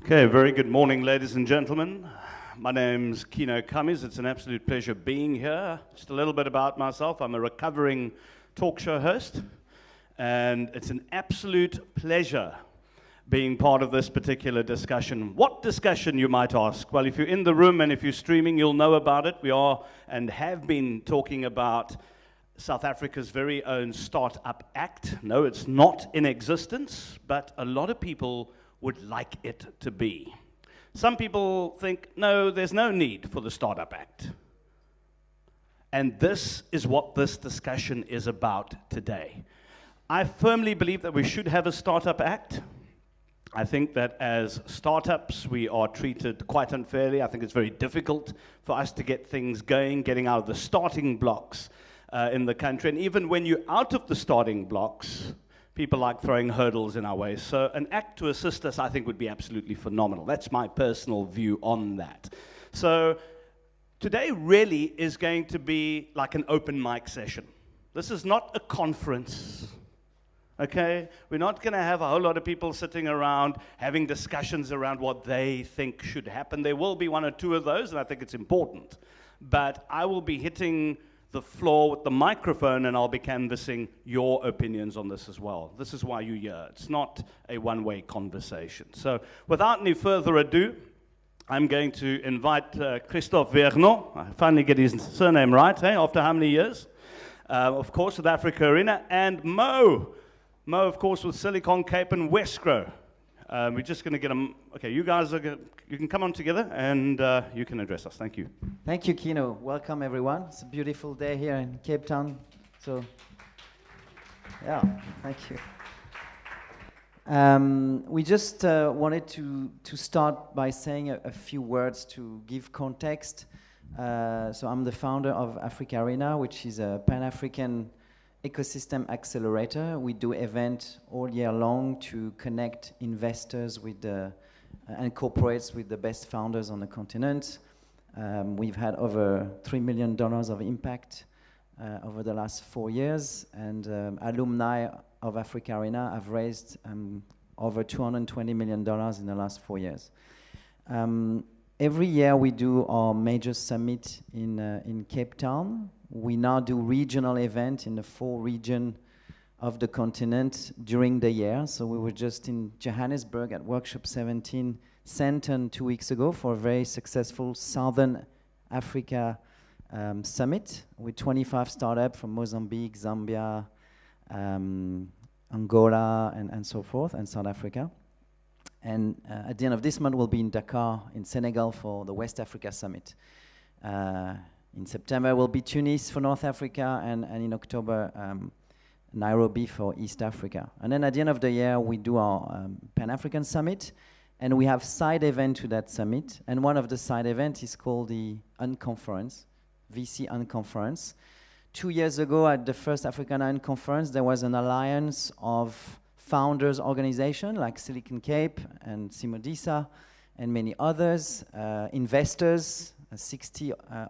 Okay, very good morning, ladies and gentlemen. My name's Kino Kamis. It's an absolute pleasure being here. Just a little bit about myself. I'm a recovering talk show host, and it's an absolute pleasure being part of this particular discussion. What discussion, you might ask? Well, if you're in the room and if you're streaming, you'll know about it. We are and have been talking about South Africa's very own Startup Act. No, it's not in existence, but a lot of people would like it to be. Some people think, no, there's no need for the Startup Act. And this is what this discussion is about today. I firmly believe that we should have a Startup Act. I think that as startups, we are treated quite unfairly. I think it's very difficult for us to get things going, getting out of the starting blocks in the country. And even when you're out of the starting blocks, people like throwing hurdles in our way. So an act to assist us, I think, would be absolutely phenomenal. That's my personal view on that. So today really is going to be like an open mic session. This is not a conference, okay? We're not going to have a whole lot of people sitting around having discussions around what they think should happen. There will be one or two of those, and I think it's important. But I will be hitting the floor with the microphone, and I'll be canvassing your opinions on this as well. This is why you're here. It's not a one-way conversation. So without any further ado, I'm going to invite Christophe Vernon. I finally get his surname right, after how many years? Of course, with AfricArena, and Mo, of course, with Silicon Cape and Westgrow. We're just going to get them. Okay, you guys you can come on together and you can address us. Thank you. Thank you, Kino. Welcome, everyone. It's a beautiful day here in Cape Town. So, yeah, thank you. We just wanted to start by saying a few words to give context. So I'm the founder of AfricArena, which is a Pan-African ecosystem accelerator. We do events all year long to connect investors with and corporates with the best founders on the continent. We've had over $3 million of impact over the last 4 years, and alumni of AfricArena have raised over $220 million in the last 4 years. Every year we do our major summit in Cape Town. We now do regional events in the 4 regions of the continent during the year. So we were just in Johannesburg at Workshop 17 Sandton 2 weeks ago for a very successful Southern Africa summit with 25 startups from Mozambique, Zambia, Angola, and so forth, and South Africa. And at the end of this month, we'll be in Dakar in Senegal for the West Africa Summit. In September, we'll be Tunis for North Africa, and in October, Nairobi for East Africa. And then at the end of the year, we do our Pan-African Summit. And we have side event to that summit. And one of the side events is called the Unconference, VC Unconference. 2 years ago at the first AfricArena Unconference, there was an alliance of founders organization like Silicon Cape and Simodisa and many others, investors,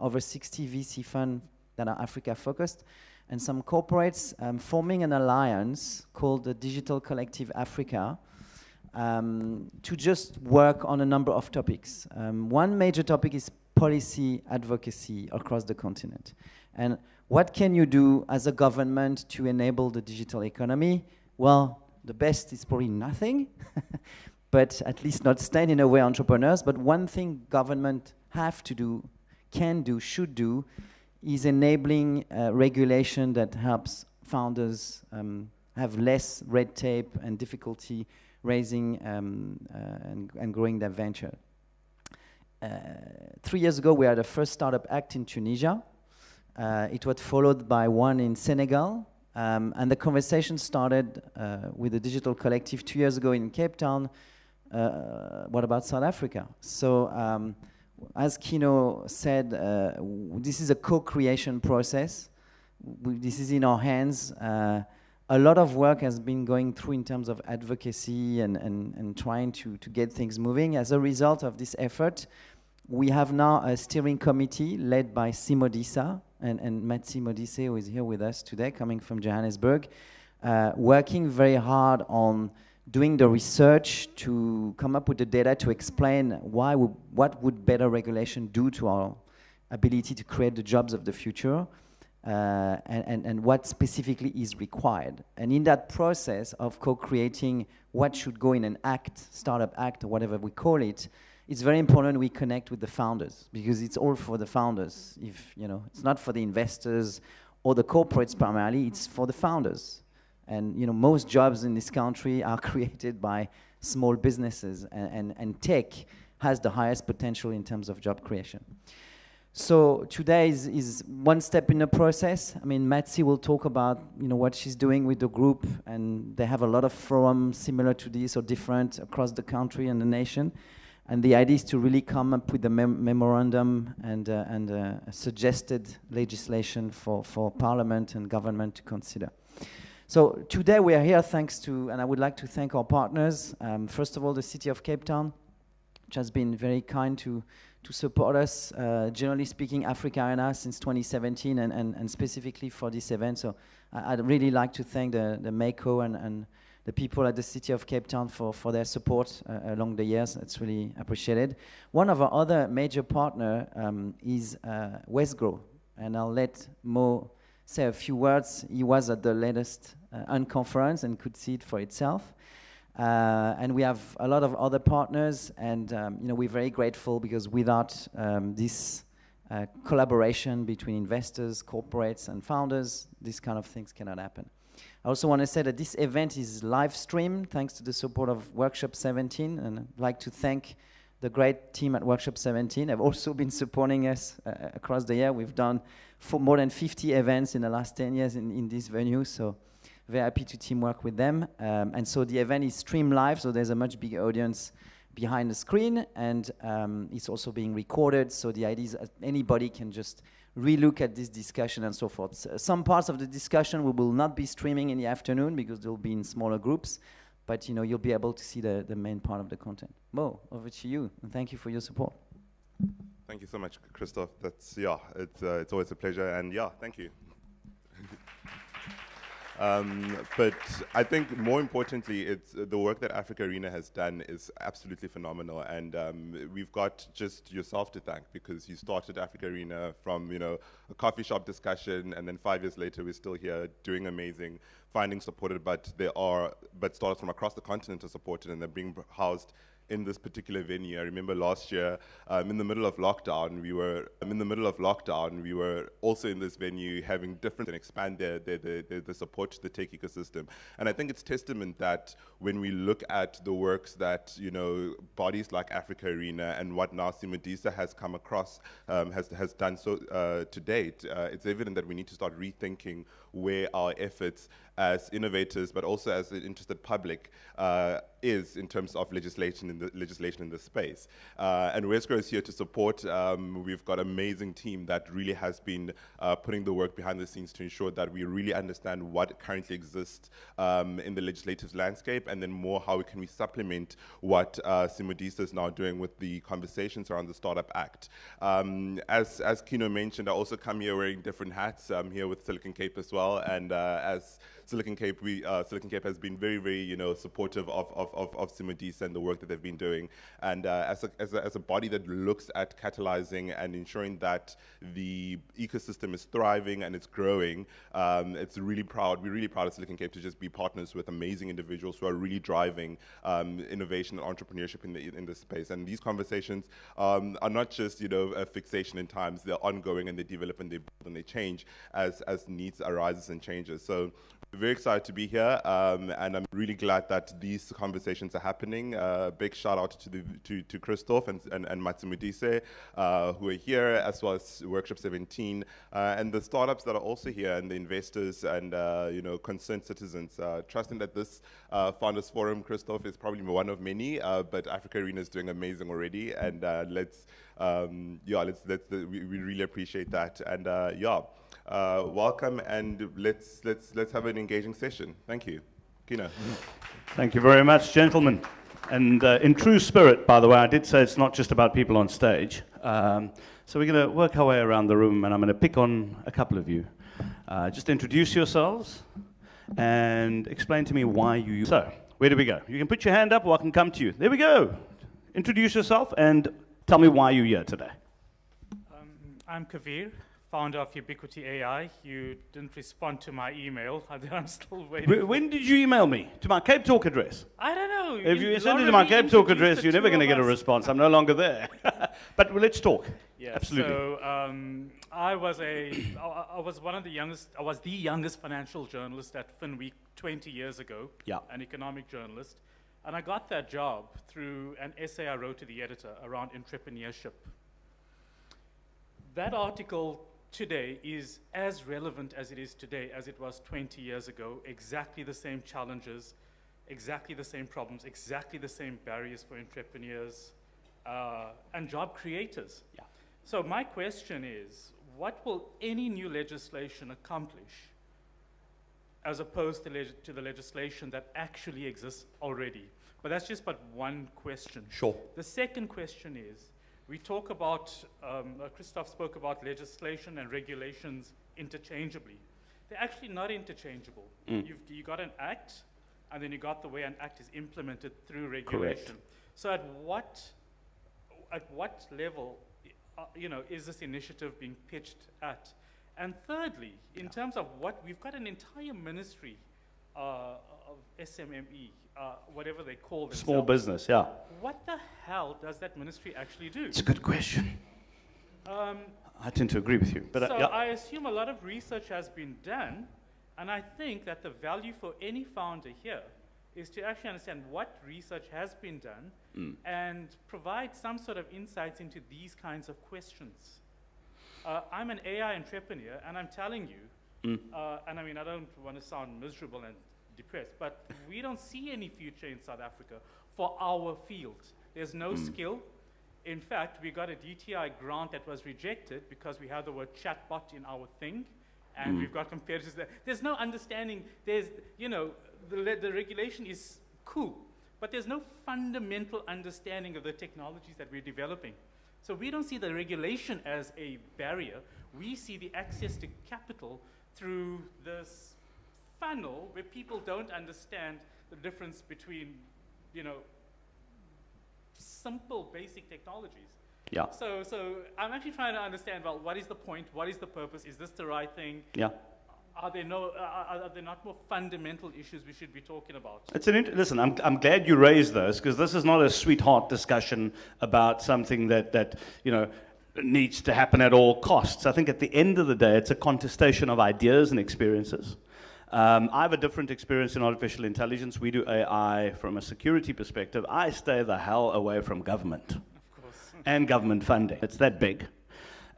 over 60 VC funds that are Africa focused, and some corporates forming an alliance called the Digital Collective Africa to just work on a number of topics. One major topic is policy advocacy across the continent. And what can you do as a government to enable the digital economy? Well, the best is probably nothing, but at least not stand in the way entrepreneurs. But one thing government have to do, can do, should do, is enabling regulation that helps founders have less red tape and difficulty raising and growing their venture. 3 years ago, we had the first Startup Act in Tunisia. It was followed by one in Senegal. And the conversation started with the Digital Collective 2 years ago in Cape Town. What about South Africa? So as Kino said, this is a co-creation process. This is in our hands. A lot of work has been going through in terms of advocacy and trying to get things moving. As a result of this effort, we have now a steering committee led by Simodisa and Matt Simodisa, who is here with us today, coming from Johannesburg, working very hard on doing the research to come up with the data to explain what would better regulation do to our ability to create the jobs of the future. And what specifically is required. And in that process of co-creating what should go in an act, startup act, or whatever we call it, it's very important we connect with the founders, because it's all for the founders. If, you know, it's not for the investors or the corporates primarily, it's for the founders. And, you know, most jobs in this country are created by small businesses, and tech has the highest potential in terms of job creation. So today is one step in the process. I mean, Matsi will talk about, you know, what she's doing with the group, and they have a lot of forums similar to this or different across the country and the nation. And the idea is to really come up with a memorandum and a suggested legislation for Parliament and government to consider. So today we are here thanks to, and I would like to thank our partners. First of all, the City of Cape Town, which has been very kind to support us, generally speaking, AfricArena since 2017 and specifically for this event. So I'd really like to thank the MECO and the people at the City of Cape Town for their support along the years. It's really appreciated. One of our other major partner is Westgrow, and I'll let Mo say a few words. He was at the latest Unconference and could see it for itself. And we have a lot of other partners, and you know, we're very grateful, because without this collaboration between investors, corporates, and founders, these kind of things cannot happen. I also want to say that this event is live streamed thanks to the support of Workshop 17, and I'd like to thank the great team at Workshop 17. They've also been supporting us across the year. We've done more than 50 events in the last 10 years in this venue, so very happy to teamwork with them. And so the event is streamed live, so there's a much bigger audience behind the screen, and it's also being recorded, so the idea is that anybody can just relook at this discussion and so forth. Some parts of the discussion we will not be streaming in the afternoon because they'll be in smaller groups, but you know, you'll be able to see the main part of the content. Mo, over to you, and thank you for your support. Thank you so much, Christophe. That's, yeah, it's always a pleasure, and yeah, thank you. But I think more importantly, it's the work that AfricArena has done is absolutely phenomenal, and we've got just yourself to thank, because you started AfricArena from, you know, a coffee shop discussion, and then 5 years later we're still here doing amazing, finding supported, but startups from across the continent are supported, and they're being housed in this particular venue. I remember last year, in the middle of lockdown, we were also in this venue having different and expand the support to the tech ecosystem. And I think it's testament that when we look at the works that, you know, bodies like AfricArena and what now Simodisa has come across, has done so to date, it's evident that we need to start rethinking where our efforts as innovators, but also as an interested public, is in terms of legislation in the space. And Wesco is here to support. We've got an amazing team that really has been putting the work behind the scenes to ensure that we really understand what currently exists in the legislative landscape, and then more how can we supplement what Simodisa is now doing with the conversations around the Startup Act. As Kino mentioned, I also come here wearing different hats. I'm here with Silicon Cape as well, and as Silicon Cape has been very, very, supportive of Simodisa and the work that they've been doing. And as a body that looks at catalyzing and ensuring that the ecosystem is thriving and it's growing, it's really proud. We're really proud of Silicon Cape to just be partners with amazing individuals who are really driving innovation and entrepreneurship in this space. And these conversations are not just, a fixation in times. They're ongoing and they develop and they build and they change as needs arises and changes. So we're very excited to be here, and I'm really glad that these conversations are happening. Big shout out to Christoph and Simodisa, who are here, as well as Workshop 17, and the startups that are also here, and the investors and concerned citizens. Trusting that this Founders Forum, Christoph, is probably one of many, but AfricArena is doing amazing already, and we really appreciate that, and welcome, and let's have an engaging session. Thank you. Kino. Thank you very much, gentlemen. And in true spirit, by the way, I did say it's not just about people on stage. So we're going to work our way around the room, and I'm going to pick on a couple of you. Just introduce yourselves and explain to me why you... So, where do we go? You can put your hand up, or I can come to you. There we go. Introduce yourself and tell me why you're here today. I'm Kavir, founder of Ubiquity AI. You didn't respond to my email. I'm still waiting. When did you email me? To my Cape Talk address? I don't know. If you send it to my Cape Talk address, you're never going to get a response. I'm no longer there. But let's talk. Yeah, absolutely. So I was the youngest financial journalist at FinWeek 20 years ago. Yeah. An economic journalist. And I got that job through an essay I wrote to the editor around entrepreneurship. That article today is as relevant as it is today as it was 20 years ago. Exactly the same challenges, exactly the same problems, exactly the same barriers for entrepreneurs and job creators. Yeah. So my question is, what will any new legislation accomplish as opposed to the legislation that actually exists already? But that's just but one question. Sure. The second question is, we talk about, Christoph spoke about legislation and regulations interchangeably. They're actually not interchangeable. You got an act, and then you got the way an act is implemented through regulation. Correct. So at what level, is this initiative being pitched at? And thirdly, in terms of what, we've got an entire ministry of SMME, whatever they call themselves. Small business, yeah. What the hell does that ministry actually do? It's a good question. I tend to agree with you. But, so yeah. I assume a lot of research has been done, and I think that the value for any founder here is to actually understand what research has been done and provide some sort of insights into these kinds of questions. I'm an AI entrepreneur, and I'm telling you, and I mean, I don't want to sound miserable and depressed, but we don't see any future in South Africa for our field. There's no skill. In fact, we got a DTI grant that was rejected because we had the word chatbot in our thing, and we've got competitors there. There's no understanding. There's, the regulation is cool, but there's no fundamental understanding of the technologies that we're developing. So we don't see the regulation as a barrier. We see the access to capital through this funnel where people don't understand the difference between, simple, basic technologies. Yeah. So I'm actually trying to understand, well, what is the point? What is the purpose? Is this the right thing? Yeah. Are there not more fundamental issues we should be talking about? Listen, I'm glad you raised those, because this is not a sweetheart discussion about something that needs to happen at all costs. I think at the end of the day, it's a contestation of ideas and experiences. I have a different experience in artificial intelligence. We do AI from a security perspective. I stay the hell away from government. Of course. And government funding. It's that big.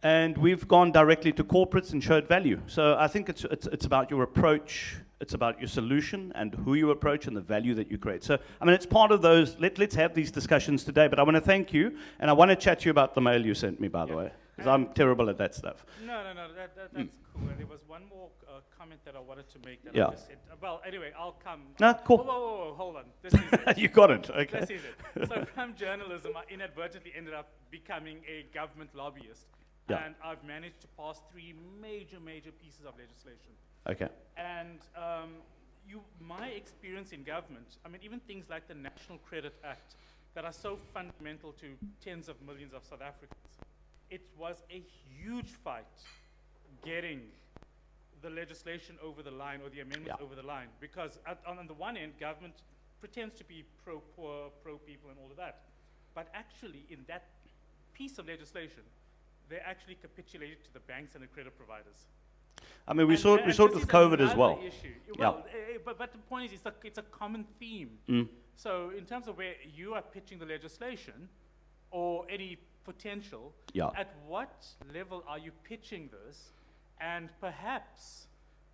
And we've gone directly to corporates and showed value. So I think it's about your approach It's about your solution and who you approach and the value that you create. So, I mean, it's part of those. Let's have these discussions today. But I want to thank you, and I want to chat to you about the mail you sent me, by the way, because I'm terrible at that stuff. No, that's cool. And there was one more comment that I wanted to make that Yeah. I just said. Well, anyway, I'll come. No, cool. Whoa, hold on. This is it. You got it. Okay. This is it. So from journalism, I inadvertently ended up becoming a government lobbyist. Yeah. And I've managed to pass 3 major pieces of legislation. Okay. And my experience in government, I mean, even things like the National Credit Act that are so fundamental to tens of millions of South Africans, it was a huge fight getting the legislation over the line or the amendments over the line, because on the one end, government pretends to be pro-poor, pro-people and all of that. But actually, in that piece of legislation, they actually capitulated to the banks and the credit providers. I mean, we saw it with COVID as well. Issue. Well, but the point is, it's a common theme. So in terms of where you are pitching the legislation or any potential, at what level are you pitching this? And perhaps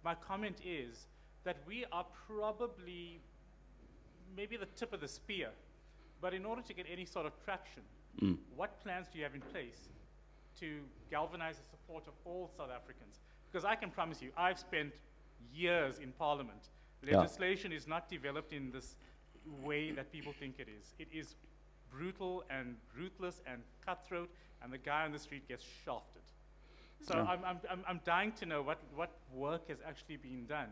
my comment is that we are probably maybe the tip of the spear, but in order to get any sort of traction, what plans do you have in place to galvanize the support of all South Africans? Because I can promise you, I've spent years in Parliament. Legislation is not developed in this way that people think it is. It is brutal and ruthless and cutthroat, and the guy on the street gets shafted. So I'm dying to know what work has actually been done.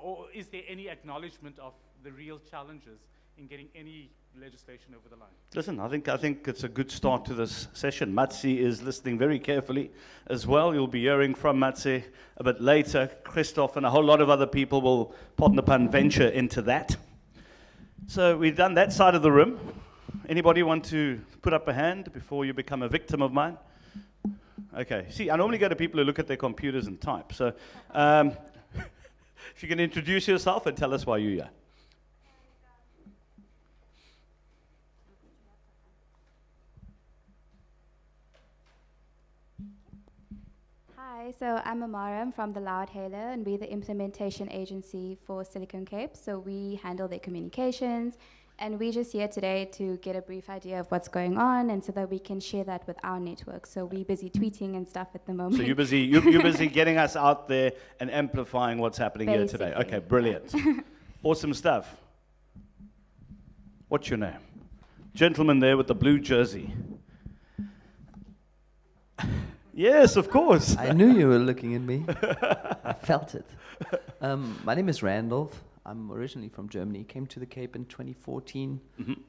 Or is there any acknowledgement of the real challenges in getting any legislation over the line? Listen, I think it's a good start to this session. Matsi is listening very carefully as well. You'll be hearing from Matsi a bit later. Christoph and a whole lot of other people will, pardon the pun, venture into that. So we've done that side of the room. Anybody want to put up a hand before you become a victim of mine? Okay. See, I normally go to people who look at their computers and type. So if you can introduce yourself and tell us why you're here. Hi, so I'm Amara. I'm from the Loudhailer, and we're the implementation agency for Silicon Cape. So we handle their communications, and we're just here today to get a brief idea of what's going on, and so that we can share that with our network. So we're busy tweeting and stuff at the moment. So you're busy getting us out there and amplifying what's happening here today. Okay, brilliant. Awesome stuff. What's your name? Gentleman there with the blue jersey. Yes, of course. I knew you were looking at me. I felt it. My name is Randolph. I'm originally from Germany. Came to the Cape in 2014,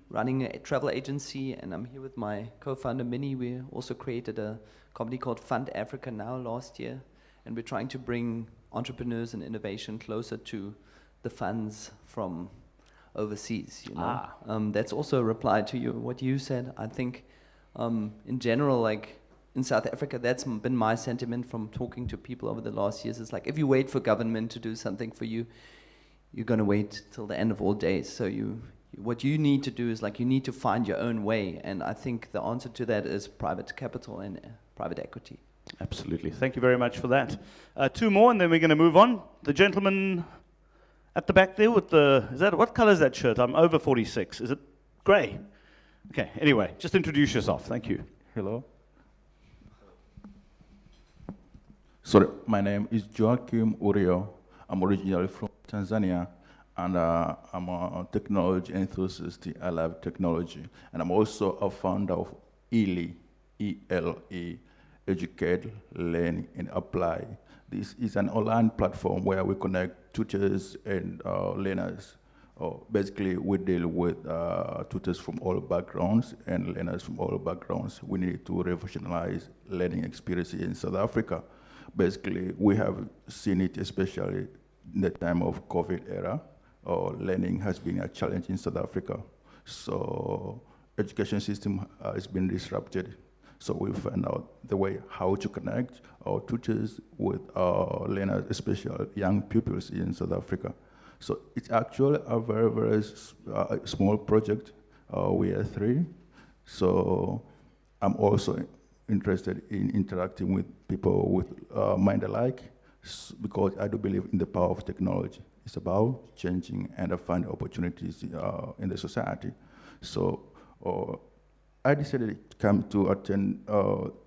running a travel agency, and I'm here with my co-founder Minnie. We also created a company called Fund Africa now last year, and we're trying to bring entrepreneurs and innovation closer to the funds from overseas. You know, that's also a reply to what you said. I think, in general, like. In South Africa, that's been my sentiment from talking to people over the last years. It's like, if you wait for government to do something for you, you're going to wait till the end of all days. So what you need to do is, like, you need to find your own way. And I think the answer to that is private capital and private equity. Absolutely. Thank you very much for that. 2 more, and then we're going to move on. The gentleman at the back there with what color is that shirt? I'm over 46. Is it grey? Okay, anyway, just introduce yourself. Thank you. Hello. Sorry, my name is Joachim Urio. I'm originally from Tanzania, and I'm a technology enthusiast. I love technology. And I'm also a founder of ELE, E-L-E, Educate, Learn, and Apply. This is an online platform where we connect tutors and learners. Basically, we deal with tutors from all backgrounds and learners from all backgrounds. We need to revolutionize learning experiences in South Africa. Basically, we have seen it, especially in the time of COVID era. Learning has been a challenge in South Africa. So education system has been disrupted. So we find out the way how to connect our tutors with our learners, especially young pupils in South Africa. So it's actually a very, very small project. We are 3. So I'm also interested in interacting with people with mind alike. because I do believe in the power of technology. It's about changing and finding opportunities in the society. So I decided to come to attend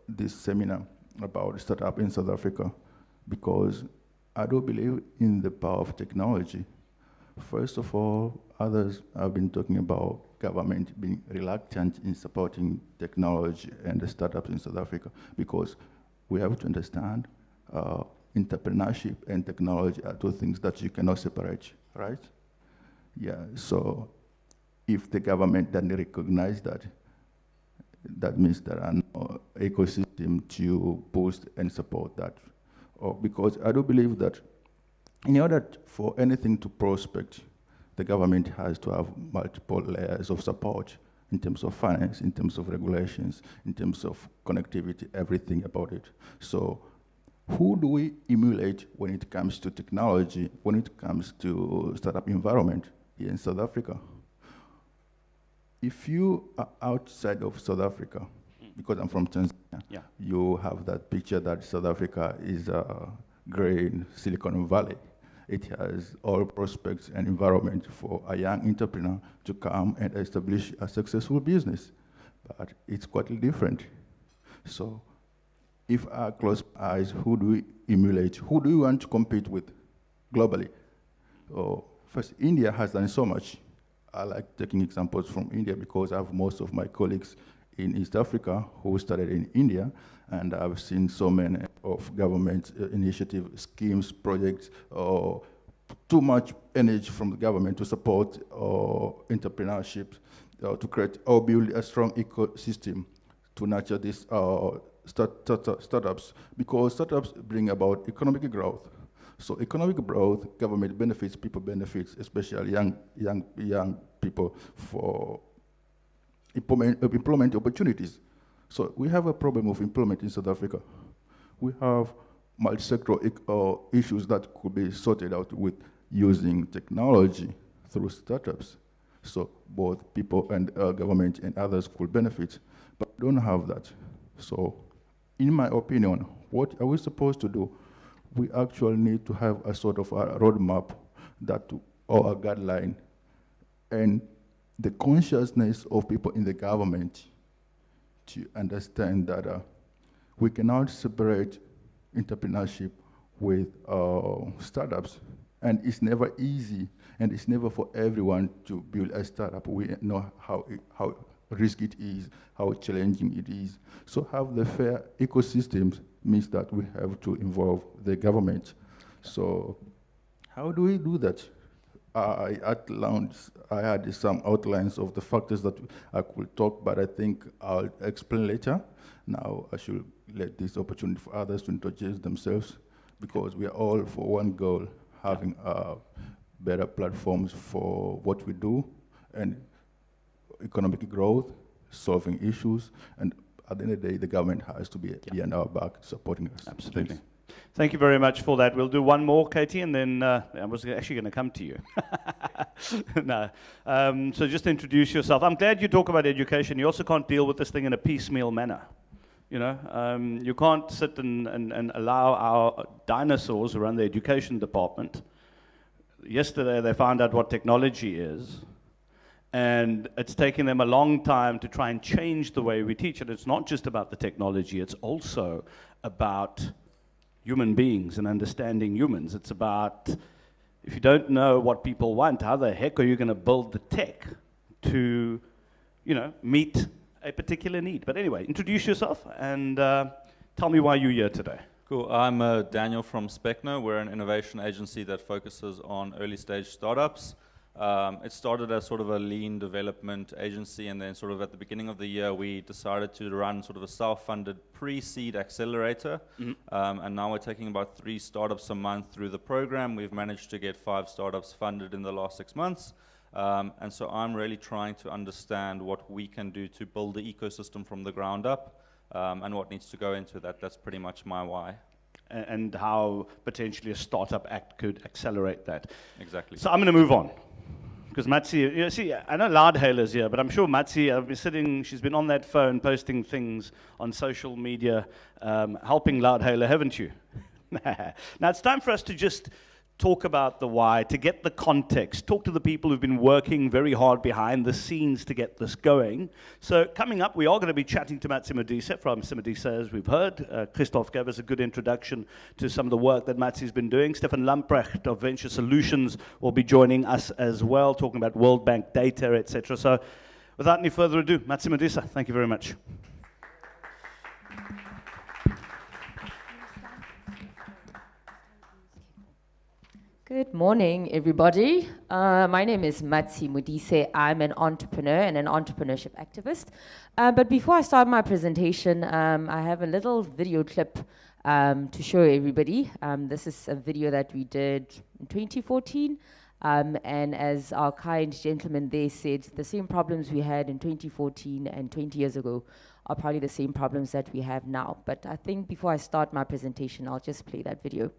this seminar about startup in South Africa because I do believe in the power of technology. First of all, others have been talking about government being reluctant in supporting technology and the startups in South Africa because we have to understand entrepreneurship and technology are two things that you cannot separate, right? Yeah, so if the government doesn't recognize that, that means there are no ecosystem to boost and support that. Because I do believe that in order for anything to prospect, the government has to have multiple layers of support in terms of finance, in terms of regulations, in terms of connectivity, everything about it. So who do we emulate when it comes to technology, when it comes to startup environment here in South Africa? If you are outside of South Africa, because I'm from Tanzania, you have that picture that South Africa is a green Silicon Valley. It has all prospects and environment for a young entrepreneur to come and establish a successful business. But it's quite different. So if I close my eyes, who do we emulate? Who do we want to compete with globally? First, India has done so much. I like taking examples from India because I have most of my colleagues in East Africa who started in India, and I've seen so many of government initiative schemes, projects, too much energy from the government to support entrepreneurship, to create or build a strong ecosystem to nurture these startups, because startups bring about economic growth. So economic growth, government benefits, people benefits, especially young people for employment opportunities. So we have a problem of employment in South Africa. We have multi-sectoral issues that could be sorted out with using technology through startups. So both people and government and others could benefit, but we don't have that. So in my opinion, what are we supposed to do? We actually need to have a sort of a roadmap or a guideline, and the consciousness of people in the government to understand that we cannot separate entrepreneurship with startups. And it's never easy, and it's never for everyone to build a startup. We know how risky it is, how challenging it is. So have the fair ecosystems means that we have to involve the government. So how do we do that? I had some outlines of the factors that I could talk, but I think I'll explain later. Now I should let this opportunity for others to introduce themselves, because we are all for one goal, having better platforms for what we do, and economic growth, solving issues, and at the end of the day, the government has to be behind our back, supporting us. Absolutely. Thank you very much for that. We'll do one more, Katie, and then I was actually going to come to you. No. So just introduce yourself. I'm glad you talk about education. You also can't deal with this thing in a piecemeal manner. You know, you can't sit and allow our dinosaurs who run the education department. Yesterday, they found out what technology is. And it's taken them a long time to try and change the way we teach it. It's not just about the technology. It's also about human beings and understanding humans. It's about, if you don't know what people want, how the heck are you going to build the tech to, you know, meet a particular need? But anyway, introduce yourself and tell me why you're here today. Cool. I'm Daniel from Specno. We're an innovation agency that focuses on early stage startups. It started as sort of a lean development agency, and then sort of at the beginning of the year we decided to run sort of a self-funded pre-seed accelerator. And now we're taking about 3 startups a month through the program. We've managed to get 5 startups funded in the last 6 months. And so I'm really trying to understand what we can do to build the ecosystem from the ground up, and what needs to go into that. That's pretty much my why. And how potentially a startup act could accelerate that. Exactly. So I'm going to move on. Because Matsi, you know, see, I know Loudhailer's here, but I'm sure Matsi, I've been sitting, she's been on that phone posting things on social media, helping Loudhailer, haven't you? Now it's time for us to just talk about the why, to get the context, talk to the people who've been working very hard behind the scenes to get this going. So coming up, we are going to be chatting to Matt Simodisa from Simodisa, as we've heard. Christoph gave us a good introduction to some of the work that Matt's been doing. Stefan Lamprecht of Venture Solutions will be joining us as well, talking about World Bank data, etc. So without any further ado, Matt Simodisa, thank you very much. Good morning, everybody. My name is Simodisa. I'm an entrepreneur and an entrepreneurship activist. But before I start my presentation, I have a little video clip to show everybody. This is a video that we did in 2014. And as our kind gentleman there said, the same problems we had in 2014 and 20 years ago are probably the same problems that we have now. But I think before I start my presentation, I'll just play that video.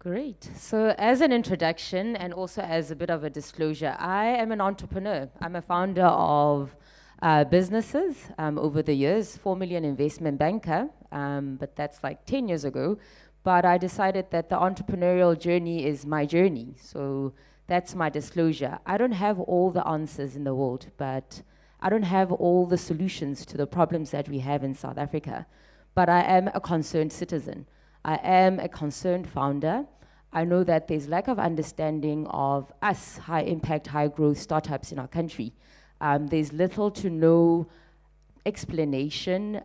Great. So as an introduction and also as a bit of a disclosure, I am an entrepreneur. I'm a founder of businesses over the years, 4 million investment banker, but that's like 10 years ago. But I decided that the entrepreneurial journey is my journey. So that's my disclosure. I don't have all the answers in the world, but I don't have all the solutions to the problems that we have in South Africa. But I am a concerned citizen. I am a concerned founder. I know that there's lack of understanding of us, high impact, high growth startups in our country. There's little to no explanation,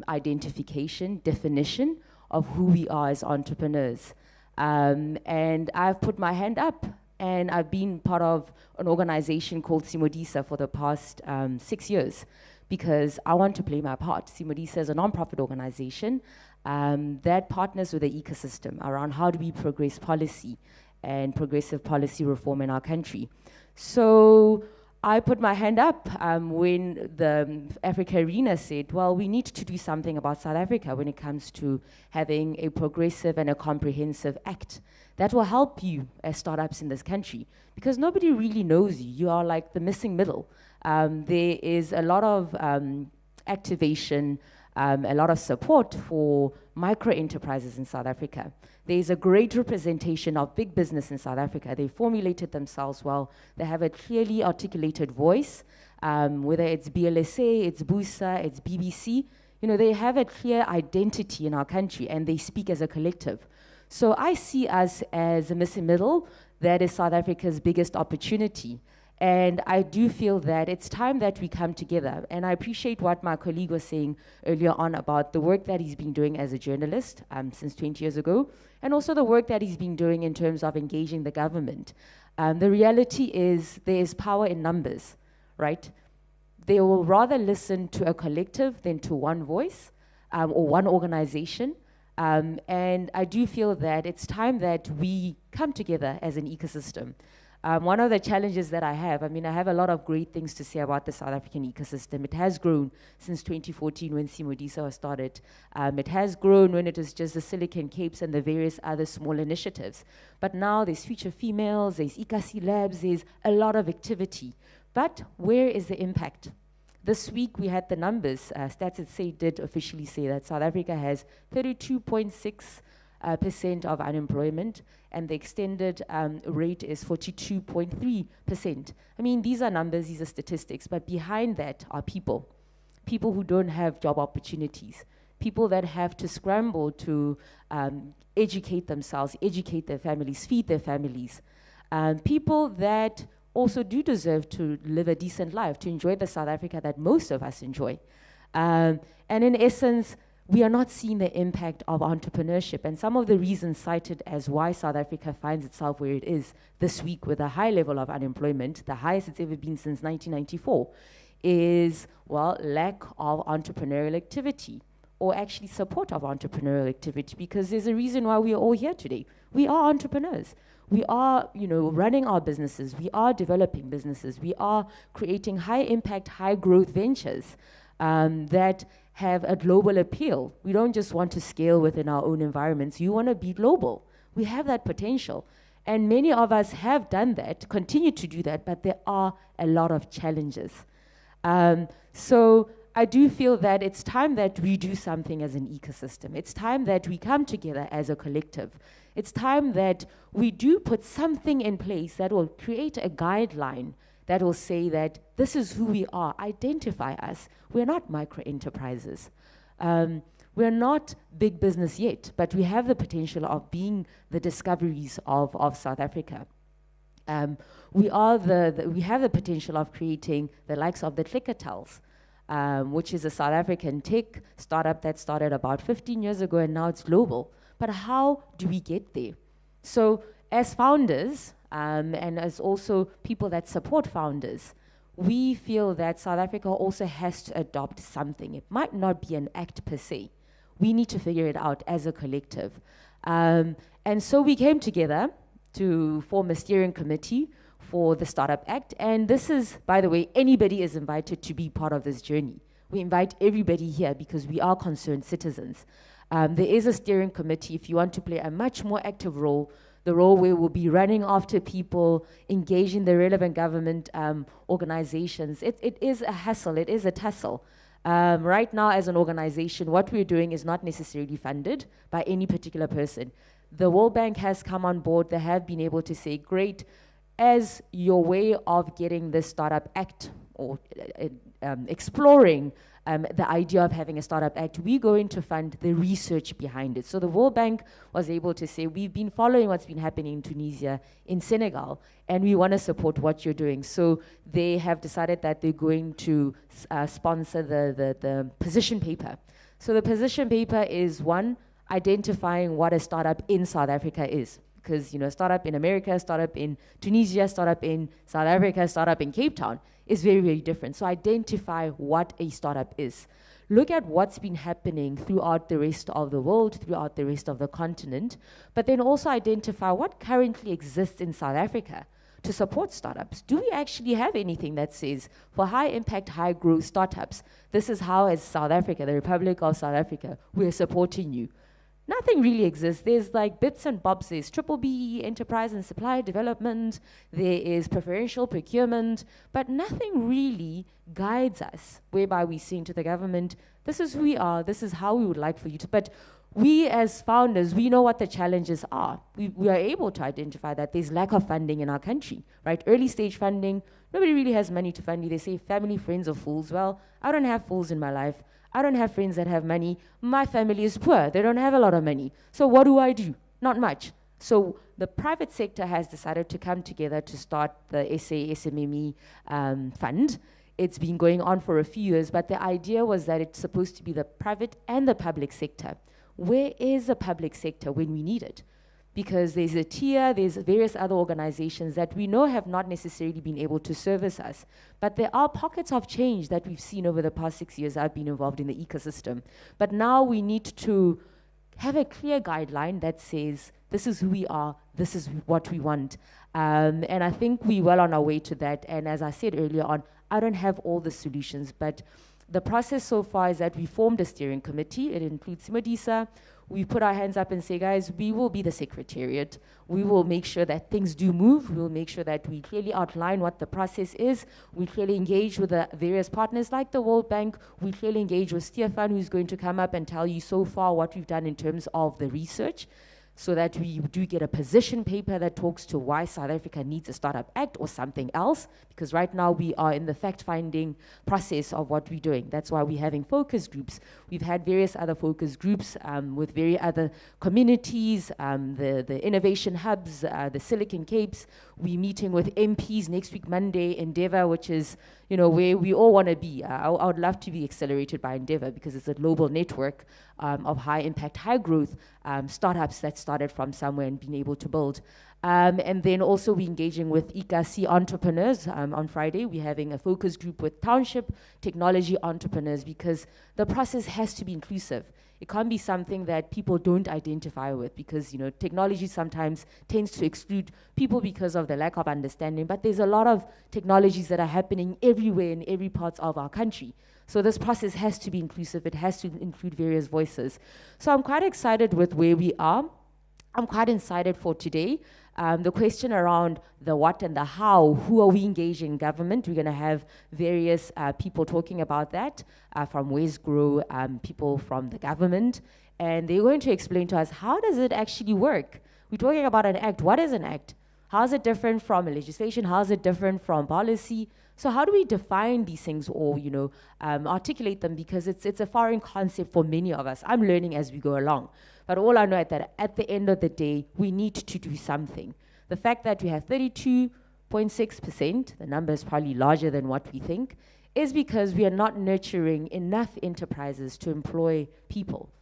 identification, definition of who we are as entrepreneurs. And I've put my hand up, and I've been part of an organization called Simodisa for the past 6 years, because I want to play my part. Simodisa is a non-profit organization that partners with the ecosystem around how do we progress policy and progressive policy reform in our country. So I put my hand up when the AfricArena said, well, we need to do something about South Africa when it comes to having a progressive and a comprehensive act that will help you as startups in this country, because nobody really knows you. You are like the missing middle. There is a lot of activation, a lot of support for micro enterprises in South Africa. There's a great representation of big business in South Africa. They formulated themselves well. They have a clearly articulated voice, whether it's BLSA, it's BUSA, it's BBC. You know, they have a clear identity in our country, and they speak as a collective. So I see us as a missing middle that is South Africa's biggest opportunity. And I do feel that it's time that we come together. And I appreciate what my colleague was saying earlier on about the work that he's been doing as a journalist since 20 years ago, and also the work that he's been doing in terms of engaging the government. The reality is there is power in numbers, right? They will rather listen to a collective than to one voice or one organization. And I do feel that it's time that we come together as an ecosystem. One of the challenges that I have a lot of great things to say about the South African ecosystem. It has grown since 2014 when Simodisa was started. It has grown when it was just the Silicon Capes and the various other small initiatives. But now there's Future Females, there's Ikasi Labs, there's a lot of activity. But where is the impact? This week we had the numbers. Stats did officially say that South Africa has 32.6% of unemployment, and the extended rate is 42.3%. I mean, these are numbers, these are statistics, but behind that are people who don't have job opportunities, people that have to scramble to educate themselves, educate their families, feed their families, people that also do deserve to live a decent life, to enjoy the South Africa that most of us enjoy. And in essence, we are not seeing the impact of entrepreneurship. And some of the reasons cited as why South Africa finds itself where it is this week with a high level of unemployment, the highest it's ever been since 1994, is, well, lack of entrepreneurial activity, or actually support of entrepreneurial activity, because there's a reason why we are all here today. We are entrepreneurs. We are, running our businesses. We are developing businesses. We are creating high impact, high growth ventures that have a global appeal. We don't just want to scale within our own environments. You want to be global. We have that potential. And many of us have done that, continue to do that, but there are a lot of challenges. So I do feel that it's time that we do something as an ecosystem. It's time that we come together as a collective. It's time that we do put something in place that will create a guideline that will say that this is who we are, identify us. We're not micro enterprises. We're not big business yet, but we have the potential of being the discoveries of South Africa. We have the potential of creating the likes of the Clickatels, which is a South African tech startup that started about 15 years ago, and now it's global. But how do we get there? So as founders, and as also people that support founders, we feel that South Africa also has to adopt something. It might not be an act per se. We need to figure it out as a collective. And so we came together to form a steering committee for the Startup Act. And this is, by the way, anybody is invited to be part of this journey. We invite everybody here because we are concerned citizens. There is a steering committee if you want to play a much more active role, the role where we'll be running after people, engaging the relevant government organizations. It is a hassle, it is a tussle. Right now as an organization, what we're doing is not necessarily funded by any particular person. The World Bank has come on board. They have been able to say, great, as your way of getting the Startup Act exploring the idea of having a Startup Act, we're going to fund the research behind it. So the World Bank was able to say, we've been following what's been happening in Tunisia, in Senegal, and we want to support what you're doing. So they have decided that they're going to sponsor the position paper. So the position paper is, one, identifying what a startup in South Africa is. Because, you know, startup in America, startup in Tunisia, startup in South Africa, startup in Cape Town is very, very different. So identify what a startup is. Look at what's been happening throughout the rest of the world, throughout the rest of the continent, but then also identify what currently exists in South Africa to support startups. Do we actually have anything that says, for high impact, high growth startups, this is how, as South Africa, the Republic of South Africa, we're supporting you? Nothing really exists. There's like bits and bobs. There's triple BE, enterprise and supply development. There is preferential procurement, but nothing really guides us, whereby we say to the government, this is who we are, this is how we would like for you to, but we as founders, we know what the challenges are. We are able to identify that there's lack of funding in our country, right? Early stage funding, nobody really has money to fund you. They say family, friends, or fools. Well, I don't have fools in my life. I don't have friends that have money. My family is poor. They don't have a lot of money. So what do? Not much. So the private sector has decided to come together to start the SA SMME fund. It's been going on for a few years, but the idea was that it's supposed to be the private and the public sector. Where is the public sector when we need it? Because there's a tier, there's various other organizations that we know have not necessarily been able to service us. But there are pockets of change that we've seen over the past 6 years I've been involved in the ecosystem. But now we need to have a clear guideline that says, this is who we are, this is what we want. And I think we're well on our way to that. And as I said earlier on, I don't have all the solutions, but the process so far is that we formed a steering committee. It includes Simodisa. We put our hands up and say, guys, we will be the secretariat. We will make sure that things do move. We will make sure that we clearly outline what the process is. We clearly engage with the various partners like the World Bank. We clearly engage with Stefan, who's going to come up and tell you so far what we've done in terms of the research, so that we do get a position paper that talks to why South Africa needs a Startup Act or something else, because right now we are in the fact-finding process of what we're doing. That's why we're having focus groups. We've had various other focus groups with very other communities, the innovation hubs, the Silicon Capes. We're meeting with MPs next week, Monday, Endeavour, which is, you know, where we all want to be. I would love to be accelerated by Endeavour because it's a global network of high impact, high growth startups that started from somewhere and been able to build. And then also we're engaging with ICAC entrepreneurs. On Friday, we're having a focus group with township technology entrepreneurs, because the process has to be inclusive. It can't be something that people don't identify with, because, you know, technology sometimes tends to exclude people because of the lack of understanding. But there's a lot of technologies that are happening everywhere in every part of our country. So this process has to be inclusive. It has to include various voices. So I'm quite excited with where we are. I'm quite excited for today. The question around the what and the how, who are we engaging in government? We're going to have various people talking about that, from Westgrow, people from the government, and they're going to explain to us, how does it actually work? We're talking about an act. What is an act? How is it different from a legislation? How is it different from policy? So how do we define these things, or, you know, articulate them? Because it's a foreign concept for many of us. I'm learning as we go along. But all I know is that at the end of the day, we need to do something. The fact that we have 32.6%, the number is probably larger than what we think, is because we are not nurturing enough enterprises to employ people.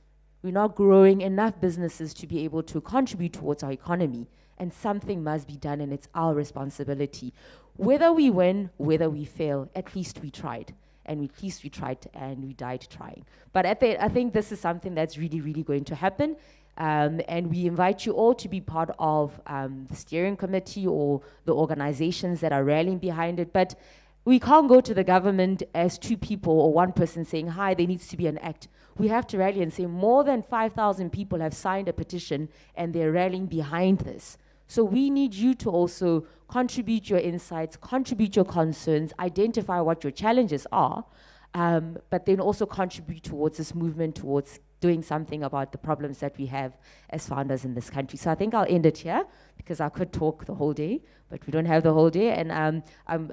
We're not growing enough businesses to be able to contribute towards our economy. And something must be done, and it's our responsibility. Whether we win, whether we fail, at least we tried. And at least we tried, and we died trying. But I think this is something that's really, really going to happen. And we invite you all to be part of the steering committee or the organizations that are rallying behind it. But we can't go to the government as two people or one person saying, hi, there needs to be an act. We have to rally and say more than 5,000 people have signed a petition and they're rallying behind this. So we need you to also contribute your insights, contribute your concerns, identify what your challenges are, but then also contribute towards this movement towards doing something about the problems that we have as founders in this country. So I think I'll end it here because I could talk the whole day, but we don't have the whole day. And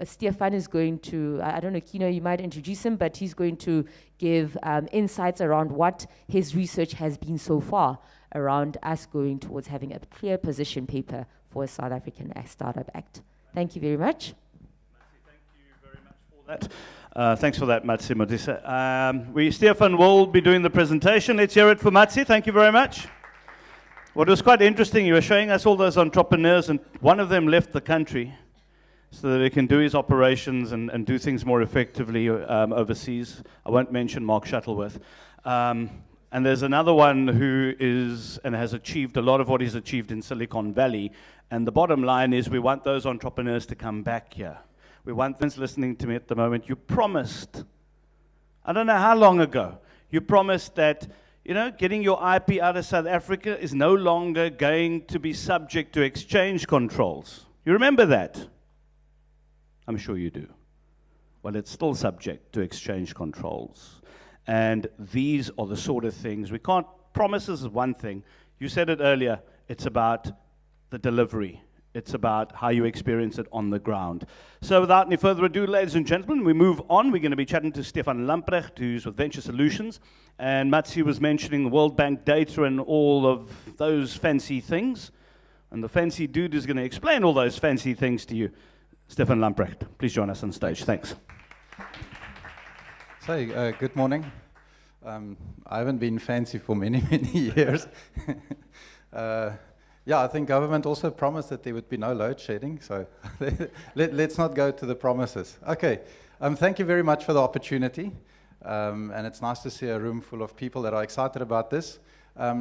Stefan is going to, I don't know, Kino, you might introduce him, but he's going to give insights around what his research has been so far around us going towards having a clear position paper for a South African Startup Act. Thank you very much. Thank you very much for that. Thanks for that, Matsi Modisa. Stefan will be doing the presentation. Let's hear it for Matsi. Thank you very much. What was quite interesting, you were showing us all those entrepreneurs, and one of them left the country so that he can do his operations and do things more effectively overseas. I won't mention Mark Shuttleworth. And there's another one who is and has achieved a lot of what he's achieved in Silicon Valley. And the bottom line is we want those entrepreneurs to come back here. We want those listening to me at the moment. You promised, I don't know how long ago, you promised that, you know, getting your IP out of South Africa is no longer going to be subject to exchange controls. You remember that? I'm sure you do. Well, it's still subject to exchange controls. And these are the sort of things, we can't, promises is one thing. You said it earlier, it's about the delivery. It's about how you experience it on the ground. So without any further ado, ladies and gentlemen, we move on. We're going to be chatting to Stefan Lamprecht, who's with Venture Solutions. And Matsi was mentioning the World Bank data and all of those fancy things. And the fancy dude is going to explain all those fancy things to you. Stefan Lamprecht, please join us on stage. Thanks. So, good morning. I haven't been fancy for many, many years. Yeah, I think government also promised that there would be no load shedding, so let's not go to the promises. Okay, thank you very much for the opportunity, and it's nice to see a room full of people that are excited about this.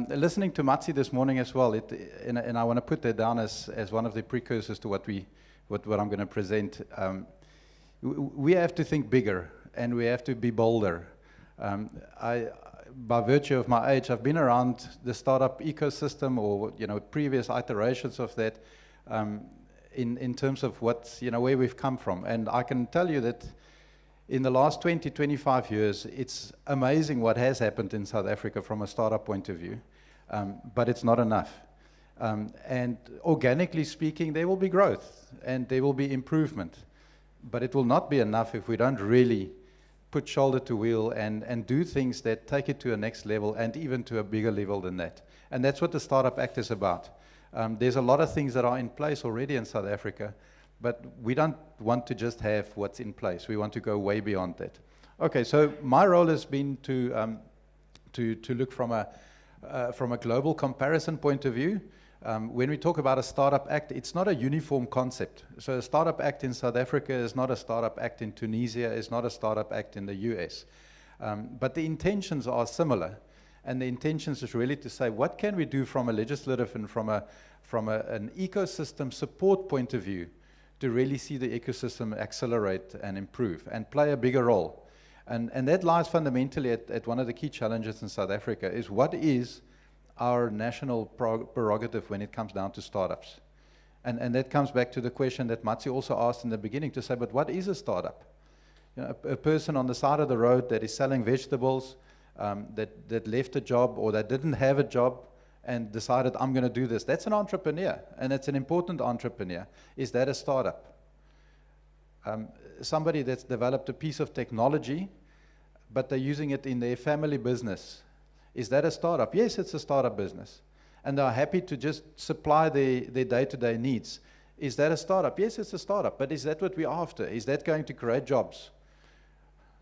Listening to Matsi this morning as well, and I want to put that down as one of the precursors to what I'm going to present. We have to think bigger, and we have to be bolder. By virtue of my age, I've been around the startup ecosystem, or previous iterations of that, in terms of what's where we've come from. And I can tell you that in the last 20, 25 years, it's amazing what has happened in South Africa from a startup point of view, but it's not enough. And organically speaking, there will be growth and there will be improvement, but it will not be enough if we don't really put shoulder to wheel and do things that take it to a next level and even to a bigger level than that. And that's what the Startup Act is about. There's a lot of things that are in place already in South Africa, but we don't want to just have what's in place. We want to go way beyond that. Okay, so my role has been to look from a global comparison point of view. When we talk about a Startup Act, it's not a uniform concept. So a Startup Act in South Africa is not a Startup Act in Tunisia, is not a Startup Act in the US. But the intentions are similar. And the intentions is really to say, what can we do from a legislative and from an ecosystem support point of view to really see the ecosystem accelerate and improve and play a bigger role? And that lies fundamentally at one of the key challenges in South Africa, is what is our national prerogative when it comes down to startups. And that comes back to the question that Matsi also asked in the beginning, to say, but what is a startup? A person on the side of the road that is selling vegetables, that left a job or that didn't have a job and decided, I'm going to do this. That's an entrepreneur, and it's an important entrepreneur. Is that a startup? Somebody that's developed a piece of technology, but they're using it in their family business. Is that a startup? Yes, it's a startup business. And they're happy to just supply their day-to-day needs. Is that a startup? Yes, it's a startup. But is that what we're after? Is that going to create jobs?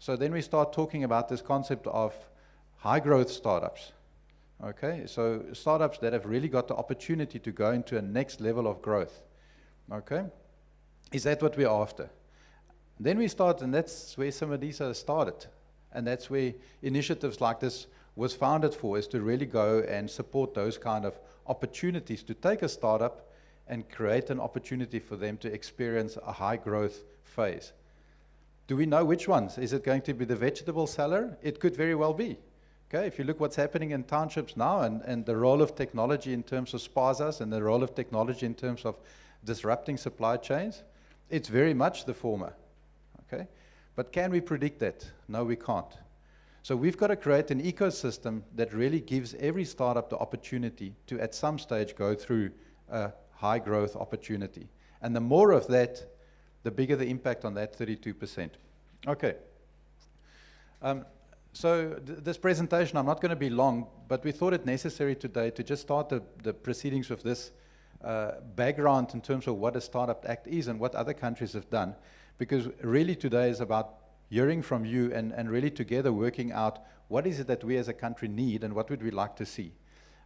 So then we start talking about this concept of high-growth startups. Okay, so startups that have really got the opportunity to go into a next level of growth. Okay, is that what we're after? Then we start, and that's where Simodisa started. And that's where initiatives like this was founded for, is to really go and support those kind of opportunities to take a startup and create an opportunity for them to experience a high growth phase. Do we know which ones? Is it going to be the vegetable seller? It could very well be. Okay, if you look what's happening in townships now, and the role of technology in terms of spazas and the role of technology in terms of disrupting supply chains, it's very much the former. Okay, But can we predict that? No, we can't. So we've got to create an ecosystem that really gives every startup the opportunity to, at some stage, go through a high growth opportunity. And the more of that, the bigger the impact on that 32%. Okay. So this presentation, I'm not going to be long, but we thought it necessary today to just start the proceedings with this background in terms of what a Startup Act is and what other countries have done. Because really today is about hearing from you and really together working out what is it that we as a country need and what would we like to see.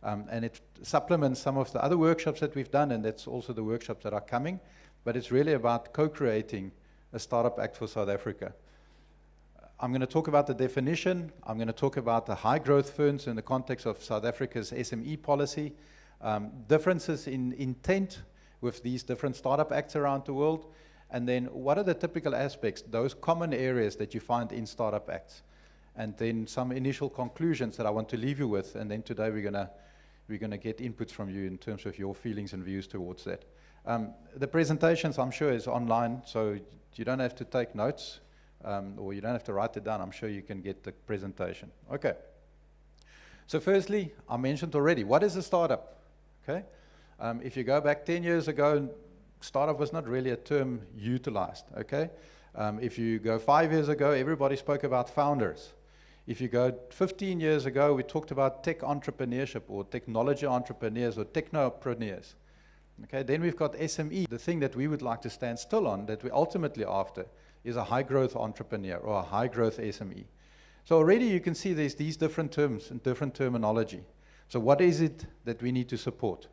And it supplements some of the other workshops that we've done, and that's also the workshops that are coming. But it's really about co-creating a Startup Act for South Africa. I'm going to talk about the definition. I'm going to talk about the high growth firms in the context of South Africa's SME policy, differences in intent with these different Startup Acts around the world, and then what are the typical aspects, those common areas that you find in Startup Acts, and then some initial conclusions that I want to leave you with, and then today we're going to get inputs from you in terms of your feelings and views towards that. The presentations, I'm sure, is online, so you don't have to take notes, or you don't have to write it down. I'm sure you can get the presentation. Okay. So firstly, I mentioned already, what is a startup? Okay. If you go back 10 years ago, startup was not really a term utilized. Okay. If you go 5 years ago, everybody spoke about founders. If you go 15 years ago, we talked about tech entrepreneurship or technology entrepreneurs or technopreneurs. Okay, then we've got SME. The thing that we would like to stand still on, that we're ultimately after, is a high-growth entrepreneur or a high-growth SME. So already you can see there's these different terms and different terminology. So what is it that we need to support?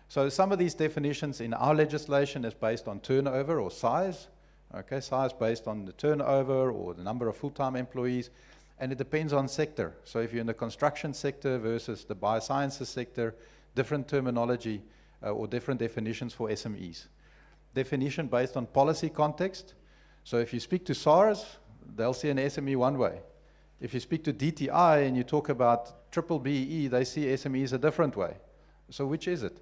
So some of these definitions in our legislation is based on turnover or size. Okay, size based on the turnover or the number of full-time employees. And it depends on sector. So if you're in the construction sector versus the biosciences sector, different terminology or different definitions for SMEs. Definition based on policy context. So if you speak to SARS, they'll see an SME one way. If you speak to DTI and you talk about triple BE, they see SMEs a different way. So which is it?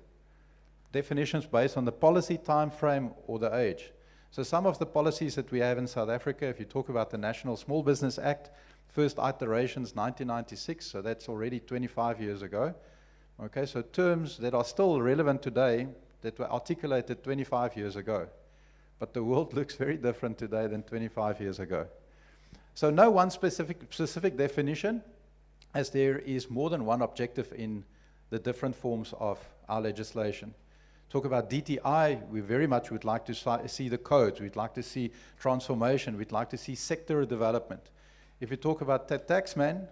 Definitions based on the policy time frame or the age. So some of the policies that we have in South Africa, if you talk about the National Small Business Act, first iterations 1996, so that's already 25 years ago. Okay, so terms that are still relevant today that were articulated 25 years ago. But the world looks very different today than 25 years ago. So no one specific definition, as there is more than one objective in the different forms of our legislation. Talk about DTI, we very much would like to see the codes, we'd like to see transformation, we'd like to see sector development. If you talk about taxman,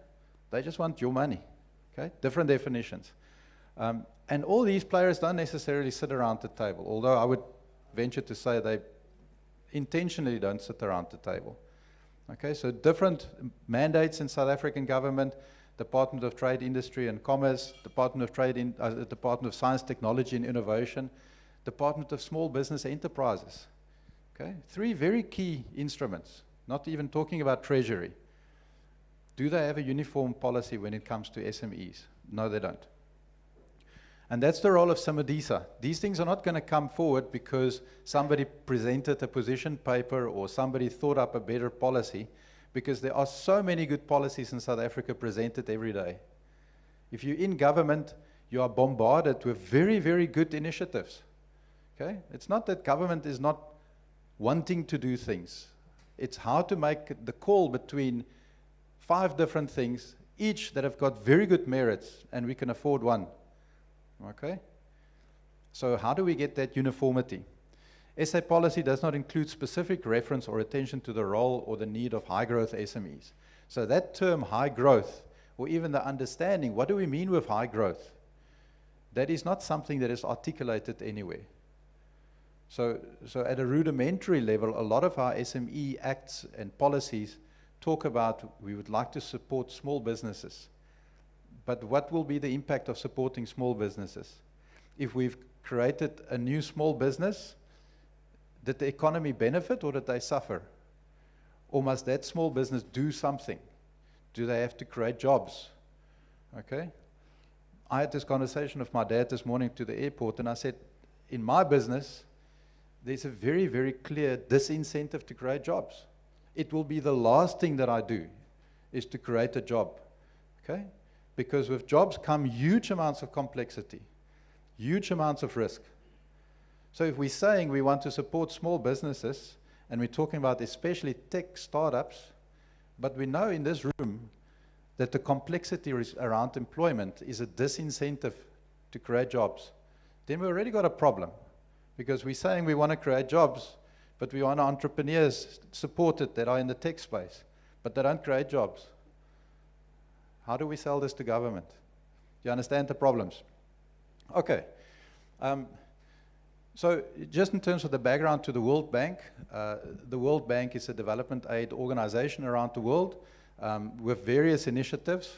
they just want your money, okay? Different definitions. And all these players don't necessarily sit around the table, although I would venture to say they intentionally don't sit around the table. Okay, so different mandates in South African government, Department of Trade, Industry and Commerce, Department of Trade, Department of Science, Technology and Innovation, Department of Small Business Enterprises. Okay, 3 very key instruments, not even talking about Treasury. Do they have a uniform policy when it comes to SMEs? No, they don't. And that's the role of Simodisa. These things are not going to come forward because somebody presented a position paper or somebody thought up a better policy, because there are so many good policies in South Africa presented every day. If you're in government, you are bombarded with very, very good initiatives. Okay? It's not that government is not wanting to do things. It's how to make the call between 5 different things, each that have got very good merits, and we can afford one. Okay? So how do we get that uniformity? SA policy does not include specific reference or attention to the role or the need of high-growth SMEs. So that term high growth, or even the understanding, what do we mean with high growth? That is not something that is articulated anywhere. So at a rudimentary level, a lot of our SME acts and policies talk about we would like to support small businesses. But what will be the impact of supporting small businesses? If we've created a new small business, did the economy benefit or did they suffer? Or must that small business do something? Do they have to create jobs? Okay? I had this conversation with my dad this morning to the airport, and I said, in my business, there's a very, very clear disincentive to create jobs. it will be the last thing that I do is to create a job, okay? Because with jobs come huge amounts of complexity, huge amounts of risk. So if we're saying we want to support small businesses, and we're talking about especially tech startups, but we know in this room that the complexity around employment is a disincentive to create jobs, then we've already got a problem. Because we're saying we want to create jobs, but we want entrepreneurs supported that are in the tech space, but they don't create jobs. How do we sell this to government? Do you understand the problems? Okay. So just in terms of the background to the World Bank is a development aid organization around the world with various initiatives.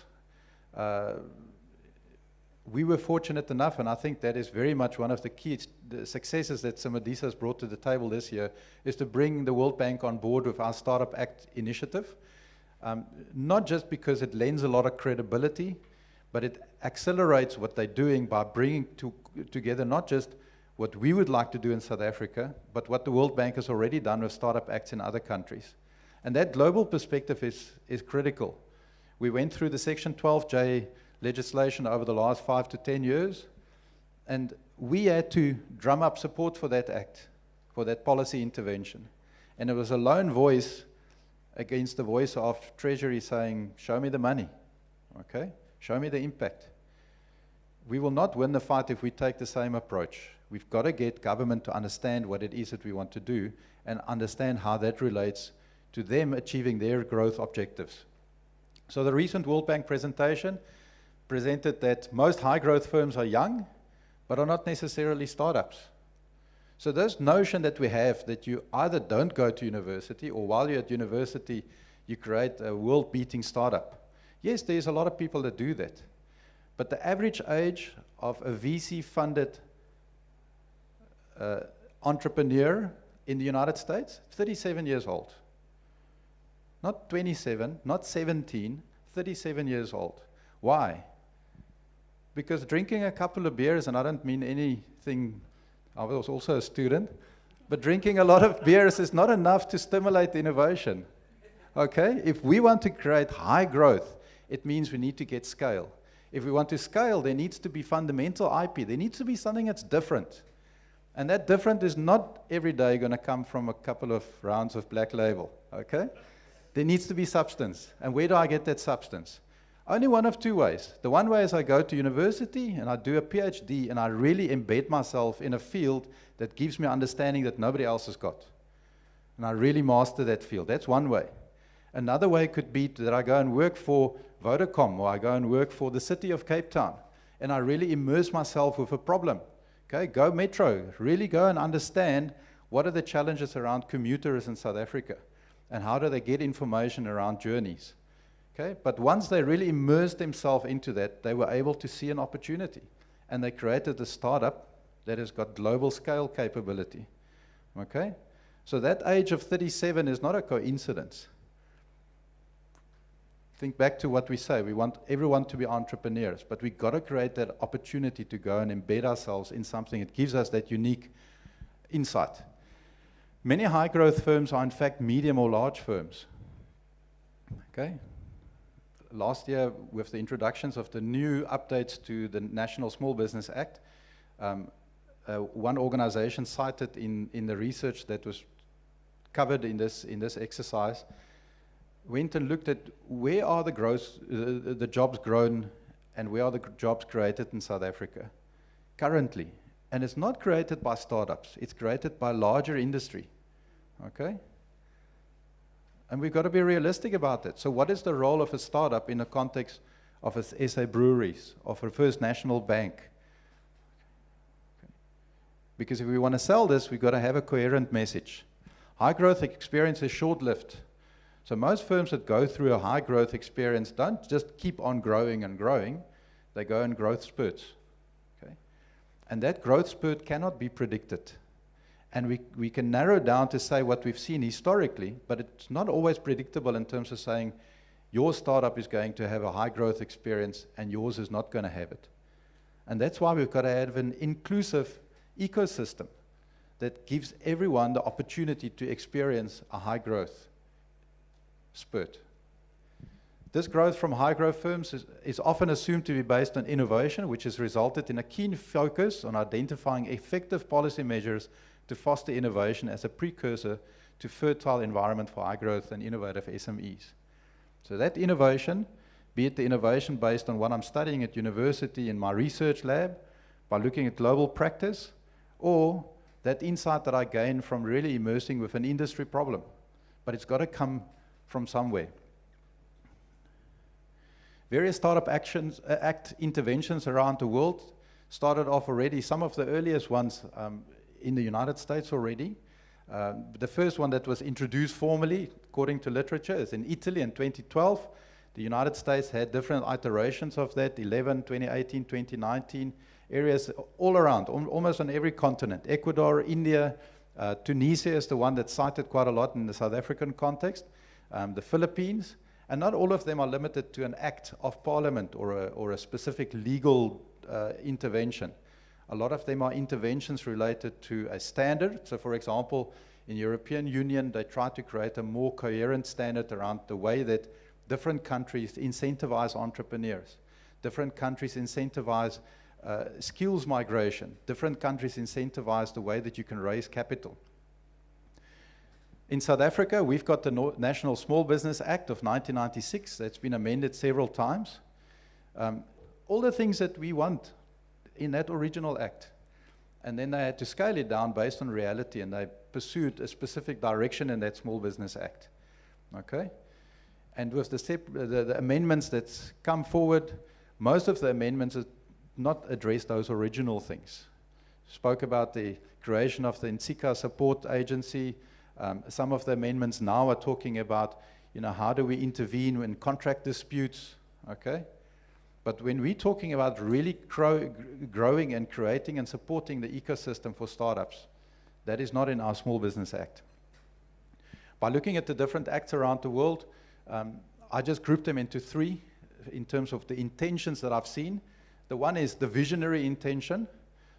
We were fortunate enough, and I think that is very much one of the key successes that Simodisa has brought to the table this year, is to bring the World Bank on board with our Startup Act initiative. Not just because it lends a lot of credibility, but it accelerates what they're doing by bringing together not just what we would like to do in South Africa, but what the World Bank has already done with Startup Acts in other countries. And that global perspective is critical. We went through the Section 12J legislation over the last 5 to 10 years, and we had to drum up support for that act, for that policy intervention. And it was a lone voice against the voice of Treasury saying, show me the money, okay? Show me the impact. We will not win the fight if we take the same approach. We've got to get government to understand what it is that we want to do and understand how that relates to them achieving their growth objectives. So the recent World Bank presentation presented that most high growth firms are young, but are not necessarily startups. So this notion that we have that you either don't go to university, or while you're at university, you create a world-beating startup. Yes, there's a lot of people that do that. But the average age of a VC-funded entrepreneur in the United States, 37 years old. Not 27, not 17, 37 years old. Why? Because drinking a couple of beers, and I don't mean anything, I was also a student, but drinking a lot of beers is not enough to stimulate innovation. Okay? If we want to create high growth, it means we need to get scale. If we want to scale, there needs to be fundamental IP. There needs to be something that's different. And that different is not every day going to come from a couple of rounds of Black Label. Okay? There needs to be substance. And where do I get that substance? Only one of two ways. The one way is I go to university and I do a PhD and I really embed myself in a field that gives me understanding that nobody else has got. And I really master that field. That's one way. Another way could be that I go and work for Vodacom, or I go and work for the city of Cape Town, and I really immerse myself with a problem. Okay, go Metro, really go and understand what are the challenges around commuters in South Africa, and how do they get information around journeys. Okay, but once they really immersed themselves into that, they were able to see an opportunity, and they created a startup that has got global scale capability. Okay, so that age of 37 is not a coincidence. Think back to what we say. We want everyone to be entrepreneurs, but we've got to create that opportunity to go and embed ourselves in something that gives us that unique insight. Many high growth firms are in fact medium or large firms. Okay? Last year, with the introductions of the new updates to the National Small Business Act, one organization cited in the research that was covered in this exercise went and looked at where are the jobs grown and where are the jobs created in South Africa currently. And it's not created by startups, it's created by larger industry. Okay? And we've got to be realistic about that. So what is the role of a startup in the context of a SA Breweries, of a First National Bank? Okay. Because if we want to sell this, we've got to have a coherent message. High growth experience is short-lived. So most firms that go through a high growth experience don't just keep on growing and growing, they go in growth spurts. Okay? And that growth spurt cannot be predicted. And we can narrow down to say what we've seen historically, but it's not always predictable in terms of saying your startup is going to have a high growth experience and yours is not going to have it. And that's why we've got to have an inclusive ecosystem that gives everyone the opportunity to experience a high growth spurt. This growth from high growth firms is often assumed to be based on innovation, which has resulted in a keen focus on identifying effective policy measures to foster innovation as a precursor to fertile environment for high growth and innovative SMEs. So that innovation, be it the innovation based on what I'm studying at university in my research lab, by looking at global practice, or that insight that I gain from really immersing with an industry problem. But it's got to come from somewhere. Various startup act interventions around the world started off already, some of the earliest ones in the United States already. The first one that was introduced formally, according to literature, is in Italy in 2012. The United States had different iterations of that, 11, 2018, 2019, areas all around, almost on every continent. Ecuador, India, Tunisia is the one that's cited quite a lot in the South African context, the Philippines. And not all of them are limited to an act of parliament or a specific legal intervention. A lot of them are interventions related to a standard. So for example, in the European Union, they try to create a more coherent standard around the way that different countries incentivize entrepreneurs. Different countries incentivize skills migration. Different countries incentivize the way that you can raise capital. In South Africa, we've got the National Small Business Act of 1996 that's been amended several times. All the things that we want in that original act. And then they had to scale it down based on reality, and they pursued a specific direction in that Small Business Act. Okay? And with the amendments that's come forward, most of the amendments have not addressed those original things. Spoke about the creation of the Insika Support Agency. Some of the amendments now are talking about, how do we intervene in contract disputes, okay? But when we're talking about really growing and creating and supporting the ecosystem for startups, that is not in our Small Business Act. By looking at the different acts around the world, I just grouped them into three in terms of the intentions that I've seen. The one is the visionary intention.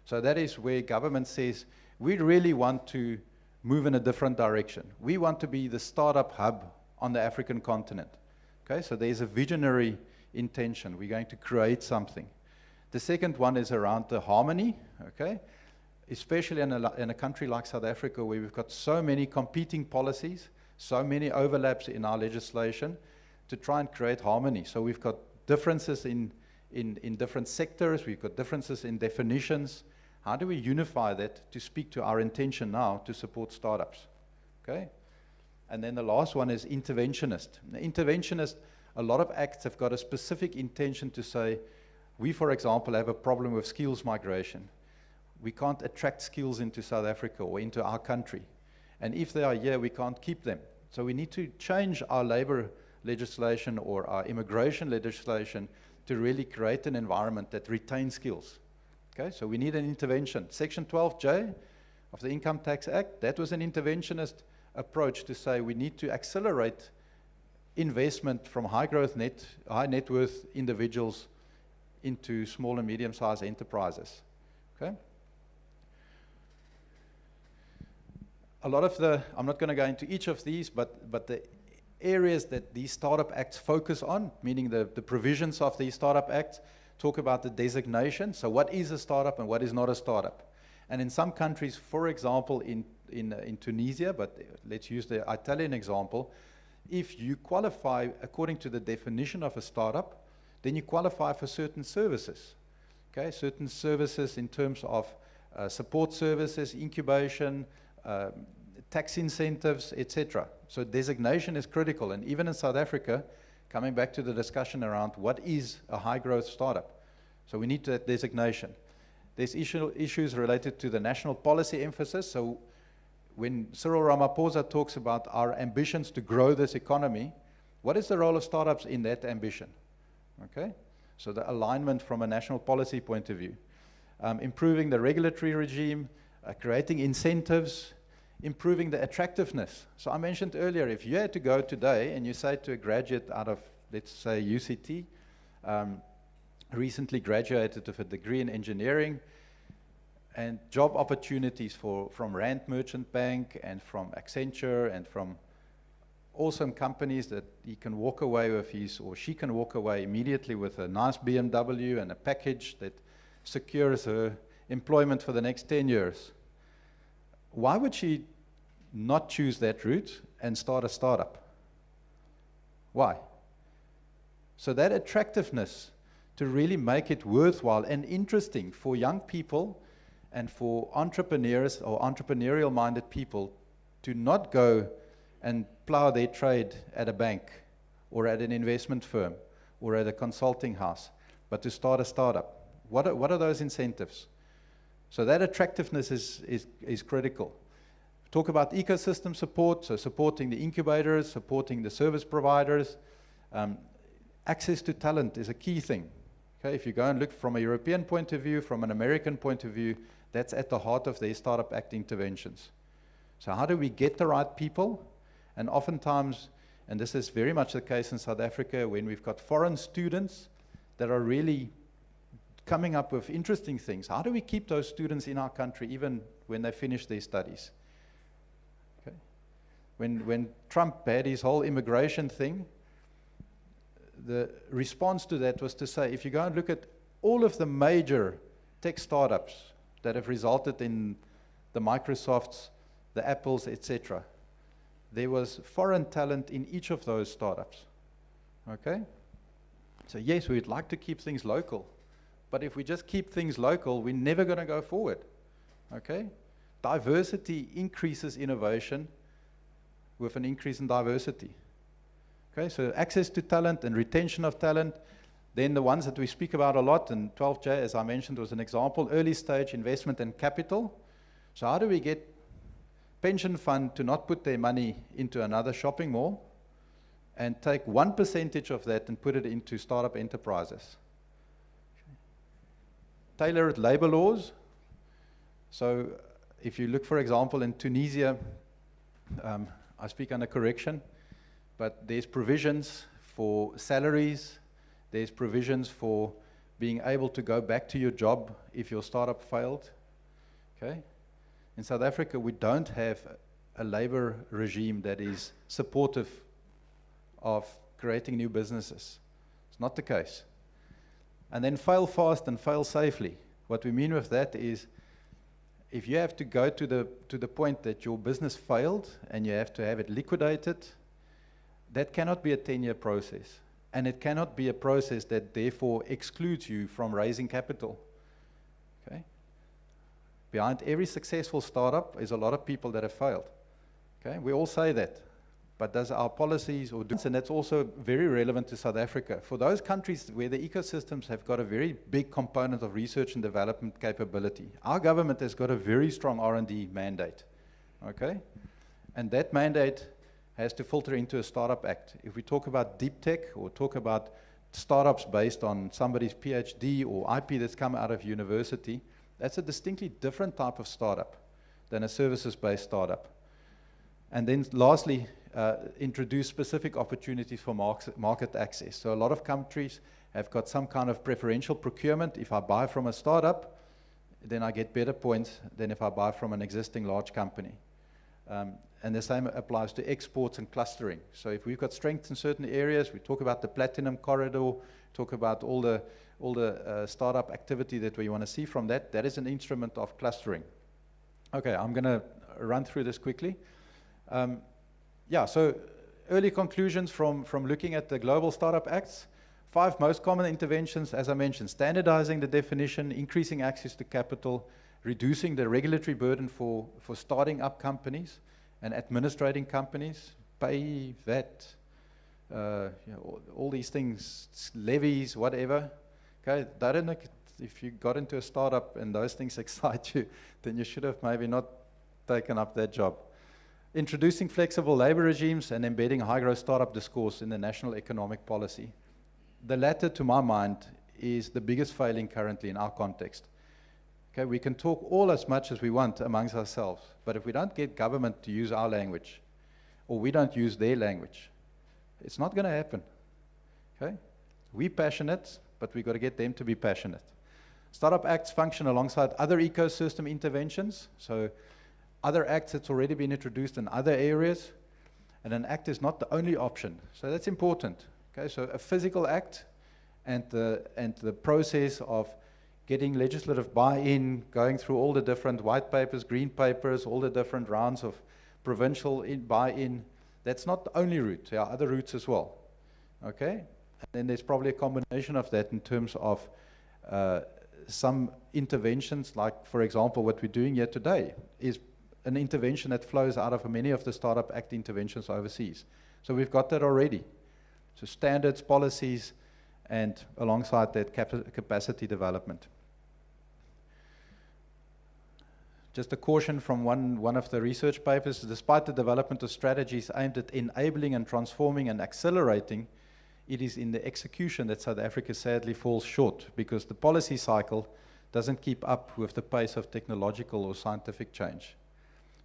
So that is where government says, we really want to move in a different direction. We want to be the startup hub on the African continent. Okay, so there's a visionary intention. We're going to create something. The second one is around the harmony, okay? Especially in a country like South Africa, where we've got so many competing policies, so many overlaps in our legislation, to try and create harmony. So we've got differences in different sectors, we've got differences in definitions. How do we unify that to speak to our intention now to support startups? Okay? And then the last one is interventionist. Now, interventionist, a lot of acts have got a specific intention to say, we, for example, have a problem with skills migration. We can't attract skills into South Africa or into our country. And if they are here, we can't keep them. So we need to change our labor legislation or our immigration legislation to really create an environment that retains skills. Okay, so we need an intervention. Section 12J of the Income Tax Act, that was an interventionist approach to say we need to accelerate investment from high net worth individuals into small and medium-sized enterprises. Okay? A lot of I'm not going to go into each of these, but the areas that these startup acts focus on, meaning the provisions of these startup acts, talk about the designation. So what is a startup and what is not a startup? And in some countries, for example, in Tunisia, but let's use the Italian example, if you qualify according to the definition of a startup, then you qualify for certain services. Okay, certain services in terms of support services, incubation, tax incentives, etc. So designation is critical. And even in South Africa, coming back to the discussion around what is a high-growth startup. So we need that designation. There's issues related to the national policy emphasis. So when Cyril Ramaphosa talks about our ambitions to grow this economy, what is the role of startups in that ambition? Okay? So the alignment from a national policy point of view. Improving the regulatory regime, creating incentives, improving the attractiveness. So I mentioned earlier, if you had to go today and you say to a graduate out of, let's say, UCT, recently graduated with a degree in engineering, and job opportunities from Rand Merchant Bank and from Accenture and from awesome companies that he can walk away with or she can walk away immediately with a nice BMW and a package that secures her employment for the next 10 years. Why would she not choose that route and start a startup? Why? So that attractiveness to really make it worthwhile and interesting for young people and for entrepreneurs or entrepreneurial-minded people to not go and plow their trade at a bank or at an investment firm or at a consulting house, but to start a startup. What are those incentives? So that attractiveness is critical. Talk about ecosystem support, so supporting the incubators, supporting the service providers. Access to talent is a key thing. Okay, if you go and look from a European point of view, from an American point of view, that's at the heart of their Startup Act interventions. So how do we get the right people? And oftentimes, and this is very much the case in South Africa, when we've got foreign students that are really coming up with interesting things, how do we keep those students in our country even when they finish their studies? Okay. When Trump had his whole immigration thing, the response to that was to say, if you go and look at all of the major tech startups that have resulted in the Microsofts, the Apples, etc., there was foreign talent in each of those startups. Okay? So yes, we'd like to keep things local, but if we just keep things local, we're never going to go forward. Okay? Diversity increases innovation with an increase in diversity. Okay, so access to talent and retention of talent. Then the ones that we speak about a lot, and 12J, as I mentioned, was an example, early stage investment and capital. So how do we get pension fund to not put their money into another shopping mall and take 1% of that and put it into startup enterprises? Okay. Tailored labor laws. So if you look, for example, in Tunisia, I speak under correction, but there's provisions for salaries, there's provisions for being able to go back to your job if your startup failed. Okay? In South Africa, we don't have a labor regime that is supportive of creating new businesses. It's not the case. And then fail fast and fail safely. What we mean with that is, if you have to go to the point that your business failed and you have to have it liquidated, that cannot be a 10-year process. And it cannot be a process that therefore excludes you from raising capital. Okay? Behind every successful startup is a lot of people that have failed. Okay? We all say that. But does our policies or do, and that's also very relevant to South Africa. For those countries where the ecosystems have got a very big component of research and development capability, our government has got a very strong R&D mandate. Okay? And that mandate has to filter into a Startup Act. If we talk about deep tech or talk about startups based on somebody's PhD or IP that's come out of university, that's a distinctly different type of startup than a services-based startup. And then lastly, introduce specific opportunities for market access. So a lot of countries have got some kind of preferential procurement. If I buy from a startup, then I get better points than if I buy from an existing large company. And the same applies to exports and clustering. So if we've got strengths in certain areas, we talk about the platinum corridor, talk about all the startup activity that we want to see from that. That is an instrument of clustering. Okay, I'm going to run through this quickly. Yeah, so early conclusions from looking at the global startup acts. 5 most common interventions, as I mentioned: standardizing the definition, increasing access to capital, reducing the regulatory burden for starting up companies and administrating companies, pay, VAT, all these things, levies, whatever. Okay, if you got into a startup and those things excite you, then you should have maybe not taken up that job. Introducing flexible labor regimes and embedding high-growth startup discourse in the national economic policy. The latter, to my mind, is the biggest failing currently in our context. Okay, we can talk all as much as we want amongst ourselves, but if we don't get government to use our language, or we don't use their language, it's not going to happen. Okay? We're passionate, but we've got to get them to be passionate. Startup acts function alongside other ecosystem interventions, so other acts that's already been introduced in other areas. And an act is not the only option. So that's important. Okay, so a physical act and the process of getting legislative buy-in, going through all the different white papers, green papers, all the different rounds of provincial buy-in, that's not the only route. There are other routes as well. Okay? And then there's probably a combination of that in terms of some interventions, like, for example, what we're doing here today is an intervention that flows out of many of the Startup Act interventions overseas. So we've got that already. So standards, policies, and alongside that, capacity development. Just a caution from one of the research papers: despite the development of strategies aimed at enabling and transforming and accelerating, it is in the execution that South Africa sadly falls short, because the policy cycle doesn't keep up with the pace of technological or scientific change.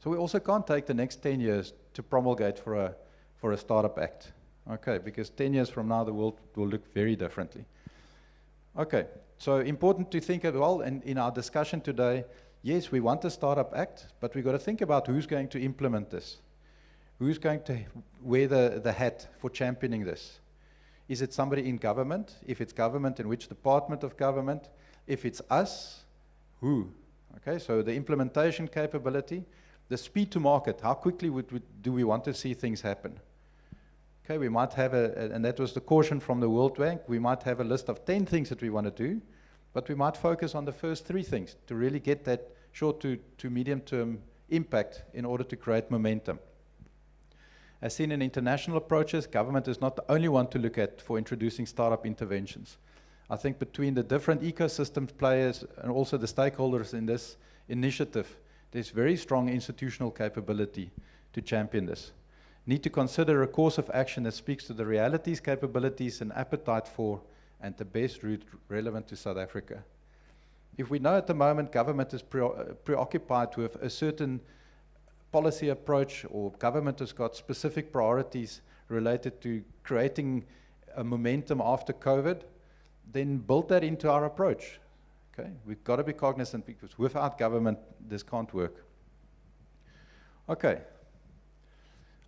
So we also can't take the next 10 years to promulgate for a Startup Act. Okay, because 10 years from now the world will look very differently. Okay, so important to think as well, and in our discussion today, yes, we want a Startup Act, but we've got to think about who's going to implement this. Who's going to wear the hat for championing this? Is it somebody in government? If it's government, in which department of government? If it's us, who? Okay, so the implementation capability, the speed to market, how quickly do we want to see things happen? Okay, we might have and that was the caution from the World Bank, we might have a list of 10 things that we want to do, but we might focus on the first 3 things to really get that short to medium term impact in order to create momentum. As seen in international approaches, government is not the only one to look at for introducing startup interventions. I think between the different ecosystem players and also the stakeholders in this initiative, there's very strong institutional capability to champion this. Need to consider a course of action that speaks to the realities, capabilities, and appetite for, and the best route relevant to South Africa. If we know at the moment government is preoccupied with a certain policy approach, or government has got specific priorities related to creating a momentum after COVID, then build that into our approach. Okay, we've got to be cognizant, because without government, this can't work. Okay,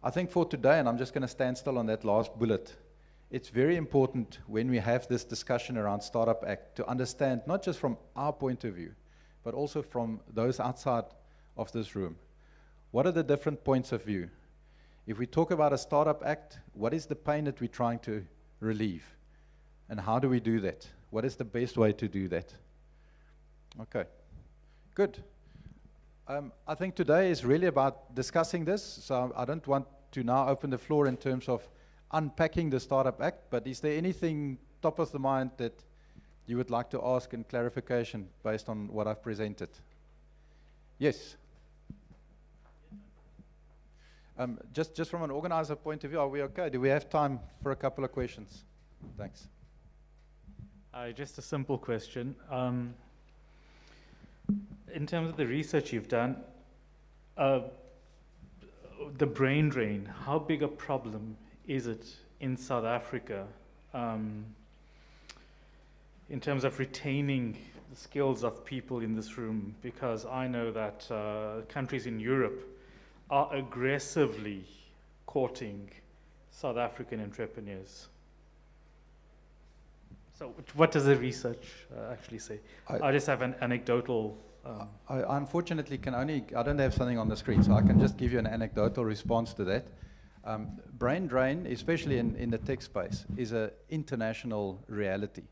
I think for today, and I'm just going to stand still on that last bullet, it's very important when we have this discussion around Startup Act to understand, not just from our point of view, but also from those outside of this room, what are the different points of view? If we talk about a Startup Act, what is the pain that we're trying to relieve? And how do we do that? What is the best way to do that? Okay, good. I think today is really about discussing this, so I don't want to now open the floor in terms of unpacking the Startup Act, but is there anything top of the mind that you would like to ask in clarification based on what I've presented? Yes. Just from an organizer point of view, are we okay? Do we have time for a couple of questions? Thanks. Just a simple question. In terms of the research you've done, the brain drain, how big a problem is it in South Africa in terms of retaining the skills of people in this room? Because I know that countries in Europe are aggressively courting South African entrepreneurs. So what does the research actually say? I just have an anecdotal... I unfortunately I don't have something on the screen, so I can just give you an anecdotal response to that. Brain drain, especially in the tech space, is an international reality.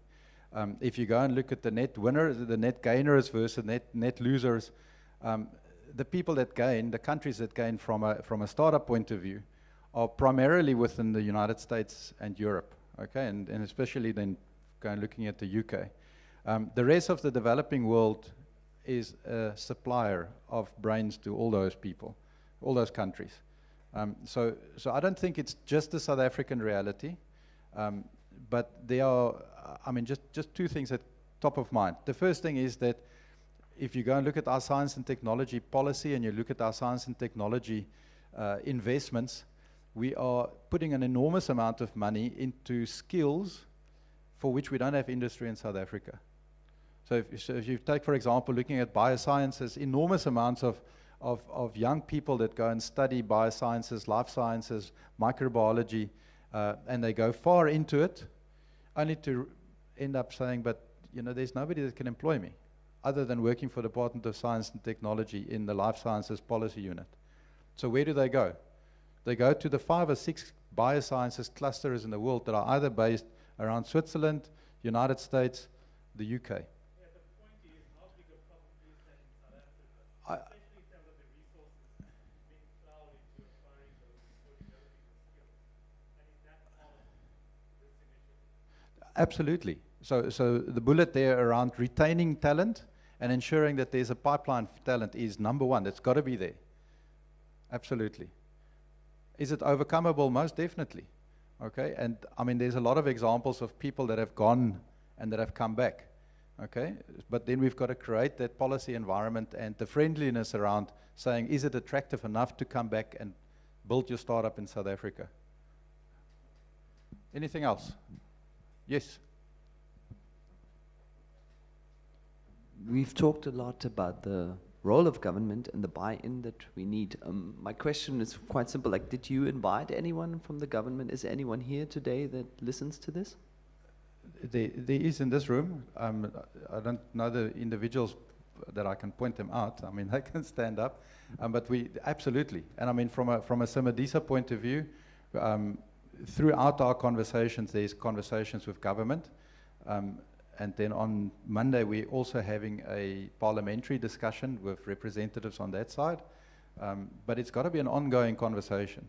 If you go and look at the net winners, the net gainers versus net losers, the people that gain, the countries that gain from a startup point of view, are primarily within the United States and Europe, okay, and especially then looking at the UK. The rest of the developing world is a supplier of brains to all those people, all those countries. So I don't think it's just the South African reality, but there are, just 2 things at top of mind. The first thing is that if you go and look at our science and technology policy, and you look at our science and technology investments, we are putting an enormous amount of money into skills for which we don't have industry in South Africa. So if you take, for example, looking at biosciences, enormous amounts of of young people that go and study biosciences, life sciences, microbiology, and they go far into it, only to end up saying, but there's nobody that can employ me other than working for the Department of Science and Technology in the Life Sciences Policy Unit. So where do they go? They go to the 5 or 6 biosciences clusters in the world that are either based around Switzerland, United States, the UK. Yeah, the point is, how big a problem is that in South Africa, especially in terms of the resources being plowed into acquiring those or developing those skills? And is that part of this initiative? Absolutely. So the bullet there around retaining talent and ensuring that there's a pipeline for talent is number one. It's got to be there. Absolutely. Is it overcomable? Most definitely. Okay, and I mean, there's a lot of examples of people that have gone and that have come back. Okay, but then we've got to create that policy environment and the friendliness around saying, is it attractive enough to come back and build your startup in South Africa? Anything else? Yes. We've talked a lot about the role of government and the buy-in that we need. My question is quite simple. Like, did you invite anyone from the government? Is anyone here today that listens to this? There is in this room. I don't know the individuals that I can point them out. I mean, they can stand up. But we absolutely. And I mean, from a Simodisa point of view, throughout our conversations, there's conversations with government. And then on Monday, we're also having a parliamentary discussion with representatives on that side. But it's got to be an ongoing conversation.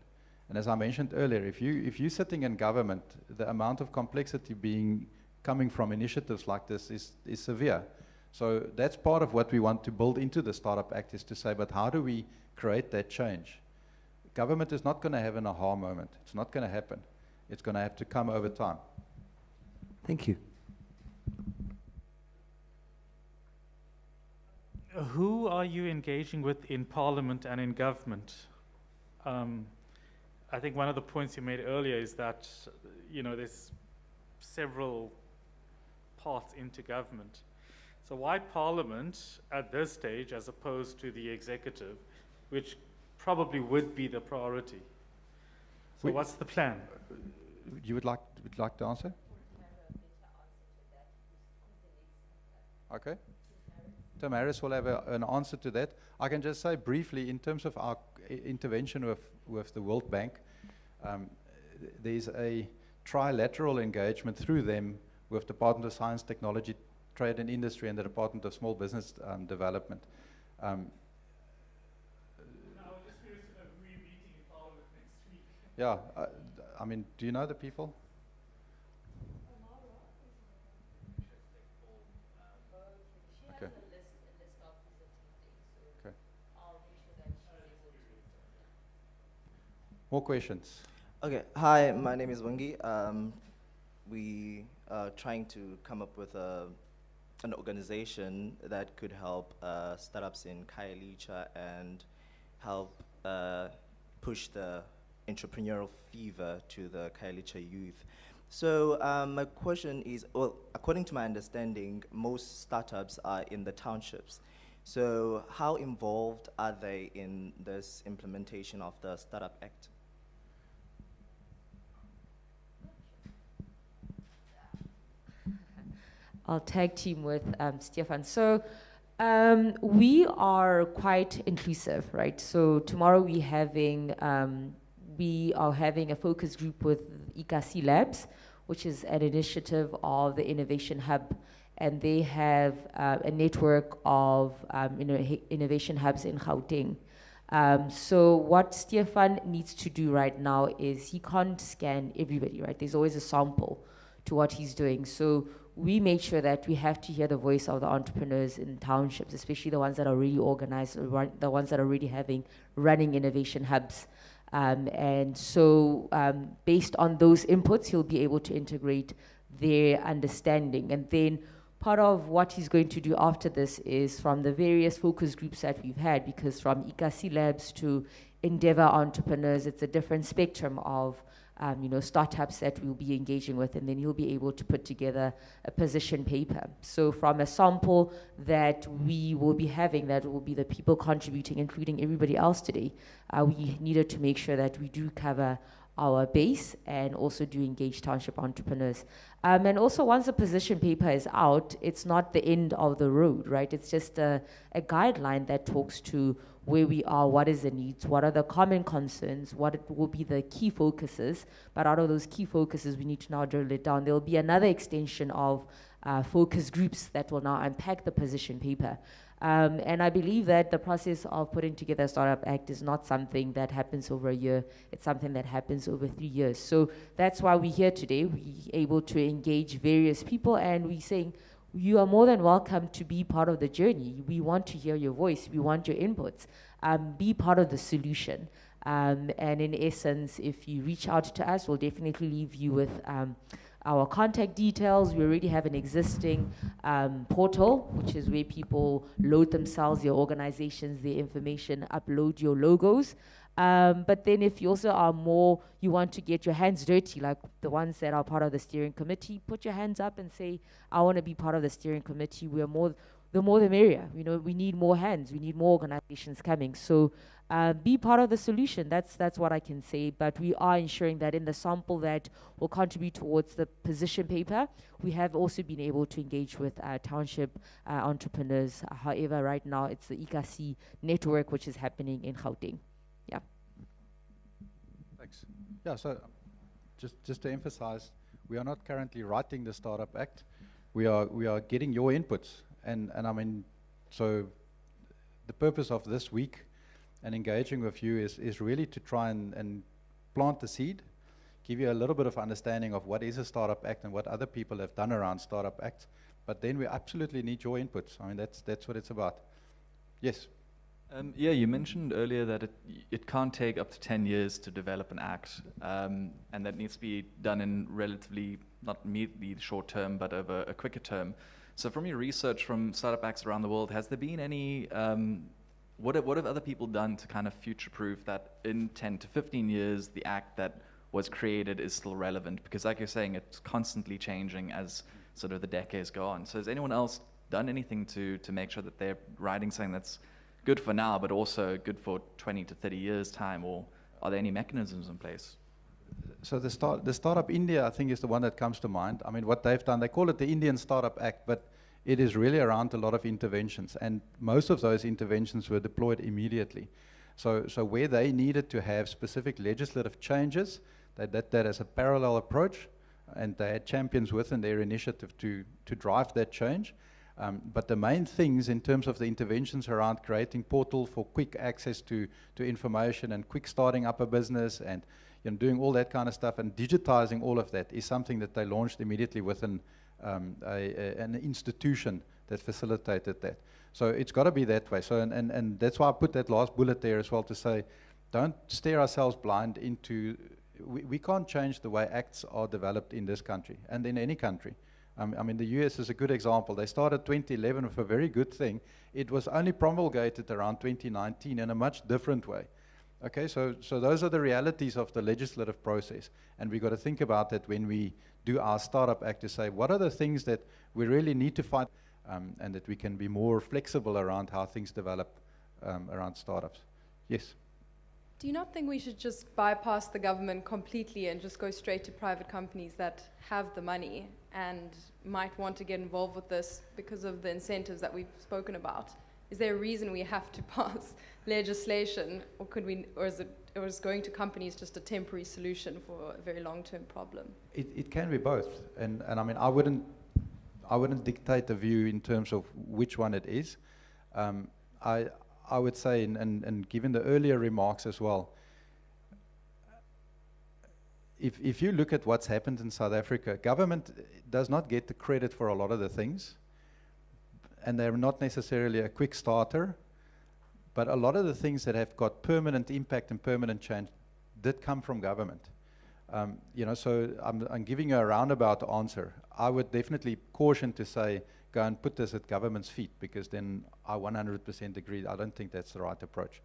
And as I mentioned earlier, if you're sitting in government, the amount of complexity coming from initiatives like this is severe. So that's part of what we want to build into the Startup Act, is to say, but how do we create that change? Government is not going to have an aha moment. It's not going to happen. It's going to have to come over time. Thank you. Who are you engaging with in Parliament and in government? I think one of the points you made earlier is that, there's several parts into government. So why Parliament at this stage as opposed to the executive, which probably would be the priority? So what's the plan? You would like to answer? Okay. Tim Harris will have an answer to that. I can just say briefly, in terms of our intervention with the World Bank, there's a trilateral engagement through them with the Department of Science, Technology, Trade and Industry and the Department of Small Business Development. Now, just curious to know who you're meeting in Parliament next week. Yeah, I mean, do you know the people? Okay. More questions? Okay, hi, my name is Wangi. We are trying to come up with an organization that could help startups in Khayelitsha and help push the entrepreneurial fever to the Khayelitsha youth. So my question is, well, according to my understanding, most startups are in the townships. So how involved are they in this implementation of the Startup Act? I'll tag team with Stefan. So we are quite inclusive, right? So tomorrow we are having a focus group with ICAC Labs, which is an initiative of the Innovation Hub, and they have a network of innovation hubs in Gauteng. So what Stefan needs to do right now is he can't scan everybody, right? There's always a sample to what he's doing. So we make sure that we have to hear the voice of the entrepreneurs in townships, especially the ones that are really organized, or the ones that are already running innovation hubs. And so based on those inputs, he'll be able to integrate their understanding. And then part of what he's going to do after this is from the various focus groups that we've had, because from ICAC Labs to Endeavor Entrepreneurs, it's a different spectrum of startups that we'll be engaging with, and then he'll be able to put together a position paper. So from a sample that we will be having, that will be the people contributing, including everybody else today, we needed to make sure that we do cover our base and also do engage township entrepreneurs. And also once the position paper is out, it's not the end of the road, right? It's just a guideline that talks to where we are, what is the needs, what are the common concerns, what will be the key focuses. But out of those key focuses, we need to now drill it down. There will be another extension of focus groups that will now unpack the position paper. And I believe that the process of putting together a Startup Act is not something that happens over a year. It's something that happens over 3 years. So that's why we're here today. We're able to engage various people, and we're saying, you are more than welcome to be part of the journey. We want to hear your voice. We want your inputs. Be part of the solution. And in essence, if you reach out to us, we'll definitely leave you with our contact details. We already have an existing portal, which is where people load themselves, their organizations, their information, upload your logos. But then if you also are more, you want to get your hands dirty, like the ones that are part of the steering committee, put your hands up and say, I want to be part of the steering committee. The more the merrier. We need more hands. We need more organizations coming. So be part of the solution. That's what I can say. But we are ensuring that in the sample that will contribute towards the position paper, we have also been able to engage with township entrepreneurs. However, right now it's the ICAC network, which is happening in Gauteng. Yeah. Thanks. Yeah, so just to emphasize, we are not currently writing the Startup Act. We are getting your inputs. And I mean, so the purpose of this week and engaging with you is really to try and plant the seed, give you a little bit of understanding of what is a Startup Act and what other people have done around Startup Acts. But then we absolutely need your inputs. I mean, that's what it's about. Yes. Yeah, you mentioned earlier that it can't take up to 10 years to develop an act, and that needs to be done in relatively, not immediately short term, but over a quicker term. So from your research from startup acts around the world, has there been any, what have other people done to kind of future-proof that in 10 to 15 years, the act that was created is still relevant? Because like you're saying, it's constantly changing as sort of the decades go on. So has anyone else done anything to make sure that they're writing something that's good for now, but also good for 20 to 30 years' time, or are there any mechanisms in place? So the Startup India, I think, is the one that comes to mind. I mean, what they've done, they call it the Indian Startup Act, but it is really around a lot of interventions, and most of those interventions were deployed immediately. So where they needed to have specific legislative changes, that as a parallel approach, and they had champions within their initiative to drive that change. But the main things in terms of the interventions around creating portal for quick access to information and quick starting up a business and doing all that kind of stuff and digitizing all of that is something that they launched immediately within an institution that facilitated that. So it's got to be that way. So and that's why I put that last bullet there as well, to say, don't stare ourselves blind into, we can't change the way acts are developed in this country and in any country. I mean, the US is a good example. They started 2011 with a very good thing. It was only promulgated around 2019 in a much different way. Okay, so those are the realities of the legislative process. And we've got to think about that when we do our Startup Act, to say, what are the things that we really need to fight, and that we can be more flexible around how things develop around startups. Yes? Do you not think we should just bypass the government completely and just go straight to private companies that have the money and might want to get involved with this because of the incentives that we've spoken about? Is there a reason we have to pass legislation, or is going to companies just a temporary solution for a very long-term problem? It can be both, and I mean, I wouldn't dictate a view in terms of which one it is. I would say, and given the earlier remarks as well, if you look at what's happened in South Africa, government does not get the credit for a lot of the things, and they're not necessarily a quick starter, but a lot of the things that have got permanent impact and permanent change did come from government. So I'm giving you a roundabout answer. I would definitely caution to say, go and put this at government's feet, because then I 100% agree. I don't think that's the right approach.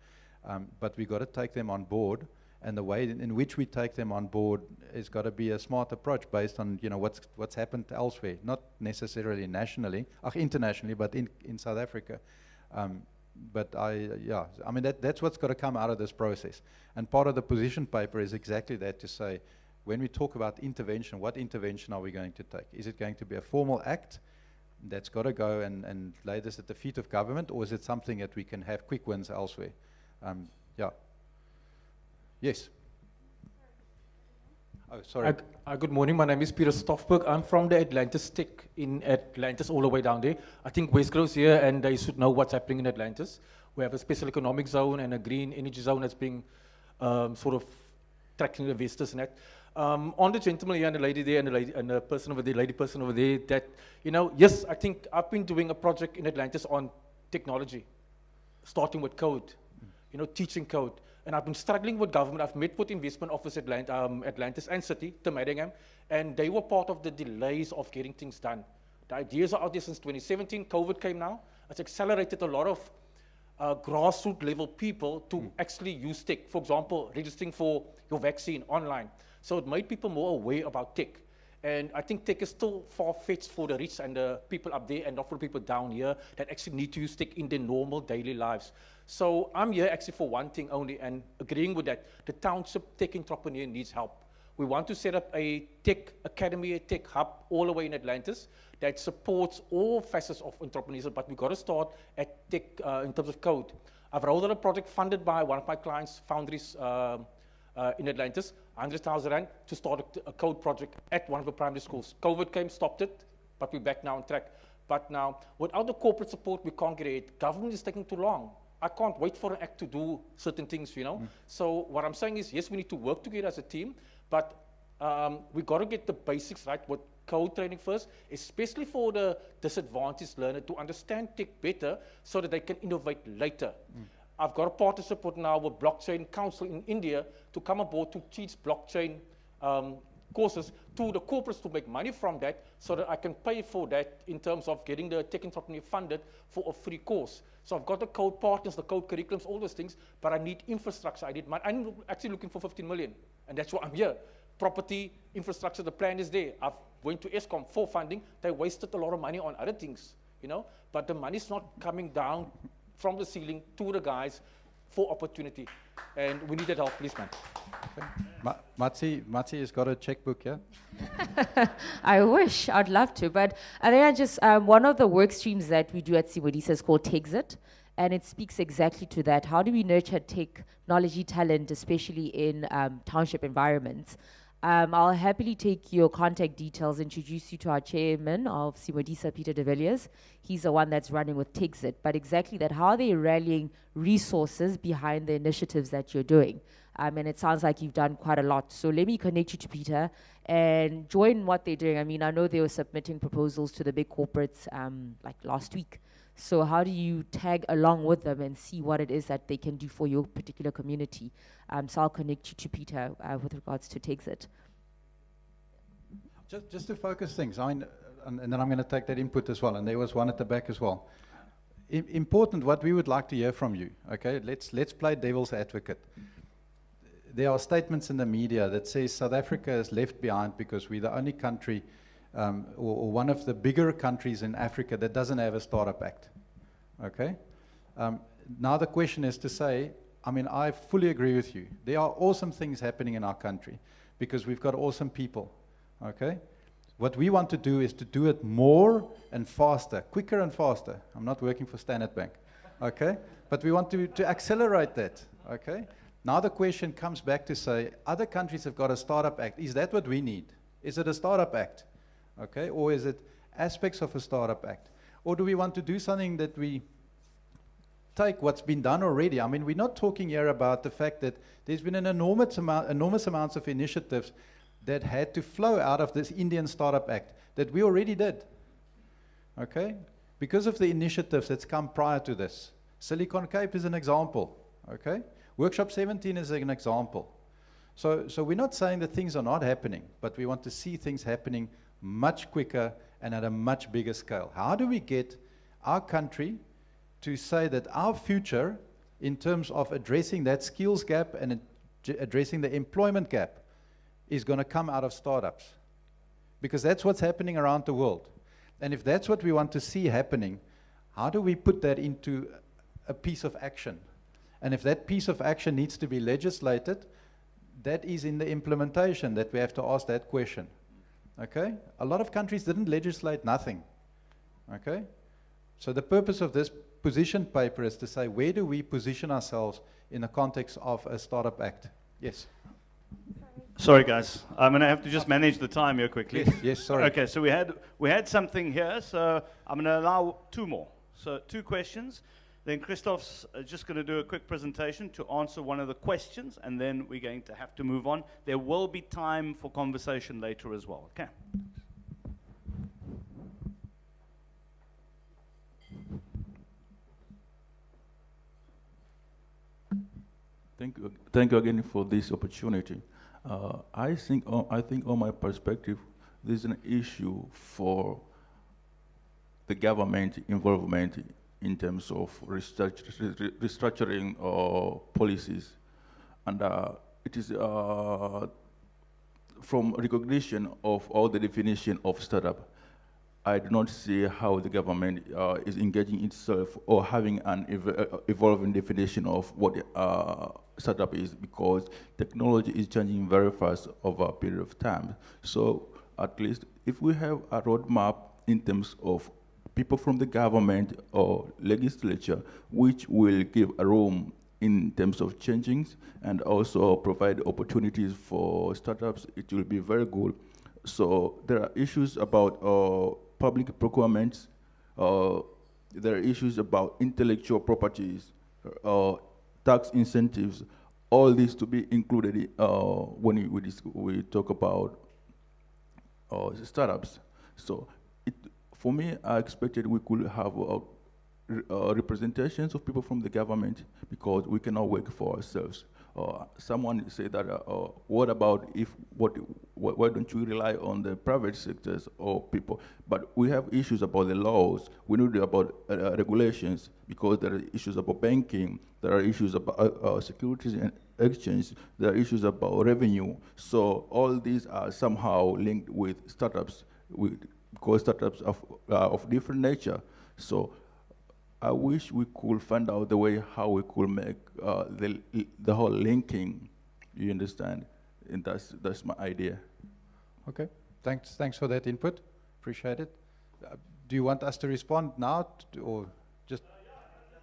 But we've got to take them on board And the way in which we take them on board has got to be a smart approach based on, you know, what's happened elsewhere, not necessarily nationally, internationally, but in South Africa. But I mean, that's what's got to come out of this process. And part of the position paper is exactly that, to say, when we talk about intervention, what intervention are we going to take? Is it going to be a formal act that's got to go and lay this at the feet of government, or is it something that we can have quick wins elsewhere? Yeah. Yes. Oh, sorry. Good morning. My name is Peter Stoffberg. I'm from the Atlantis Tech in Atlantis, all the way down there. I think Westgrove's here, and they should know what's happening in Atlantis. We have a special economic zone and a green energy zone that's being sort of tracking the investors and that. On the gentleman here and the lady there and the person over there, lady person over there, that, you know, yes, I think I've been doing a project in Atlantis on technology, starting with code, you know, teaching code. And I've been struggling with government. I've met with investment office at Atlantis and City, Tim Adingham, and they were part of the delays of getting things done. The ideas are out there since 2017. COVID came now. It's accelerated a lot of grassroots level people to actually use tech. For example, registering for your vaccine online. So it made people more aware about tech. And I think tech is still far-fetched for the rich and the people up there, and not for the people down here that actually need to use tech in their normal daily lives. So I'm here actually for one thing only, and agreeing with that, the township tech entrepreneur needs help. We want to set up a tech academy, a tech hub all the way in Atlantis that supports all facets of entrepreneurship, but we've got to start at tech in terms of code. I've rolled out a project funded by one of my clients, Foundries in Atlantis, 100,000 Rand to start a code project at one of the primary schools. COVID came, stopped it, but we're back now on track. But now, without the corporate support, we can't get it. Government is taking too long. I can't wait for an act to do certain things, you know. So what I'm saying is, yes, we need to work together as a team, but we got to get the basics right with code training first, especially for the disadvantaged learner to understand tech better so that they can innovate later. I've got a partnership with now with Blockchain Council in India to come aboard to teach blockchain courses to the corporates to make money from that, so that I can pay for that in terms of getting the tech entrepreneur funded for a free course. So I've got the code partners, the code curriculums, all those things, but I need infrastructure. I'm actually looking for 15 million, and that's why I'm here. Property, infrastructure, the plan is there. I've went to ESCOM for funding. They wasted a lot of money on other things, you know, but the money's not coming down from the ceiling to the guys for opportunity. And we need that help, please, man. Matsi has got a checkbook, yeah? I wish, I'd love to, but I think I just, one of the work streams that we do at Simodisa is called Techsit, and it speaks exactly to that. How do we nurture technology talent, especially in township environments? I'll happily take your contact details, introduce you to our chairman of Simodisa, Peter de Villiers. He's the one that's running with Techsit, but exactly that, how are they rallying resources behind the initiatives that you're doing? And it sounds like you've done quite a lot. So let me connect you to Peter and join what they're doing. I mean, I know they were submitting proposals to the big corporates like last week. So how do you tag along with them and see what it is that they can do for your particular community? So I'll connect you to Peter with regards to Techsit. Just to focus things, and then I'm going to take that input as well, and there was one at the back as well. Important, what we would like to hear from you, okay? Let's play devil's advocate. There are statements in the media that say South Africa is left behind because we're the only country or one of the bigger countries in Africa that doesn't have a startup act, okay? Now the question is to say, I mean, I fully agree with you. There are awesome things happening in our country because we've got awesome people, okay? What we want to do is to do it more and faster, quicker and faster. I'm not working for Standard Bank, okay? But we want to accelerate that, okay? Now the question comes back to say, other countries have got a startup act. Is that what we need? Is it a startup act, okay? Or is it aspects of a startup act? Or do we want to do something that we take what's been done already? I mean, we're not talking here about the fact that there's been an enormous amounts of initiatives that had to flow out of this Indian Startup Act that we already did, okay? Because of the initiatives that's come prior to this. Silicon Cape is an example, okay? Workshop 17 is an example. So we're not saying that things are not happening, but we want to see things happening much quicker and at a much bigger scale. How do we get our country to say that our future, in terms of addressing that skills gap and addressing the employment gap is going to come out of startups. Because that's what's happening around the world. And if that's what we want to see happening, how do we put that into a piece of action? And if that piece of action needs to be legislated, that is in the implementation that we have to ask that question. Okay? A lot of countries didn't legislate nothing. Okay? So the purpose of this position paper is to say, where do we position ourselves in the context of a Startup Act? Yes. Sorry, guys. I'm going to have to just manage the time here quickly. Yes, yes, sorry. Okay, so we had something here, so I'm going to allow two more. So 2 questions. Then Christoph's just going to do a quick presentation to answer one of the questions, and then we're going to have to move on. There will be time for conversation later as well. Okay. Thank you again for this opportunity. I think on my perspective, there's an issue for the government involvement in terms of restructuring policies. And it is from recognition of all the definition of startup, I do not see how the government is engaging itself or having an evolving definition of what startup is, because technology is changing very fast over a period of time. So at least if we have a roadmap in terms of people from the government or legislature, which will give a room in terms of changings and also provide opportunities for startups, it will be very good. So there are issues about public procurements, there are issues about intellectual properties, tax incentives, all these to be included when we talk about startups. So for me, I expected we could have representations of people from the government, because we cannot work for ourselves. Someone said that, what about why don't you rely on the private sectors or people? But we have issues about the laws. We need about regulations, because there are issues about banking. There are issues about securities and exchange. There are issues about revenue. So all these are somehow linked with startups, because startups are of different nature. So I wish we could find out the way how we could make the whole linking, you understand? And that's my idea. Okay, thanks for that input. Appreciate it. Do you want us to respond now, or just? Respond, and then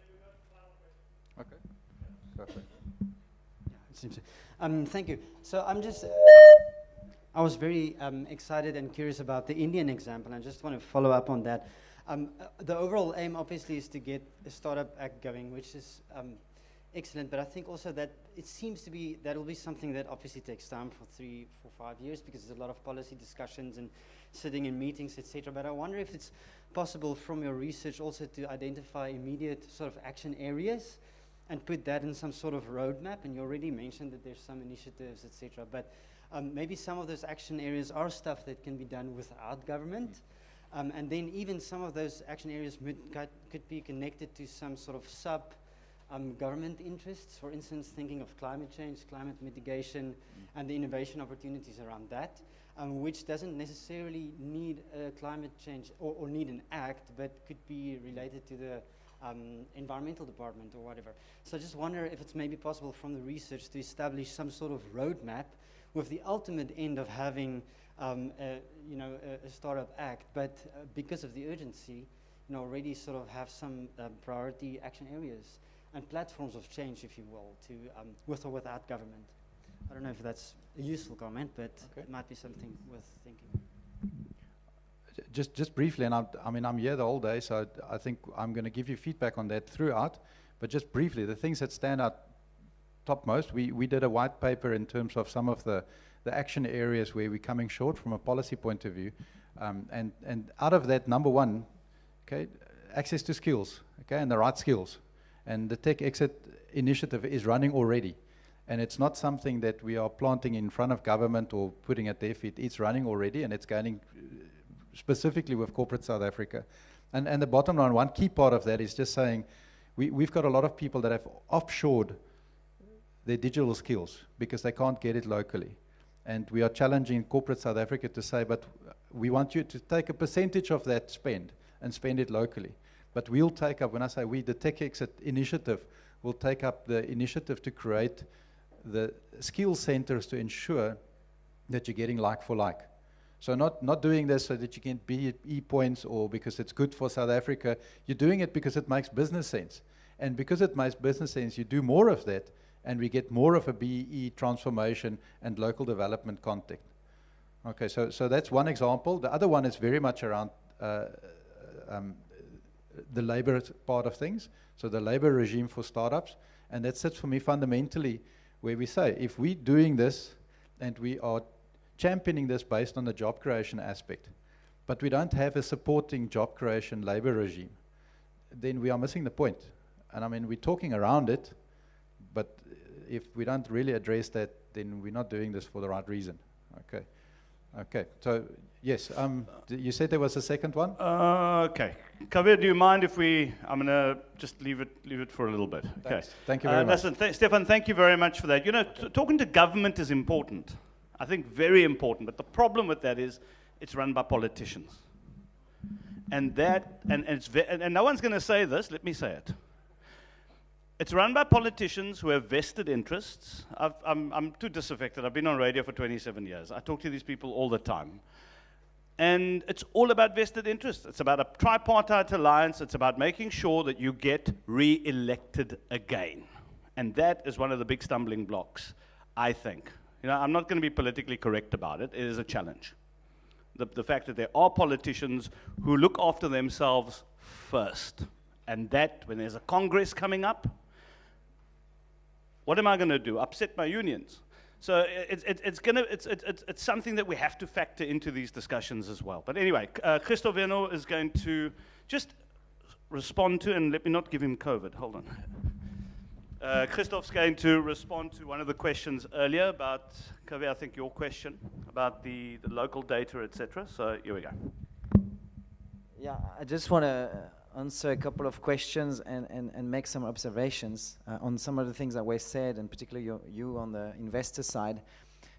we go to final question. Okay, perfect. Yeah, it seems so. Thank you. So I was very excited and curious about the Indian example, and I just want to follow up on that. The overall aim, obviously, is to get a Startup Act going, which is excellent, but I think also that it seems to be, that will be something that obviously takes time for 3, 4, 5 years, because there's a lot of policy discussions and sitting in meetings, etc. But I wonder if it's possible from your research also to identify immediate sort of action areas and put that in some sort of roadmap. And you already mentioned that there's some initiatives, etc. But maybe some of those action areas are stuff that can be done without government. And then even some of those action areas could be connected to some sort of government interests, for instance, thinking of climate change, climate mitigation, and the innovation opportunities around that, which doesn't necessarily need a climate change or need an act, but could be related to the environmental department or whatever. So I just wonder if it's maybe possible from the research to establish some sort of roadmap with the ultimate end of having a Startup Act, but because of the urgency, already sort of have some priority action areas and platforms of change, if you will, to with or without government. I don't know if that's a useful comment, but it might be something worth thinking. Just briefly, and I'm here the whole day, so I think I'm going to give you feedback on that throughout. But just briefly, the things that stand out topmost, we did a white paper in terms of some of the action areas where we're coming short from a policy point of view, and out of that, number one, access to skills, and the right skills, and the Tech Exit initiative is running already, and it's not something that we are planting in front of government or putting at their feet. It's running already, and it's gaining specifically with corporate South Africa, and the bottom line, one key part of that is just saying we've got a lot of people that have offshored their digital skills because they can't get it locally. And we are challenging corporate South Africa to say, but we want you to take a percentage of that spend and spend it locally. But we'll take up, when I say we, the Tech Exit initiative will take up the initiative to create the skill centers to ensure that you're getting like for like. So not doing this so that you can be points or because it's good for South Africa. You're doing it because it makes business sense. And because it makes business sense, you do more of that, and we get more of a BEE transformation and local development context. Okay, so that's one example. The other one is very much around the labor part of things, so the labor regime for startups, and that sits for me fundamentally where we say, if we're doing this and we are championing this based on the job creation aspect, but we don't have a supporting job creation labor regime, then we are missing the point. And I mean, we're talking around it, but if we don't really address that, then we're not doing this for the right reason. Okay. Okay, so yes, you said there was a second one? Okay. Kaveh, do you mind if I'm going to just leave it for a little bit. Okay. Thanks. Thank you very much. Listen, Stefan, thank you very much for that. You know, talking to government is important. I think very important. But the problem with that is it's run by politicians. And no one's going to say this, let me say it. It's run by politicians who have vested interests. I'm too disaffected. I've been on radio for 27 years. I talk to these people all the time. And it's all about vested interests. It's about a tripartite alliance. It's about making sure that you get re-elected again. And that is one of the big stumbling blocks, I think. You know, I'm not going to be politically correct about it. It is a challenge. The fact that there are politicians who look after themselves first. And that, when there's a Congress coming up, what am I going to do? Upset my unions? So it's something that we have to factor into these discussions as well. But anyway, Christoph Venno is going to just respond to, and let me not give him COVID. Hold on. Christoph's going to respond to one of the questions earlier about, Kaveh, I think your question about the local data, etc. So here we go. Yeah, I just want to answer a couple of questions and make some observations on some of the things that were said, and particularly you on the investor side.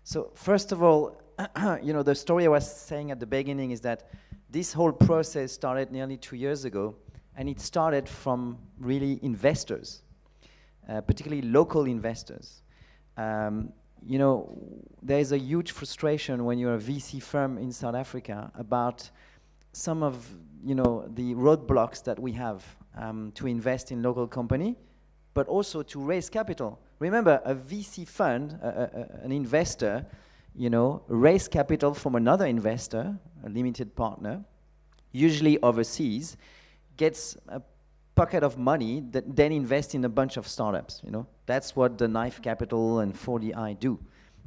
So first of all, you know, the story I was saying at the beginning is that this whole process started nearly 2 years ago, and it started from really investors, particularly local investors. You know, there is a huge frustration when you're a VC firm in South Africa about some of, you know, the roadblocks that we have to invest in local company, but also to raise capital. Remember, a VC fund, an investor, you know, raise capital from another investor, a limited partner, usually overseas, gets a pocket of money that then invests in a bunch of startups, you know. That's what the Knife Capital and 40i do.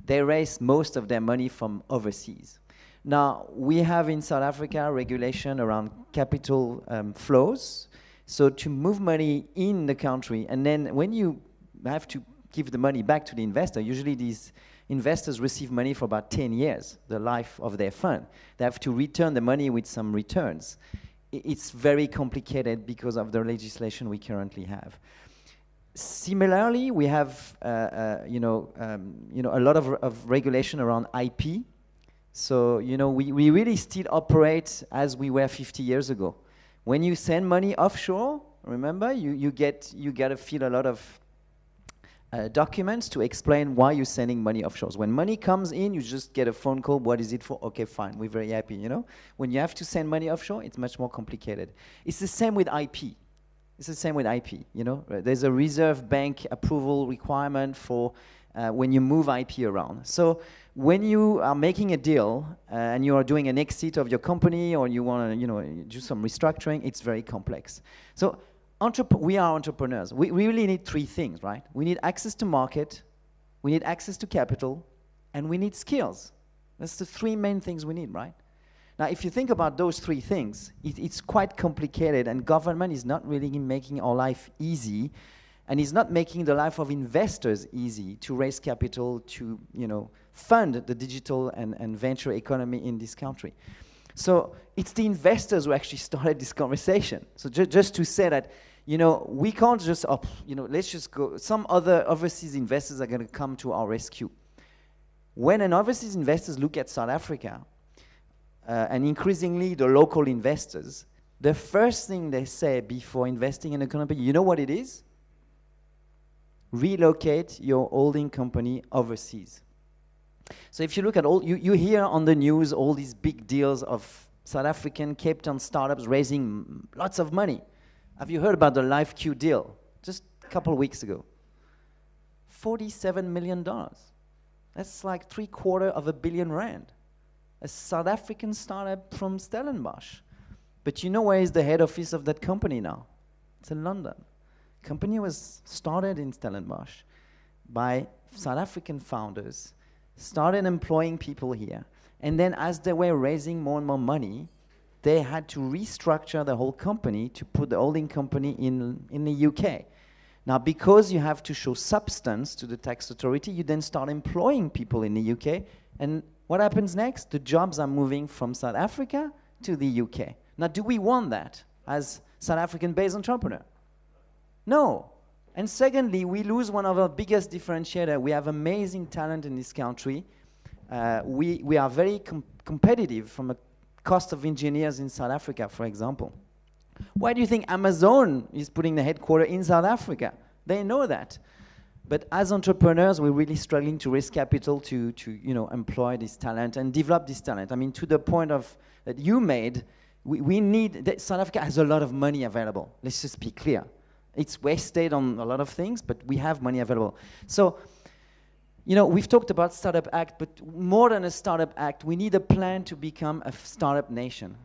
They raise most of their money from overseas. Now, we have in South Africa regulation around capital flows. So to move money in the country, and then when you have to give the money back to the investor, usually these investors receive money for about 10 years, the life of their fund. They have to return the money with some returns. It's very complicated because of the legislation we currently have. Similarly, we have a lot of regulation around IP. So, you know, we really still operate as we were 50 years ago. When you send money offshore, remember, you get to fill a lot of documents to explain why you're sending money offshore. When money comes in, you just get a phone call. What is it for? Okay, fine. We're very happy, you know. When you have to send money offshore, it's much more complicated. It's the same with IP. It's the same with IP, you know. There's a Reserve Bank approval requirement for when you move IP around. So when you are making a deal and you are doing an exit of your company, or you want to, you know, do some restructuring, it's very complex. So we are entrepreneurs. We really need three things, right? We need access to market, we need access to capital, and we need skills. That's the three main things we need, right? Now, if you think about those three things, it's quite complicated, and government is not really making our life easy, and is not making the life of investors easy to raise capital to, you know, fund the digital and venture economy in this country. So it's the investors who actually started this conversation. So just to say that, You know, we can't just, you know, let's just go. Some other overseas investors are going to come to our rescue. When an overseas investors look at South Africa, and increasingly the local investors, the first thing they say before investing in a company, you know what it is? Relocate your holding company overseas. So if you look at you hear on the news all these big deals of South African Cape Town startups raising lots of money. Have you heard about the LiveQ deal? Just a couple of weeks ago. $47 million. That's like R750 million. A South African startup from Stellenbosch. But you know where is the head office of that company now? It's in London. Company was started in Stellenbosch by South African founders, started employing people here, and then as they were raising more and more money, they had to restructure the whole company to put the holding company in the UK. Now, because you have to show substance to the tax authority, you then start employing people in the UK, and what happens next? The jobs are moving from South Africa to the UK. Now, do we want that as South African-based entrepreneur? No. And secondly, we lose one of our biggest differentiators. We have amazing talent in this country. We are very competitive from a cost of engineers in South Africa, for example. Why do you think Amazon is putting the headquarters in South Africa? They know that. But as entrepreneurs, we're really struggling to raise capital to you know, employ this talent and develop this talent. I mean, to the point of that you made, we need, South Africa has a lot of money available. Let's just be clear. It's wasted on a lot of things, but we have money available. So, you know, we've talked about Startup Act, but more than a Startup Act, we need a plan to become a startup nation,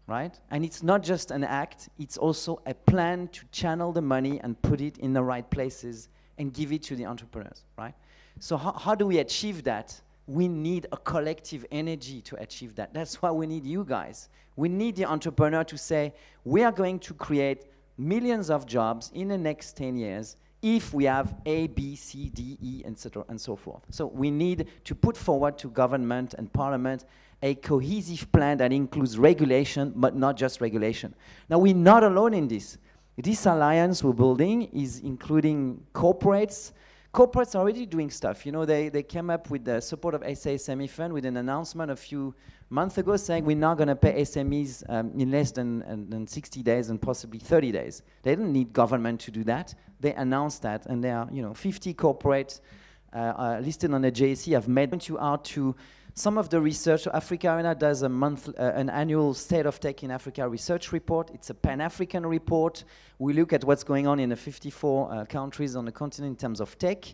right? And it's not just an act, it's also a plan to channel the money and put it in the right places and give it to the entrepreneurs, right? So how do we achieve that? We need a collective energy to achieve that. That's why we need you guys. We need the entrepreneur to say, we are going to create millions of jobs in the next 10 years if we have A, B, C, D, E, etc., and so forth. So we need to put forward to government and parliament a cohesive plan that includes regulation, but not just regulation. Now, we're not alone in this. This alliance we're building is including corporates. Corporates are already doing stuff. You know, they came up with the support of SME Fund with an announcement a few months ago saying we're not going to pay SMEs in less than 60 days and possibly 30 days. They didn't need government to do that. They announced that, and there are 50 corporates listed on the JSE. I've made you out to some of the research. So AfricArena does an annual State of Tech in Africa research report. It's a Pan-African report. We look at what's going on in the 54 countries on the continent in terms of tech.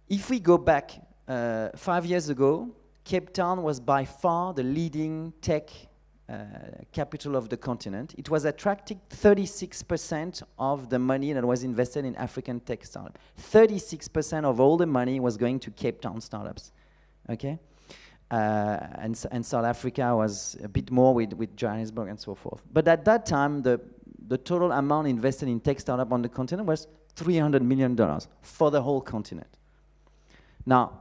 If we go back 5 years ago, Cape Town was by far the leading tech capital of the continent. It was attracting 36% of the money that was invested in African tech startups. 36% of all the money was going to Cape Town startups. Okay, and South Africa was a bit more with Johannesburg and so forth. But at that time, the total amount invested in tech startup on the continent was $300 million for the whole continent. Now,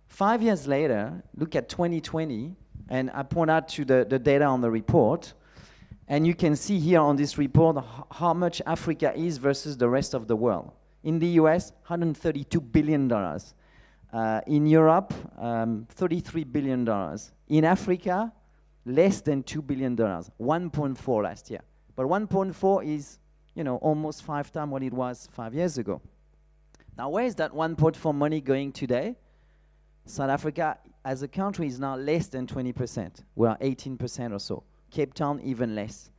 5 years later, look at 2020, and I point out to the data on the report, and you can see here on this report how much Africa is versus the rest of the world. In the US, $132 billion. In Europe, $33 billion. In Africa, less than $2 billion, 1.4 last year. But 1.4 is, almost 5 times what it was 5 years ago. Now, where is that 1.4 money going today? South Africa, as a country, is now less than 20%. We are 18% or so. Cape Town, even less.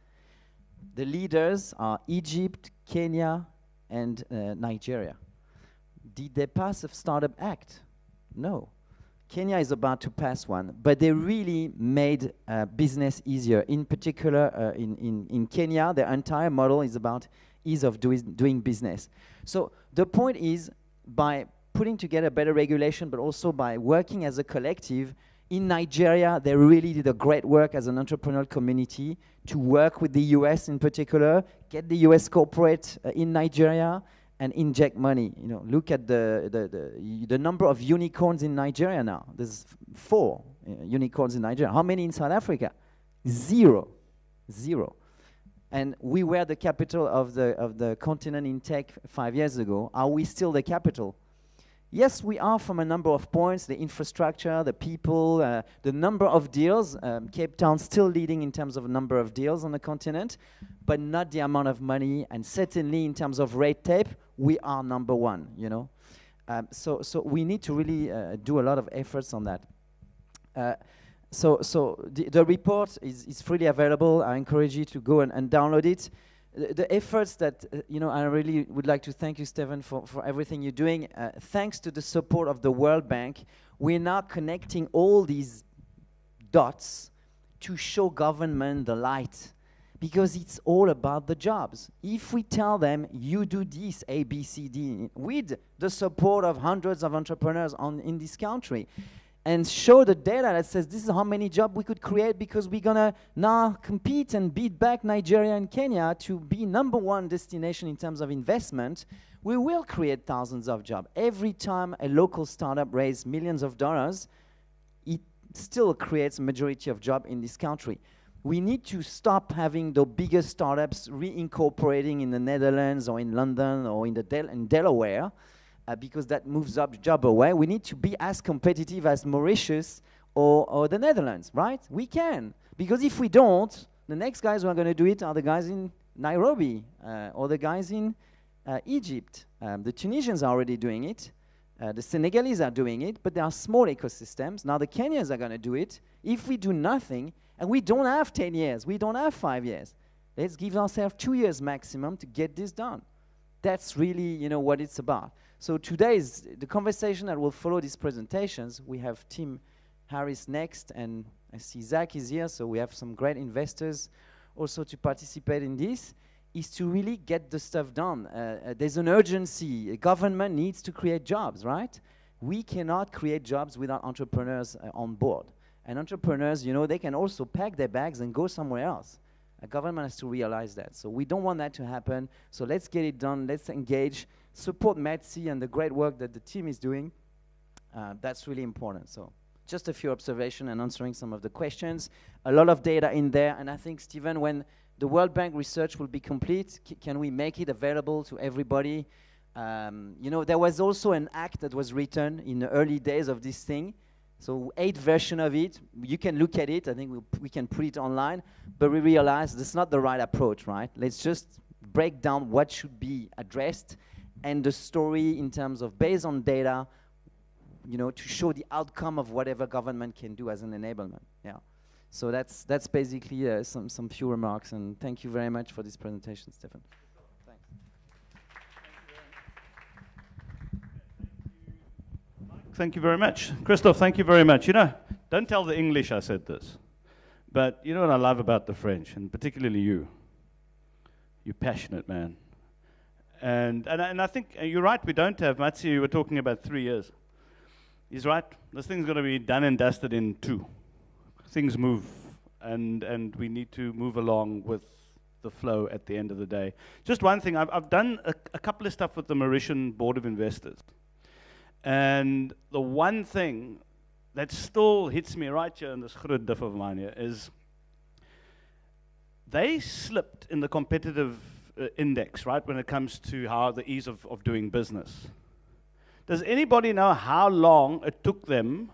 The leaders are Egypt, Kenya, and Nigeria. Did they pass a Startup Act? No. Kenya is about to pass one, but they really made business easier. In particular, in Kenya, their entire model is about ease of doing business. So the point is, by putting together better regulation, but also by working as a collective, in Nigeria, they really did a great work as an entrepreneurial community to work with the US in particular, get the US corporate in Nigeria, and inject money. Look at the number of unicorns in Nigeria now. There's 4 unicorns in Nigeria. How many in South Africa? 0. And we were the capital of the continent in tech 5 years ago. Are we still the capital? Yes, we are from a number of points, the infrastructure, the people, the number of deals. Cape Town still leading in terms of number of deals on the continent, but not the amount of money, and certainly in terms of red tape, we are number one, you know. So we need to really do a lot of efforts on that. So the report is freely available. I encourage you to go and download it. The efforts that, you know, I really would like to thank you, Stephen, for everything you're doing. Thanks to the support of the World Bank, we're now connecting all these dots to show government the light, because it's all about the jobs. If we tell them, you do this, A, B, C, D, with the support of hundreds of entrepreneurs in this country, and show the data that says this is how many jobs we could create, because we're gonna now compete and beat back Nigeria and Kenya to be #1 destination in terms of investment, we will create thousands of jobs. Every time a local startup raises millions of dollars, it still creates a majority of jobs in this country. We need to stop having the biggest startups reincorporating in the Netherlands or in London or in Delaware, because that moves up job away. We need to be as competitive as Mauritius or the Netherlands, right? We can, because if we don't, the next guys who are going to do it are the guys in Nairobi or the guys in Egypt. The Tunisians are already doing it. The Senegalese are doing it, but there are small ecosystems. Now the Kenyans are going to do it. If we do nothing, and we don't have 10 years, we don't have 5 years, let's give ourselves 2 years maximum to get this done. That's really, you know, what it's about. So today is the conversation that will follow these presentations. We have Tim Harris next, and I see Zach is here, so we have some great investors also to participate in this, is to really get the stuff done. There's an urgency. A government needs to create jobs, right? We cannot create jobs without entrepreneurs on board. And entrepreneurs, you know, they can also pack their bags and go somewhere else. A government has to realize that. So we don't want that to happen. So let's get it done. Let's engage. Support Metsi and the great work that the team is doing. That's really important. So just a few observations and answering some of the questions. A lot of data in there. And I think, Stephen, when the World Bank research will be complete, can we make it available to everybody? You know, there was also an act that was written in the early days of this thing. So 8 version of it, you can look at it. I think we can put it online, but we realized that's not the right approach, right? Let's just break down what should be addressed and the story in terms of based on data, you know, to show the outcome of whatever government can do as an enablement. Yeah. So that's basically some few remarks, and thank you very much for this presentation, Stefan. Thanks. Thank you very much. Christophe, thank you very much. You know, don't tell the English I said this, but you know what I love about the French, and particularly you? You're passionate, man. And I think you're right, we don't have, Matsi, you were talking about 3 years. He's right, this thing's going to be done and dusted in 2. Things move, and we need to move along with the flow at the end of the day. Just one thing, I've done a couple of stuff with the Mauritian Board of Investors. And the one thing that still hits me right here in this groot diff of mine here is they slipped in the competitive index, right, when it comes to how the ease of doing business. Does anybody know how long it took them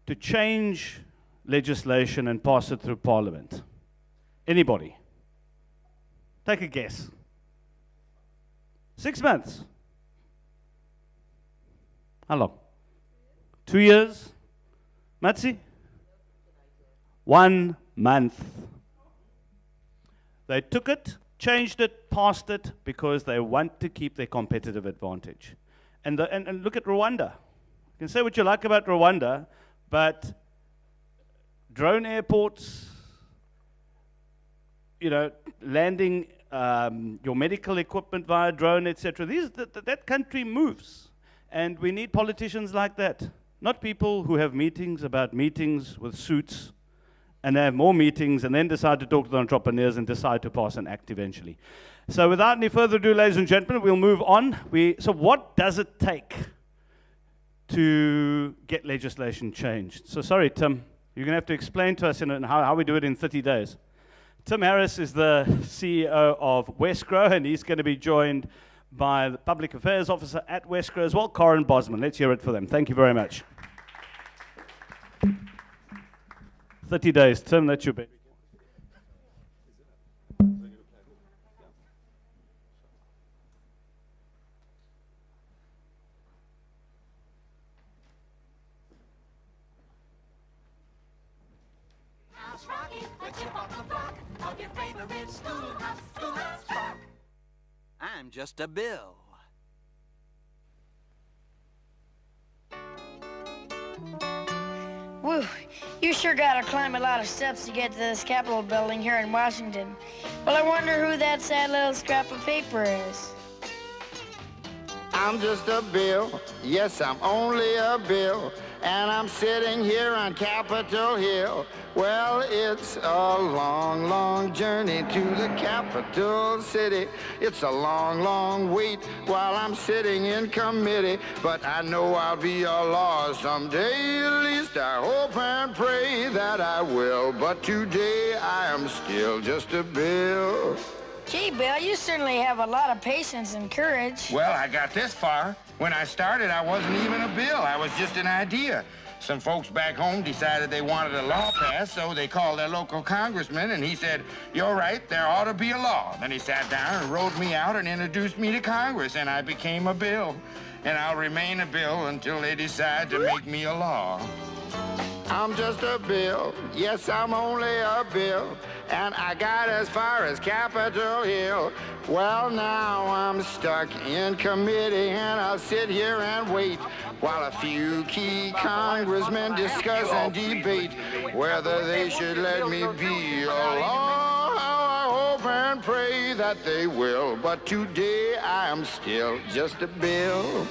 to change legislation and pass it through Parliament? Anybody? Take a guess. 6 months. How long? 2 years? Matsi? 1 month. They took it, changed it, passed it, because they want to keep their competitive advantage. And look at Rwanda. You can say what you like about Rwanda, but drone airports, you know, landing your medical equipment via drone, etc. That country moves. And we need politicians like that. Not people who have meetings about meetings with suits, and they have more meetings and then decide to talk to the entrepreneurs and decide to pass an act eventually. So without any further ado, ladies and gentlemen, we'll move on. So what does it take to get legislation changed? So sorry, Tim, you're going to have to explain to us how we do it in 30 days. Tim Harris is the CEO of Westgrow, and he's going to be joined by the Public Affairs Officer at Westgrow as well, Corin Bosman. Let's hear it for them. Thank you very much. 30 days. Tim, that's your bit. I'm just a bill. Woo, you sure gotta climb a lot of steps to get to this Capitol building here in Washington. Well, I wonder who that sad little scrap of paper is. I'm just a bill, yes, I'm only a bill, and I'm sitting here on Capitol Hill. Well, it's a long, long journey to the capital city. It's a long, long wait while I'm sitting in committee, but I know I'll be a law someday. At least I hope and pray that I will, but today I am still just a bill. Gee, Bill, you certainly have a lot of patience and courage. Well, I got this far. When I started, I wasn't even a bill. I was just an idea. Some folks back home decided they wanted a law passed, so they called their local congressman, and he said, "You're right, there ought to be a law." Then he sat down and wrote me out and introduced me to Congress, and I became a bill. And I'll remain a bill until they decide to make me a law. I'm just a bill, yes, I'm only a bill, and I got as far as Capitol Hill. Well, now I'm stuck in committee, and I'll sit here and wait while a few key congressmen discuss and debate whether they should let me be a law. I hope and pray that they will, but today I am still just a bill.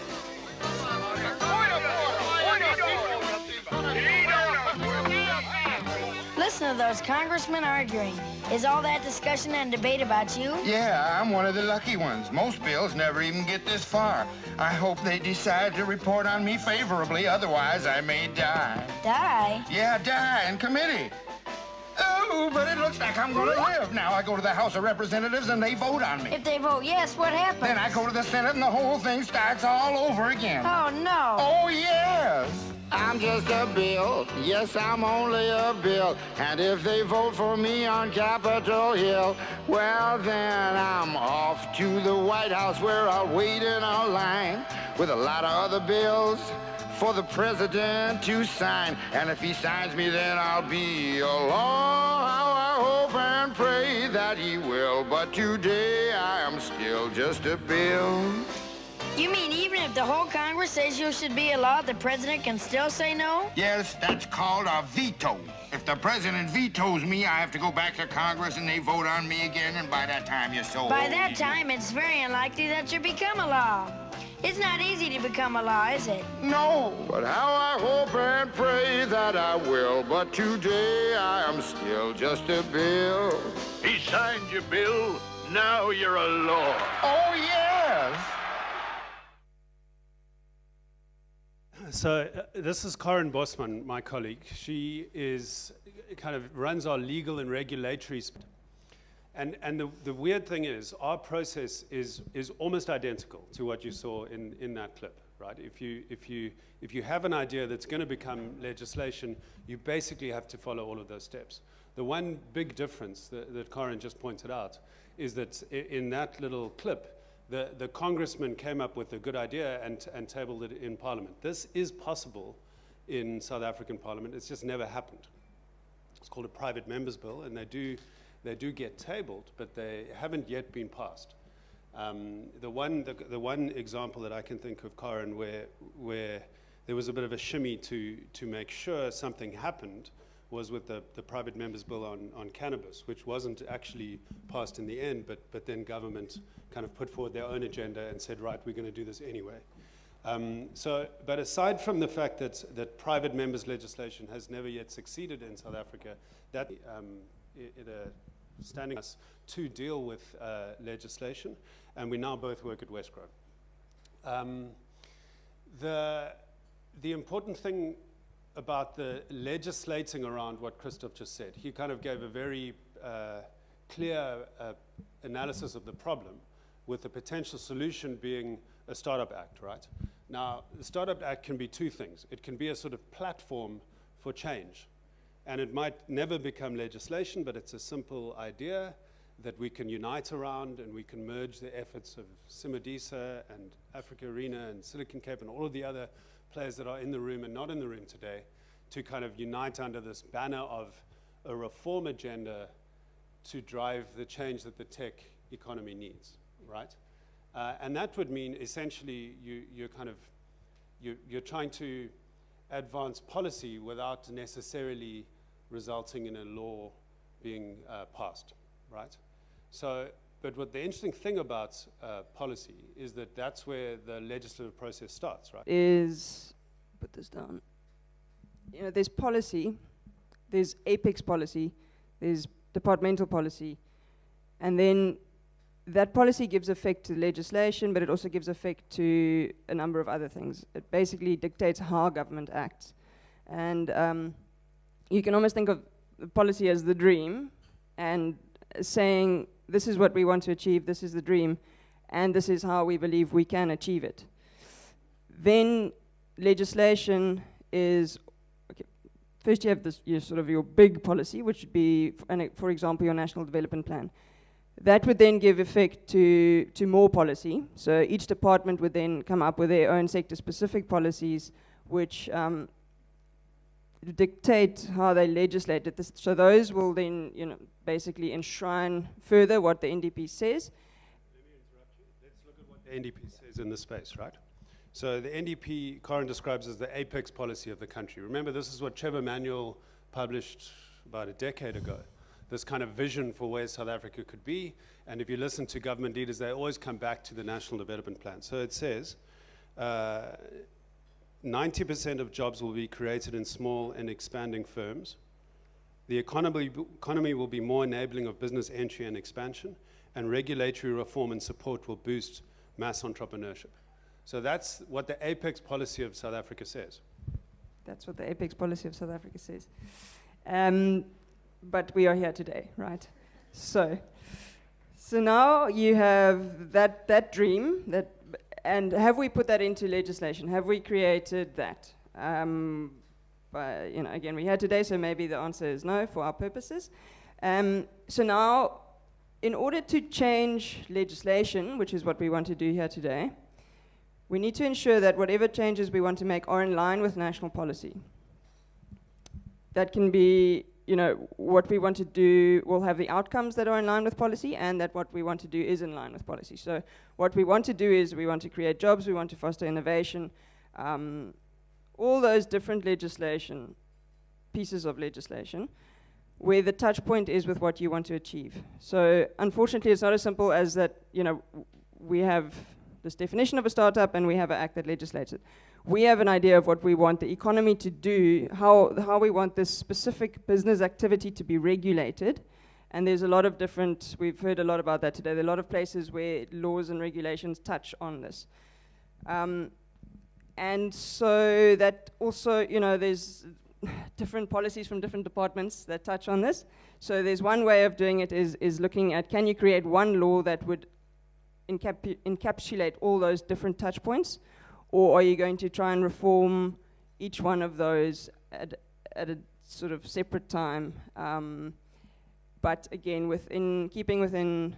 Listen to those congressmen arguing. Is all that discussion and debate about you? Yeah, I'm one of the lucky ones. Most bills never even get this far. I hope they decide to report on me favorably, otherwise I may die. Die? Yeah, die in committee. Oh, but it looks like I'm gonna live. Now I go to the House of Representatives and they vote on me. If they vote yes, what happens? Then I go to the Senate and the whole thing starts all over again. Oh, no. Oh, yes. I'm just a bill. Yes, I'm only a bill. And if they vote for me on Capitol Hill, well, then I'm off to the White House where I'll wait in a line with a lot of other bills for the president to sign. And if he signs me, then I'll be a law. How I hope and pray that he will. But today I am still just a bill. You mean even if the whole Congress says you should be a law, the president can still say no? Yes, that's called a veto. If the president vetoes me, I have to go back to Congress and they vote on me again, and by that time you're so By old. that time, it's very unlikely that you become a law. It's not easy to become a law, is it? No, but how I hope and pray that I will. But today I am still just a bill. He signed your bill. Now you're a law. Oh, yes. So this is Corin Bosman, my colleague. She kind of runs our legal and regulatory. And the weird thing is, our process is almost identical to what you saw in that clip, right? If you have an idea that's going to become legislation, you basically have to follow all of those steps. The one big difference that Corin just pointed out is that in that little clip, the congressman came up with a good idea and tabled it in Parliament. This is possible in South African Parliament. It's just never happened. It's called a private member's bill, and they do get tabled, but they haven't yet been passed. The one example that I can think of, Corin, where there was a bit of a shimmy to make sure something happened was with the private member's bill on cannabis, which wasn't actually passed in the end, but then government kind of put forward their own agenda and said, right, we're going to do this anyway. But aside from the fact that private members' legislation has never yet succeeded in South Africa, that standing us to deal with legislation, and we now both work at Westgrow. The important thing about the legislating around what Christoph just said, he kind of gave a very clear analysis of the problem, with the potential solution being a Startup Act, right? Now, the Startup Act can be two things. It can be a sort of platform for change, and it might never become legislation, but it's a simple idea that we can unite around, and we can merge the efforts of Simodisa and AfricArena and Silicon Cape and all of the other players that are in the room and not in the room today to kind of unite under this banner of a reform agenda to drive the change that the tech economy needs, right? And that would mean essentially you're trying to advance policy without necessarily resulting in a law being passed, right? So, but what the interesting thing about policy is that that's where the legislative process starts, right? Put this down. You know, there's policy, there's apex policy, there's departmental policy, and then that policy gives effect to legislation, but it also gives effect to a number of other things. It basically dictates how government acts. And you can almost think of the policy as the dream, and saying, this is what we want to achieve, this is the dream, and this is how we believe we can achieve it. Then legislation is, okay, first you have this, your big policy, which would be, for example, your National Development Plan. That would then give effect to more policy. So each department would then come up with their own sector-specific policies, which dictate how they legislate it. So those will then, basically enshrine further what the NDP says. Let me interrupt you. Let's look at what the NDP says in this space, right? So the NDP, Corin describes as the apex policy of the country. Remember, this is what Trevor Manuel published about a decade ago. This kind of vision for where South Africa could be. And if you listen to government leaders, they always come back to the National Development Plan. So it says, 90% of jobs will be created in small and expanding firms. The economy will be more enabling of business entry and expansion, and regulatory reform and support will boost mass entrepreneurship. So that's what the apex policy of South Africa says. That's what the apex policy of South Africa says. But we are here today, right? So now you have that dream, and have we put that into legislation? Have we created that? Again, we're here today, so maybe the answer is no for our purposes. So now, in order to change legislation, which is what we want to do here today, we need to ensure that whatever changes we want to make are in line with national policy. That can be, what we want to do will have the outcomes that are in line with policy, and that what we want to do is in line with policy. So what we want to do is we want to create jobs, we want to foster innovation, all those different pieces of legislation, where the touch point is with what you want to achieve. So unfortunately, it's not as simple as that, we have this definition of a startup and we have an act that legislates it. We have an idea of what we want the economy to do, how we want this specific business activity to be regulated. And there's a lot of different, we've heard a lot about that today. There are a lot of places where laws and regulations touch on this. And so that also, there's different policies from different departments that touch on this. So there's one way of doing it is looking at, can you create one law that would encapsulate all those different touch points? Or are you going to try and reform each one of those at a sort of separate time? But again, keeping within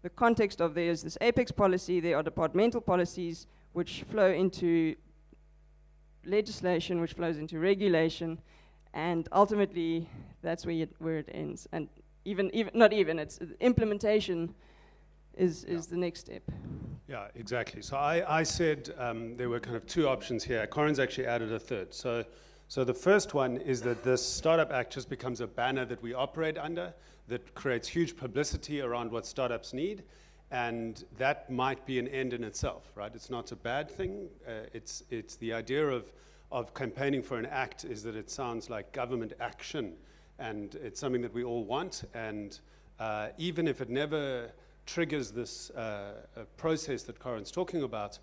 the context of there's this apex policy, there are departmental policies which flow into legislation, which flows into regulation, and ultimately that's where it ends. And it's implementation is the next step. Yeah, exactly. So I said there were kind of two options here. Corin's actually added a third. So the first one is that this Startup Act just becomes a banner that we operate under that creates huge publicity around what startups need, and that might be an end in itself, right? It's not a bad thing. It's the idea of campaigning for an act is that it sounds like government action, and it's something that we all want, and even if it never triggers this process that Corin's talking about,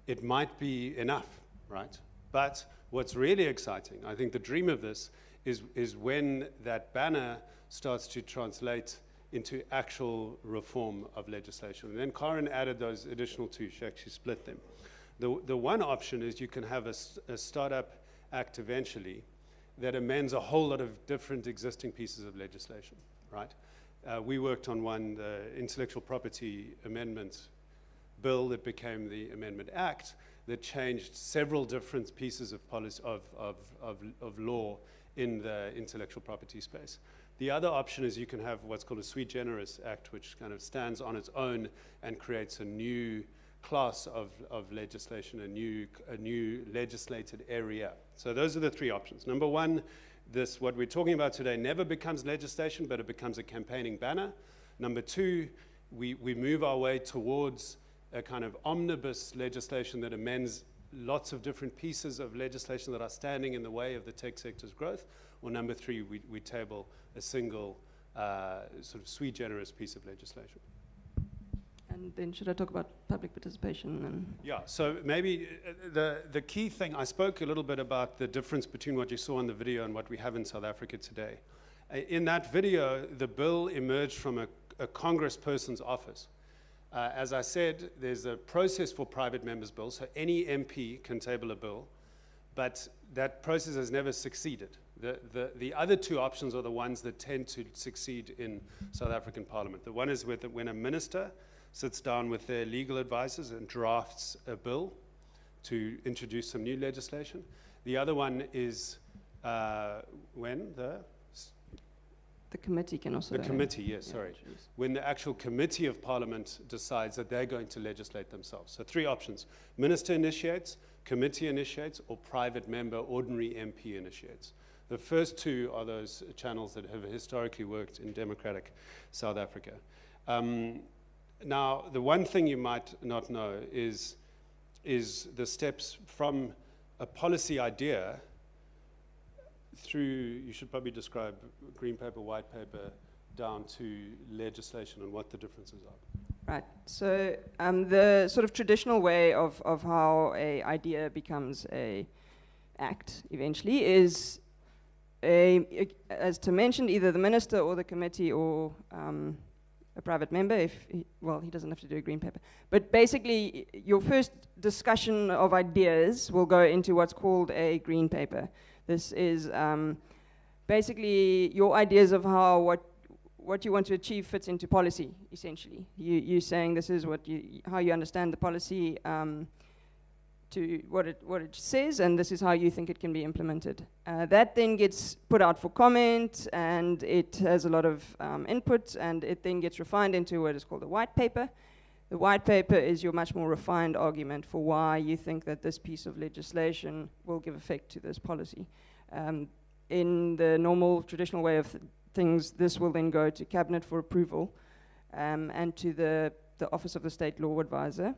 it might be enough, right? But what's really exciting, I think the dream of this is when that banner starts to translate into actual reform of legislation. And then Karen added those additional two. She actually split them. The one option is you can have a Startup Act eventually that amends a whole lot of different existing pieces of legislation, right? We worked on one, the Intellectual Property Amendment Bill that became the Amendment Act that changed several different pieces of policy of law in the intellectual property space. The other option is you can have what's called a sui generis act, which kind of stands on its own and creates a new class of legislation, a new legislated area. So those are the three options. Number one, what we're talking about today never becomes legislation, but it becomes a campaigning banner. Number two, we move our way towards a kind of omnibus legislation that amends lots of different pieces of legislation that are standing in the way of the tech sector's growth. Or number three, we table a single sort of sui generis piece of legislation. And then should I talk about public participation? And yeah, so maybe the key thing, I spoke a little bit about the difference between what you saw in the video and what we have in South Africa today. In that video, the bill emerged from a congressperson's office. As I said, there's a process for private members' bills, so any MP can table a bill, but that process has never succeeded. The other two options are the ones that tend to succeed in South African Parliament. The one is when a minister sits down with their legal advisors and drafts a bill to introduce some new legislation. The other one is when the committee can also... The committee, yes, sorry. When the actual committee of Parliament decides that they're going to legislate themselves. So three options. Minister initiates, committee initiates, or private member, ordinary MP initiates. The first two are those channels that have historically worked in democratic South Africa. Now, the one thing you might not know is the steps from a policy idea through, you should probably describe green paper, white paper, down to legislation and what the differences are. Right. So the sort of traditional way of how an idea becomes an act eventually is, as to mention, either the minister or the committee or a private member, he doesn't have to do a green paper. But basically, your first discussion of ideas will go into what's called a green paper. This is basically your ideas of how what you want to achieve fits into policy, essentially. You're saying this is how you understand the policy, to what it says, and this is how you think it can be implemented. That then gets put out for comment, and it has a lot of input, and it then gets refined into what is called a white paper. The white paper is your much more refined argument for why you think that this piece of legislation will give effect to this policy. In the normal, traditional way of things, this will then go to Cabinet for approval, and to the Office of the State Law Advisor,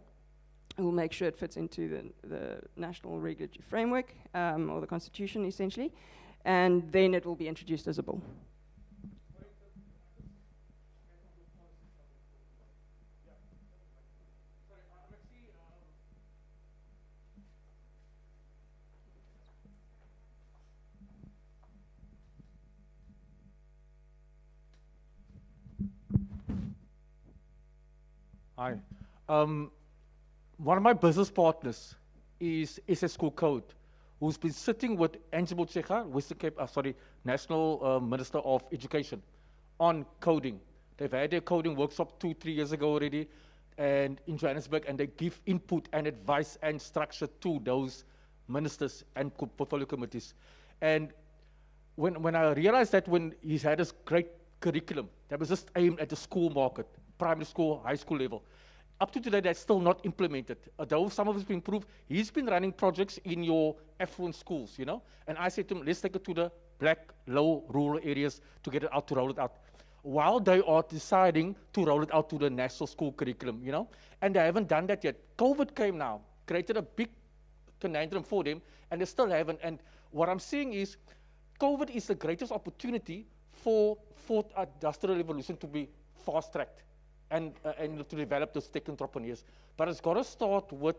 who will make sure it fits into the national regulatory framework, or the constitution, essentially, and then it will be introduced as a bill. Hi. One of my business partners is a school code, who's been sitting with Angie Motshekga, Western Cape, National Minister of Education, on coding. They've had their coding workshop 2-3 years ago already, and in Johannesburg, and they give input and advice and structure to those ministers and portfolio committees. And when I realized that when he's had this great curriculum that was just aimed at the school market, primary school, high school level, up to today, that's still not implemented. Although some of it's been improved, he's been running projects in your affluent schools, you know? And I said to him, let's take it to the black, low, rural areas to get it out, to roll it out. While they are deciding to roll it out to the national school curriculum, you know? And they haven't done that yet. COVID came now, created a big conundrum for them, and they still haven't. And what I'm seeing is, COVID is the greatest opportunity for fourth industrial revolution to be fast-tracked. And to develop those tech entrepreneurs. But it's got to start with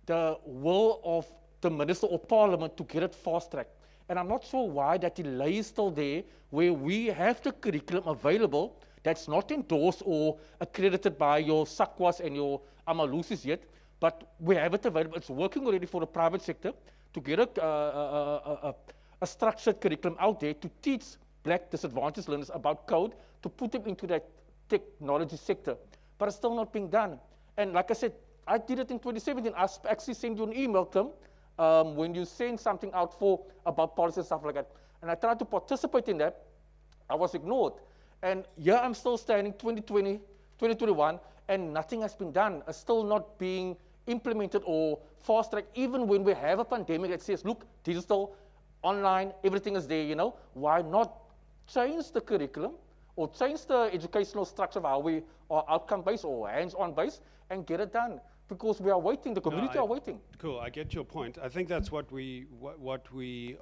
the will of the minister or parliament to get it fast-tracked. And I'm not sure why that delay is still there, where we have the curriculum available that's not endorsed or accredited by your SAQUAs and your Amalusis yet, but we have it available. It's working already for the private sector to get a structured curriculum out there to teach black disadvantaged learners about code, to put them into that technology sector. But it's still not being done. And like I said, I did it in 2017. I actually sent you an email, Tim, when you send something out about policy and stuff like that. And I tried to participate in that. I was ignored. And here I'm still standing 2020, 2021, and nothing has been done. It's still not being implemented or fast-tracked, even when we have a pandemic that says, look, digital, online, everything is there, you know. Why not change the curriculum or change the educational structure of how we are outcome-based or hands-on based and get it done? Because we are waiting, the community are waiting. Cool, I get your point. I think that's what we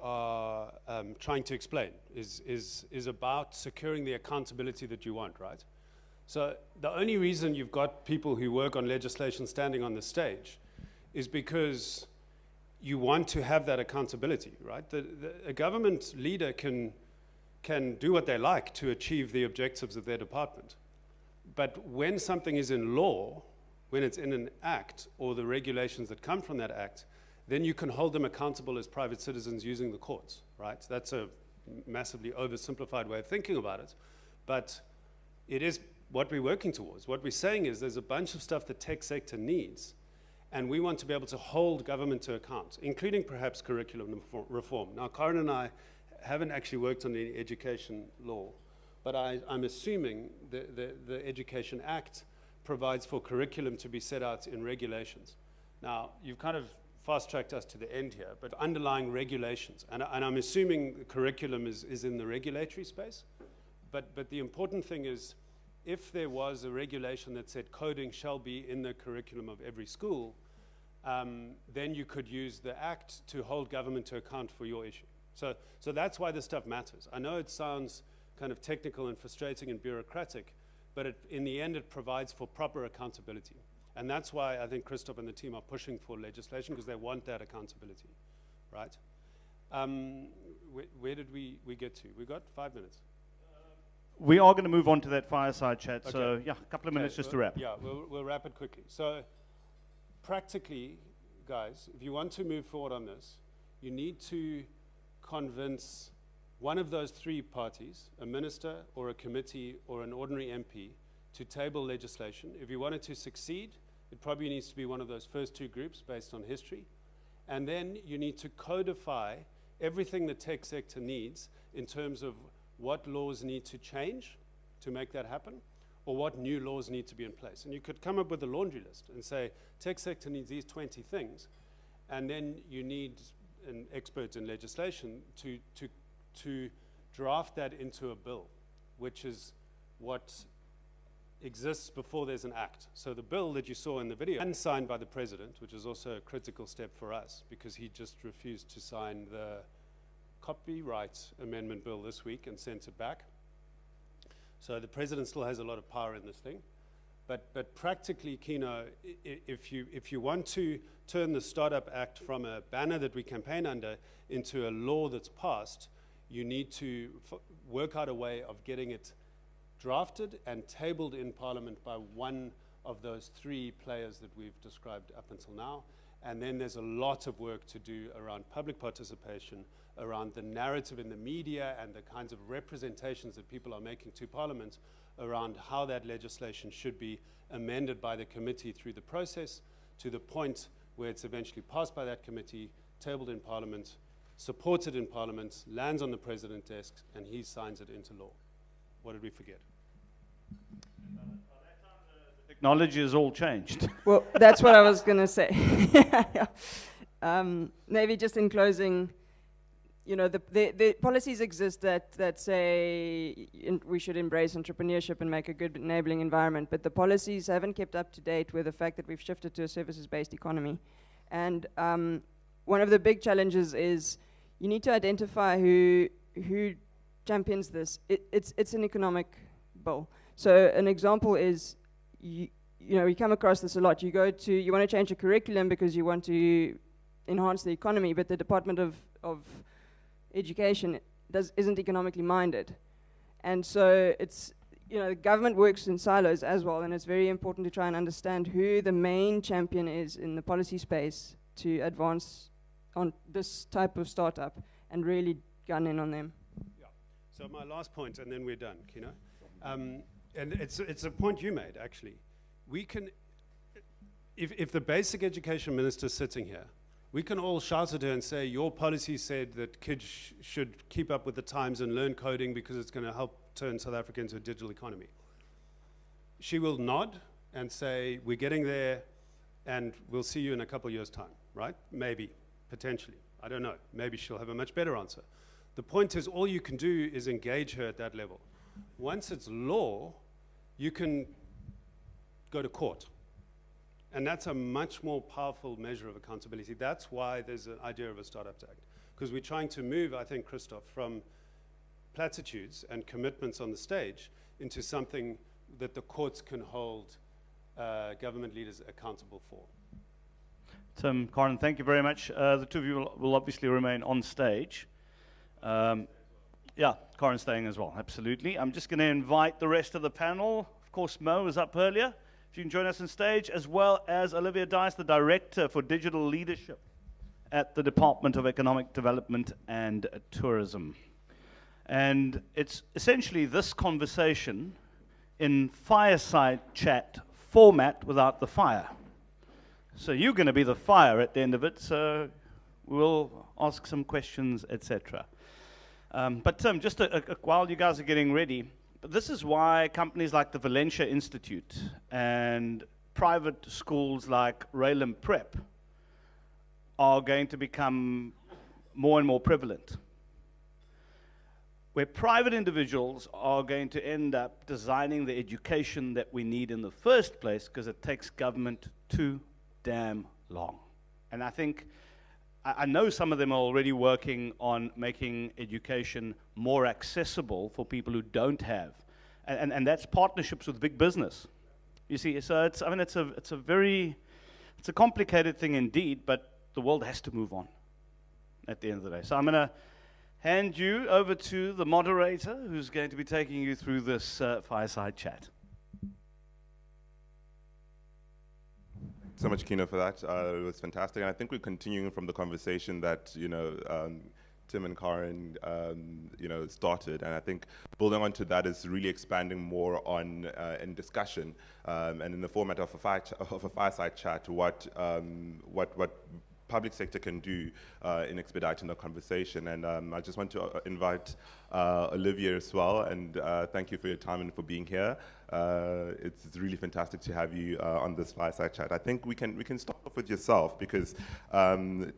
are trying to explain, is about securing the accountability that you want, right? So the only reason you've got people who work on legislation standing on the stage is because you want to have that accountability, right? A government leader can do what they like to achieve the objectives of their department. But when something is in law, when it's in an act or the regulations that come from that act, then you can hold them accountable as private citizens using the courts, right? That's a massively oversimplified way of thinking about it, but it is what we're working towards. What we're saying is there's a bunch of stuff the tech sector needs, and we want to be able to hold government to account, including perhaps curriculum reform. Now, Karen and I haven't actually worked on the education law, but I'm assuming the Education Act provides for curriculum to be set out in regulations. Now, you've kind of fast-tracked us to the end here, but underlying regulations, and I'm assuming the curriculum is in the regulatory space, but the important thing is, if there was a regulation that said coding shall be in the curriculum of every school, then you could use the act to hold government to account for your issue. So that's why this stuff matters. I know it sounds kind of technical and frustrating and bureaucratic, but in the end, it provides for proper accountability. And that's why I think Christoph and the team are pushing for legislation, because they want that accountability, right? Where did we get to? We got 5 minutes. We are going to move on to that fireside chat, Okay. so yeah, a couple of minutes just to wrap. Yeah, we'll wrap it quickly. So practically, guys, if you want to move forward on this, you need to convince one of those three parties, a minister or a committee or an ordinary MP, to table legislation. If you want it to succeed, it probably needs to be one of those first two groups based on history. And then you need to codify everything the tech sector needs in terms of what laws need to change to make that happen, or what new laws need to be in place. And you could come up with a laundry list and say, tech sector needs these 20 things, and then you need an expert in legislation to draft that into a bill, which is what exists before there's an act. So the bill that you saw in the video, and signed by the president, which is also a critical step for us, because he just refused to sign the copyright amendment bill this week and sent it back. So the president still has a lot of power in this thing. But practically, Kino, if you want to turn the Startup Act from a banner that we campaign under into a law that's passed, you need to work out a way of getting it drafted and tabled in Parliament by one of those three players that we've described up until now. And then there's a lot of work to do around public participation, around the narrative in the media and the kinds of representations that people are making to Parliament around how that legislation should be amended by the committee through the process to the point where it's eventually passed by that committee, tabled in Parliament, supported in Parliament, lands on the President's desk, and he signs it into law. What did we forget? Technology has all changed. Well, that's what I was going to say. Maybe just in closing, you know, the policies exist that say we should embrace entrepreneurship and make a good enabling environment, but the policies haven't kept up to date with the fact that we've shifted to a services-based economy. And one of the big challenges is you need to identify who champions this. It's an economic bill. So an example is, you know, we come across this a lot. You want to change the curriculum because you want to enhance the economy, but the Department of Education isn't economically minded. And so the government works in silos as well, and it's very important to try and understand who the main champion is in the policy space to advance on this type of startup and really gun in on them. Yeah. So my last point, and then we're done, Kino. And it's a point you made, actually. We can, if the basic education minister is sitting here, we can all shout at her and say, your policy said that kids should keep up with the times and learn coding because it's going to help turn South Africa into a digital economy. She will nod and say, we're getting there, and we'll see you in a couple of years' time, right? Maybe, potentially. I don't know. Maybe she'll have a much better answer. The point is, all you can do is engage her at that level. Once it's law, you can go to court. And that's a much more powerful measure of accountability. That's why there's an idea of a Startups Act. Because we're trying to move, I think, Christoph, from platitudes and commitments on the stage into something that the courts can hold government leaders accountable for. Tim, Karen, thank you very much. The two of you will obviously remain on stage. Yeah, Karen's staying as well, absolutely. I'm just going to invite the rest of the panel. Of course, Mo was up earlier. If you can join us on stage, as well as Olivia Dice, the Director for Digital Leadership at the Department of Economic Development and Tourism. And it's essentially this conversation in fireside chat format without the fire. So you're going to be the fire at the end of it, so we'll ask some questions, etc. But Tim, just while you guys are getting ready, this is why companies like the Valencia Institute and private schools like Raylan Prep are going to become more and more prevalent, where private individuals are going to end up designing the education that we need in the first place because it takes government too damn long. And I think, I know some of them are already working on making education more accessible for people who don't have. And that's partnerships with big business. You see, so it's a complicated thing indeed, but the world has to move on at the end of the day. So I'm going to hand you over to the moderator who's going to be taking you through this fireside chat. So much, Kino, for that. It was fantastic. And I think we're continuing from the conversation that, Tim and Karen, started. And I think building onto that is really expanding more on in discussion and in the format of a fireside chat, what public sector can do in expediting the conversation. And I just want to invite Olivia as well, and thank you for your time and for being here. It's really fantastic to have you on this fireside chat. I think we can start off with yourself because Tim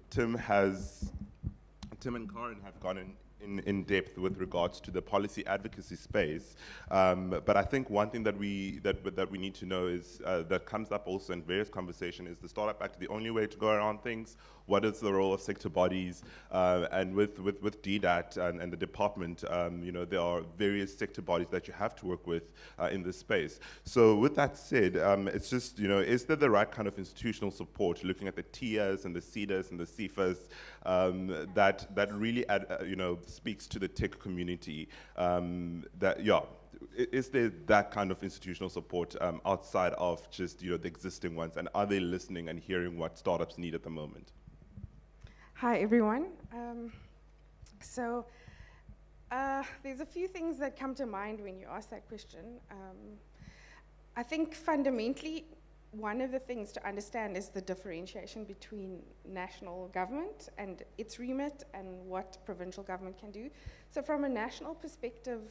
and Karen have gone in depth with regards to the policy advocacy space, but I think one thing that we need to know is that comes up also in various conversations is the Startup Act the only way to go around things? What is the role of sector bodies? And with DDAT and the department, there are various sector bodies that you have to work with in this space. So with that said, it's just, is there the right kind of institutional support, looking at the TIAs and the CEDAs and the CIFAs that really speaks to the tech community? Is there that kind of institutional support outside of just the existing ones, and are they listening and hearing what startups need at the moment? Hi everyone. There's a few things that come to mind when you ask that question. I think fundamentally one of the things to understand is the differentiation between national government and its remit and what provincial government can do. So from a national perspective,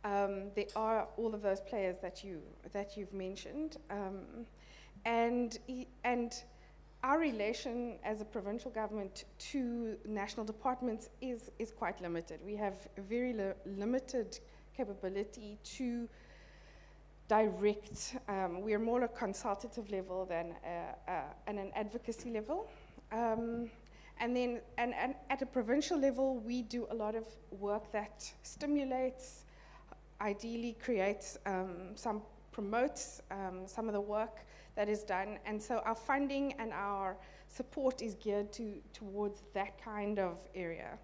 there are all of those players that you've mentioned, and our relation as a provincial government to national departments is quite limited. We have a very limited capability to direct. We are more a consultative level than an advocacy level. And at a provincial level, we do a lot of work that stimulates, ideally creates, some promotes some of the work that is done. And so our funding and our support is geared towards that kind of area.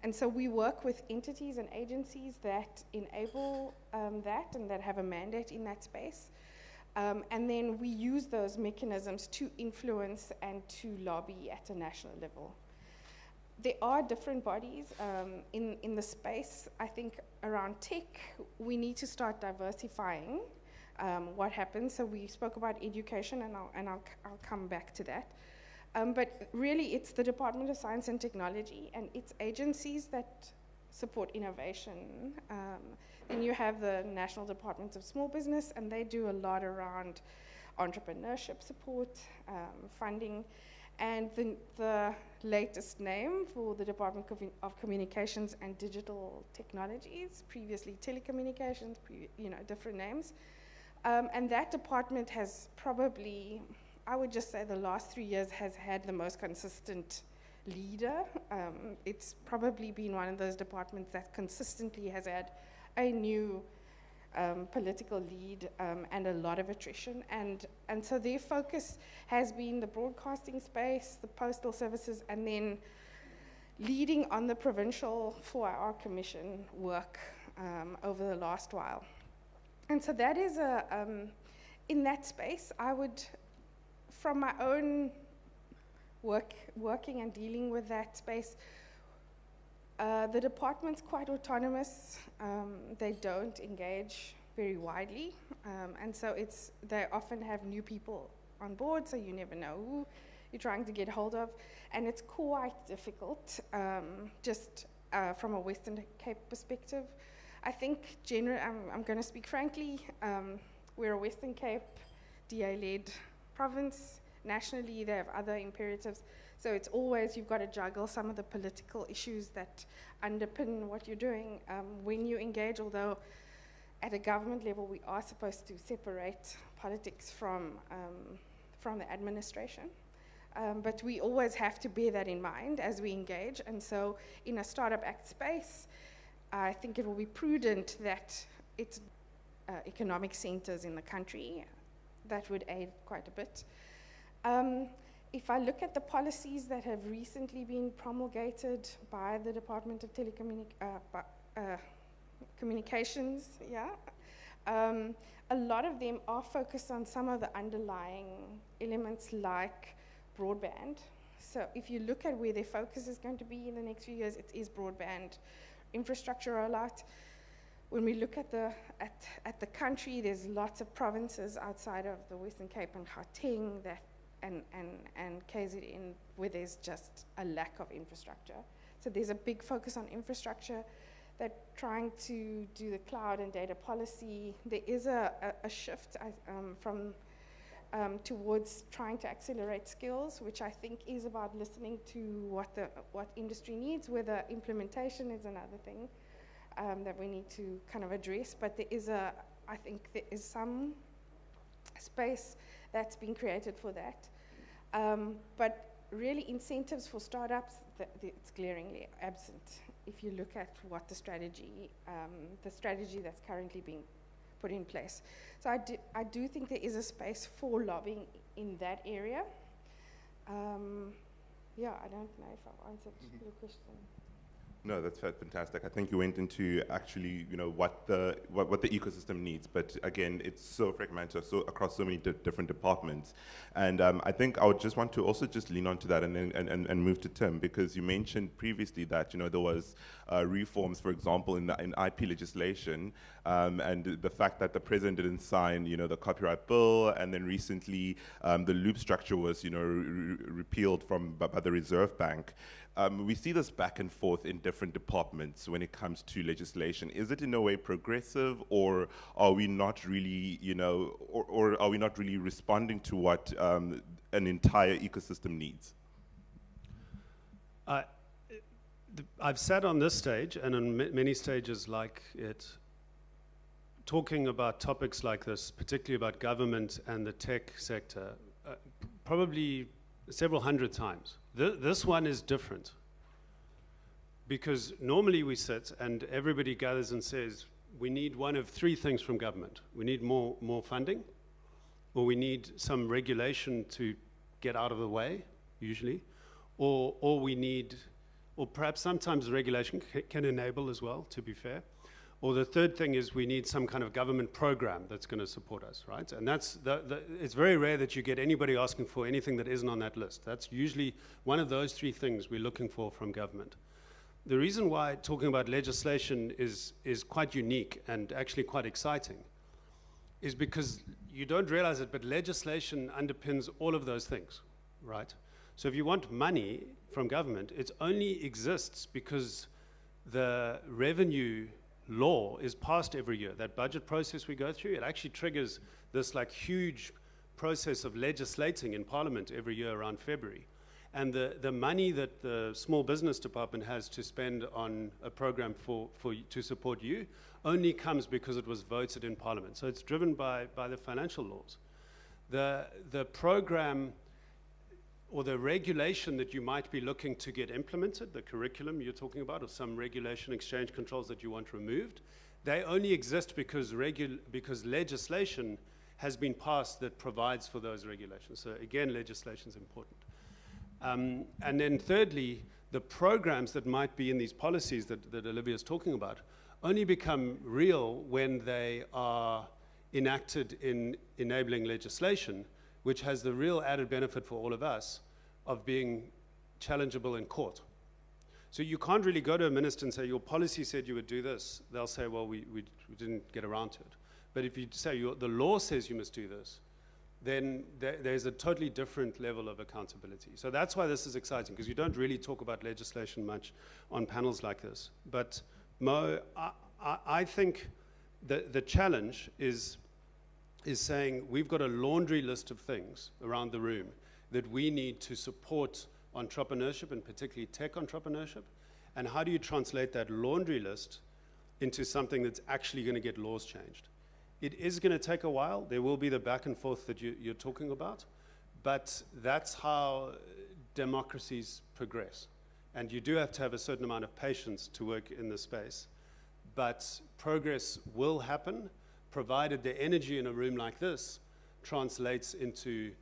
And so we work with entities and agencies that enable that and that have a mandate in that space. And then we use those mechanisms to influence and to lobby at a national level. There are different bodies in the space. I think around tech, we need to start diversifying what happens. So we spoke about education, and I'll come back to that. But really, it's the Department of Science and Technology and its agencies that support innovation. Then you have the National Department of Small Business, and they do a lot around entrepreneurship support, funding. And the latest name for the Department of Communications and Digital Technologies, previously telecommunications, different names. And that department has probably, I would just say the last 3 years has had the most consistent leader. It's probably been one of those departments that consistently has had a new political lead and a lot of attrition. And so their focus has been the broadcasting space, the postal services, and then leading on the provincial 4-hour commission work over the last while. And so that is in that space, I would, from my own working and dealing with that space, the department's quite autonomous. They don't engage very widely, and so they often have new people on board, so you never know who you're trying to get hold of, and it's quite difficult, just from a Western Cape perspective. I think generally, I'm going to speak frankly, we're a Western Cape DA-led province. Nationally, they have other imperatives. So it's always, you've got to juggle some of the political issues that underpin what you're doing when you engage, although at a government level, we are supposed to separate politics from the administration. But we always have to bear that in mind as we engage. And so in a Startup Act space, I think it will be prudent that it's economic centers in the country. That would aid quite a bit. If I look at the policies that have recently been promulgated by the Department of Communications, a lot of them are focused on some of the underlying elements like broadband. So if you look at where their focus is going to be in the next few years, it is broadband infrastructure rollout. When we look at the country, there's lots of provinces outside of the Western Cape and Gauteng that and KZN where there's just a lack of infrastructure. So there's a big focus on infrastructure. They're trying to do the cloud and data policy. There is a shift from towards trying to accelerate skills, which I think is about listening to what industry needs, whether implementation is another thing that we need to kind of address. But I think there is some space that's been created for that. But really incentives for startups, it's glaringly absent. If you look at what the strategy that's currently being put in place. So I do think there is a space for lobbying in that area. I don't know if I've answered your question. No, that's fantastic. I think you went into actually, what the ecosystem needs, but again, it's so fragmented, so across so many different departments. And I think I would just want to also just lean onto that and move to Tim, because you mentioned previously that there was reforms, for example, in IP legislation, and the fact that the president didn't sign, the copyright bill, and then recently the loop structure was, repealed by the Reserve Bank. We see this back and forth in different departments when it comes to legislation. Is it in a way progressive, or are we not really, or are we not really responding to what an entire ecosystem needs? I've sat on this stage and on many stages like it, talking about topics like this, particularly about government and the tech sector, probably several hundred times. This one is different, because normally we sit and everybody gathers and says, we need one of three things from government. We need more funding, or we need some regulation to get out of the way, usually, or we need or perhaps sometimes regulation can enable as well, to be fair. Or the third thing is we need some kind of government program that's going to support us, right? And that's it's very rare that you get anybody asking for anything that isn't on that list. That's usually one of those three things we're looking for from government. The reason why talking about legislation is quite unique and actually quite exciting is because you don't realize it, but legislation underpins all of those things, right? So if you want money from government, it only exists because the revenue law is passed every year. That budget process we go through, it actually triggers this like huge process of legislating in Parliament every year around February. And the money that the small business department has to spend on a program to support you only comes because it was voted in Parliament. So it's driven by the financial laws. The program or the regulation that you might be looking to get implemented, the curriculum you're talking about, or some regulation exchange controls that you want removed, they only exist because legislation has been passed that provides for those regulations. So again, legislation is important. And then thirdly, the programs that might be in these policies that Olivia is talking about only become real when they are enacted in enabling legislation, which has the real added benefit for all of us of being challengeable in court. So you can't really go to a minister and say, your policy said you would do this. They'll say, well, we didn't get around to it. But if you say the law says you must do this, then there's a totally different level of accountability. So that's why this is exciting, because you don't really talk about legislation much on panels like this. But Mo, I think the challenge is saying we've got a laundry list of things around the room that we need to support entrepreneurship, and particularly tech entrepreneurship. And how do you translate that laundry list into something that's actually going to get laws changed? It is going to take a while. There will be the back and forth that you're talking about, but that's how democracies progress. And you do have to have a certain amount of patience to work in this space. But progress will happen, provided the energy in a room like this translates into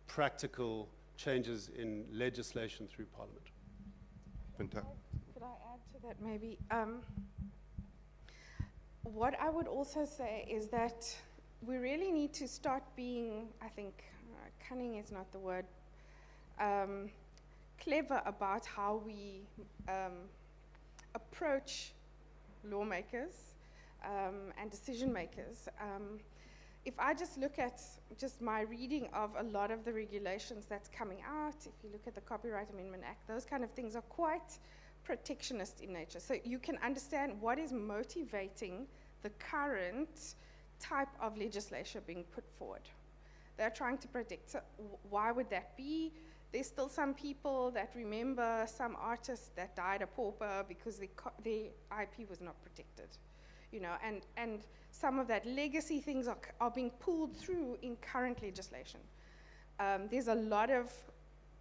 practical changes in legislation through Parliament. Fantastic. Could I add to that maybe? What I would also say is that we really need to start being, I think, cunning is not the word, clever about how we approach lawmakers and decision makers. If I just look at just my reading of a lot of the regulations that's coming out, if you look at the Copyright Amendment Act, those kind of things are quite protectionist in nature. So you can understand what is motivating the current type of legislation being put forward. They're trying to protect. So why would that be? There's still some people that remember some artists that died a pauper because their IP was not protected. You know, and some of that legacy things are being pulled through in current legislation. There's a lot of,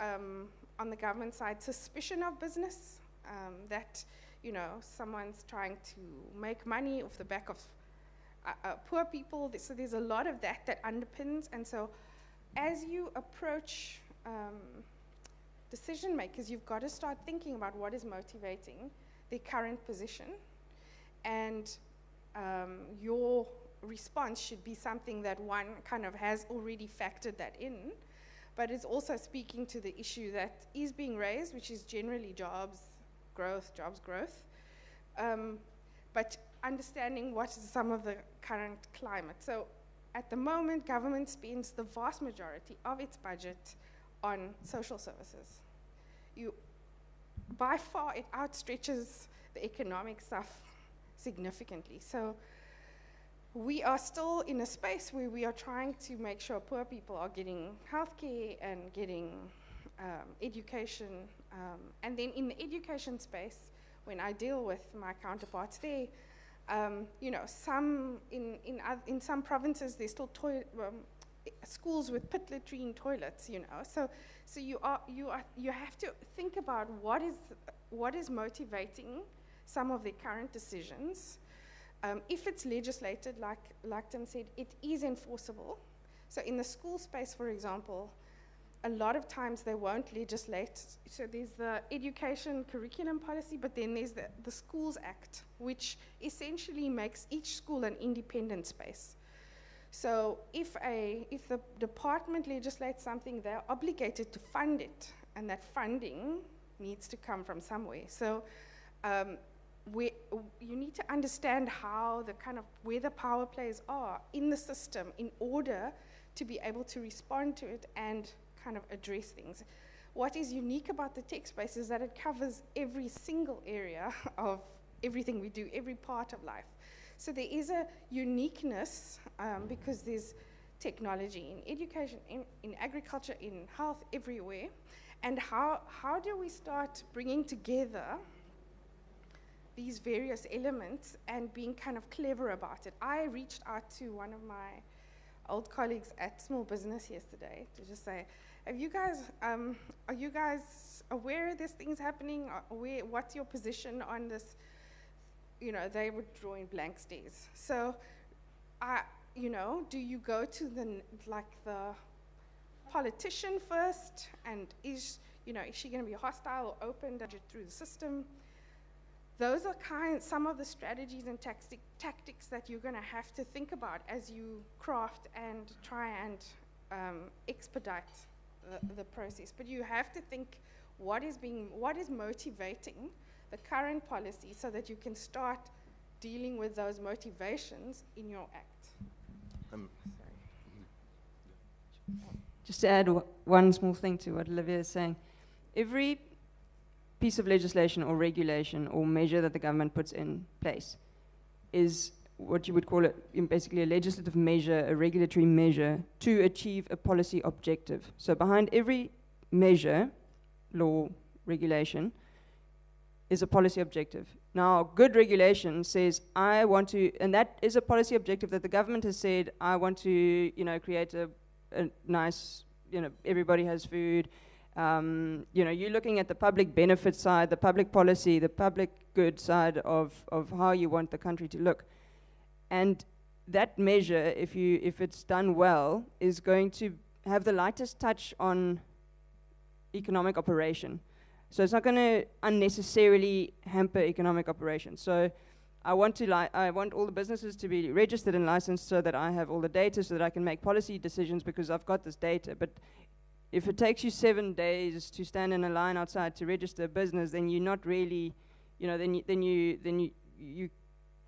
on the government side, suspicion of business, that, you know, someone's trying to make money off the back of poor people. So there's a lot of that underpins. And so as you approach decision makers, you've got to start thinking about what is motivating their current position. And your response should be something that one kind of has already factored that in, but is also speaking to the issue that is being raised, which is generally jobs growth, but understanding what is some of the current climate. So at the moment, government spends the vast majority of its budget on social services. By far, it outstretches the economic stuff significantly. So we are still in a space where we are trying to make sure poor people are getting healthcare and getting education. And then in the education space, when I deal with my counterparts there, you know, in some provinces there's still schools with pit latrine toilets. You know, so you have to think about what is motivating some of the current decisions. If it's legislated, like Tim said, it is enforceable. So in the school space, for example, a lot of times they won't legislate. So there's the education curriculum policy, but then there's the Schools Act, which essentially makes each school an independent space. So if the department legislates something, they're obligated to fund it, and that funding needs to come from somewhere. So you need to understand how where the power plays are in the system in order to be able to respond to it and kind of address things. What is unique about the tech space is that it covers every single area of everything we do, every part of life. So there is a uniqueness because there's technology in education, in agriculture, in health, everywhere. And how do we start bringing together these various elements and being kind of clever about it? I reached out to one of my old colleagues at Small Business yesterday to just say, are you guys aware there's things happening? What's your position on this? They were drawing blank stares. So, do you go to the politician first, and is she going to be hostile or open through the system? Those are some of the strategies and tactics that you're going to have to think about as you craft and try and expedite the process. But you have to think what is motivating the current policy so that you can start dealing with those motivations in your act. Just to add one small thing to what Olivia is saying, every piece of legislation or regulation or measure that the government puts in place is what you would call it basically a legislative measure, a regulatory measure to achieve a policy objective. So behind every measure, law, regulation, is a policy objective. Now, good regulation says, I want to, and that is a policy objective that the government has said, I want to, create a nice, everybody has food. You're looking at the public benefit side, the public policy, the public good side of how you want the country to look. And that measure, if it's done well, is going to have the lightest touch on economic operation. So it's not going to unnecessarily hamper economic operation. So I want all the businesses to be registered and licensed so that I have all the data so that I can make policy decisions because I've got this data. But if it takes you 7 days to stand in a line outside to register a business, then you're not really, then you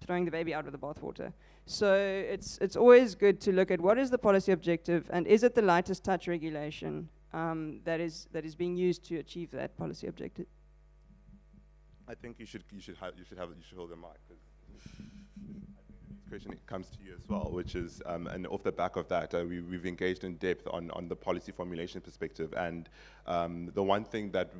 throwing the baby out with the bathwater. So it's always good to look at what is the policy objective and is it the lightest touch regulation that is being used to achieve that policy objective. I think you should hold the mic. Question comes to you as well, which is, and off the back of that, we've engaged in depth on the policy formulation perspective, and the one thing that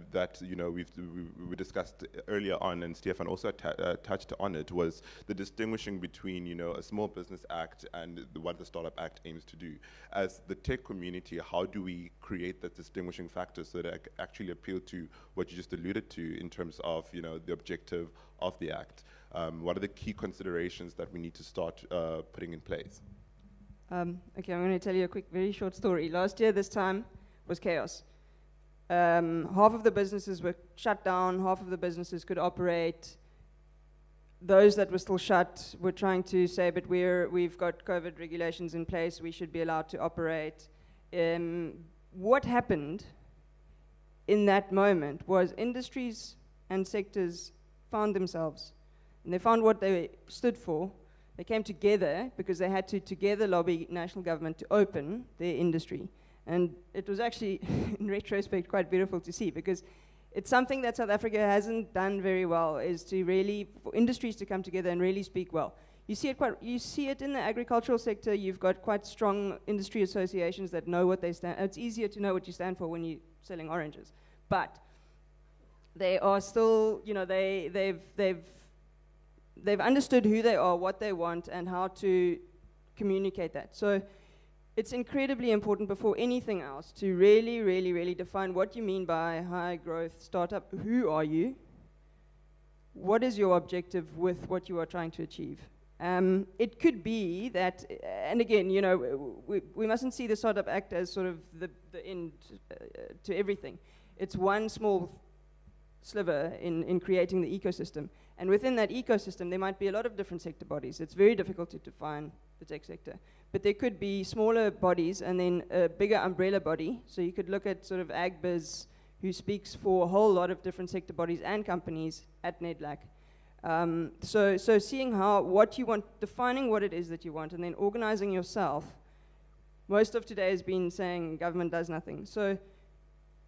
we discussed earlier on, and Stefan also touched on it, was the distinguishing between a Small Business Act and what the Startup Act aims to do. As the tech community, how do we create that distinguishing factor so that it actually appeal to what you just alluded to in terms of the objective of the act? What are the key considerations that we need to start putting in place? Okay, I'm going to tell you a quick, very short story. Last year, this time, was chaos. Half of the businesses were shut down, half of the businesses could operate. Those that were still shut were trying to say, but we've got COVID regulations in place, we should be allowed to operate. What happened in that moment was industries and sectors found themselves. And they found what they stood for. They came together because they had to together lobby national government to open their industry. And it was actually, in retrospect, quite beautiful to see because it's something that South Africa hasn't done very well, is to really, for industries to come together and really speak well. You see it in the agricultural sector. You've got quite strong industry associations that know what they stand. It's easier to know what you stand for when you're selling oranges. But they are still, they've understood who they are, what they want, and how to communicate that. So it's incredibly important before anything else to really, really, really define what you mean by high growth startup. Who are you? What is your objective with what you are trying to achieve? It could be that, and again, you know, we mustn't see the Startup Act as sort of the end to everything. It's one small sliver in creating the ecosystem. And within that ecosystem, there might be a lot of different sector bodies. It's very difficult to define the tech sector. But there could be smaller bodies and then a bigger umbrella body. So you could look at sort of AgBiz, who speaks for a whole lot of different sector bodies and companies at NEDLAC. So seeing what you want, defining what it is that you want, and then organizing yourself. Most of today has been saying government does nothing. So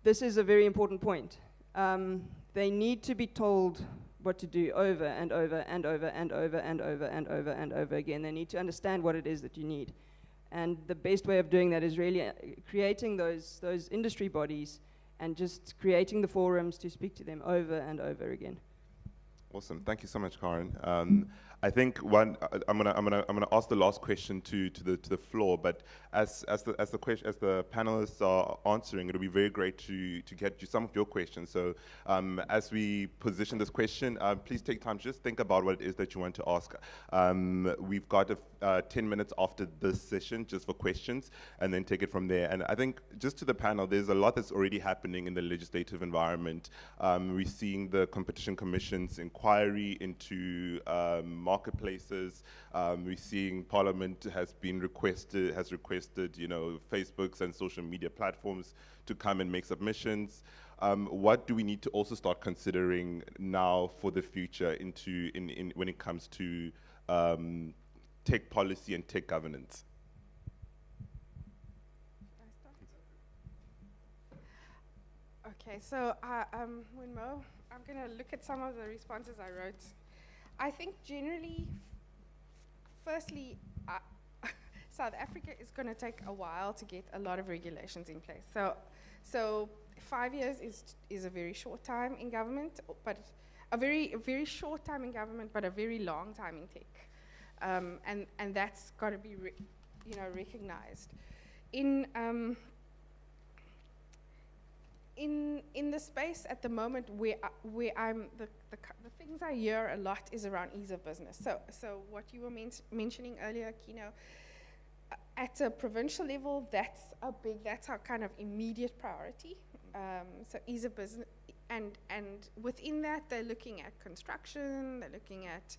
this is a very important point. They need to be told what to do over and over and over and over and over and over and over again. They need to understand what it is that you need. And the best way of doing that is really creating those industry bodies and just creating the forums to speak to them over and over again. Awesome. Thank you so much, Karen. I think I'm gonna ask the last question to the floor. But as the panelists are answering, it'll be very great to get you some of your questions. So as we position this question, please take time to just think about what it is that you want to ask. We've got 10 minutes after this session just for questions, and then take it from there. And I think just to the panel, there's a lot that's already happening in the legislative environment. We're seeing the Competition Commission's inquiry into marketplaces. We're seeing Parliament has requested, you know, Facebook's and social media platforms to come and make submissions. What do we need to also start considering now for the future when it comes to tech policy and tech governance? Okay, so when Mo, I'm going to look at some of the responses I wrote. I think generally, firstly, South Africa is going to take a while to get a lot of regulations in place. So 5 years is a very short time in government, but a very short time in government, but a very long time in tech, and that's got to be recognized. In the space at the moment where I'm the things I hear a lot is around ease of business. So what you were mentioning earlier, Kino, at a provincial level, that's our kind of immediate priority. So ease of business, and within that they're looking at construction, they're looking at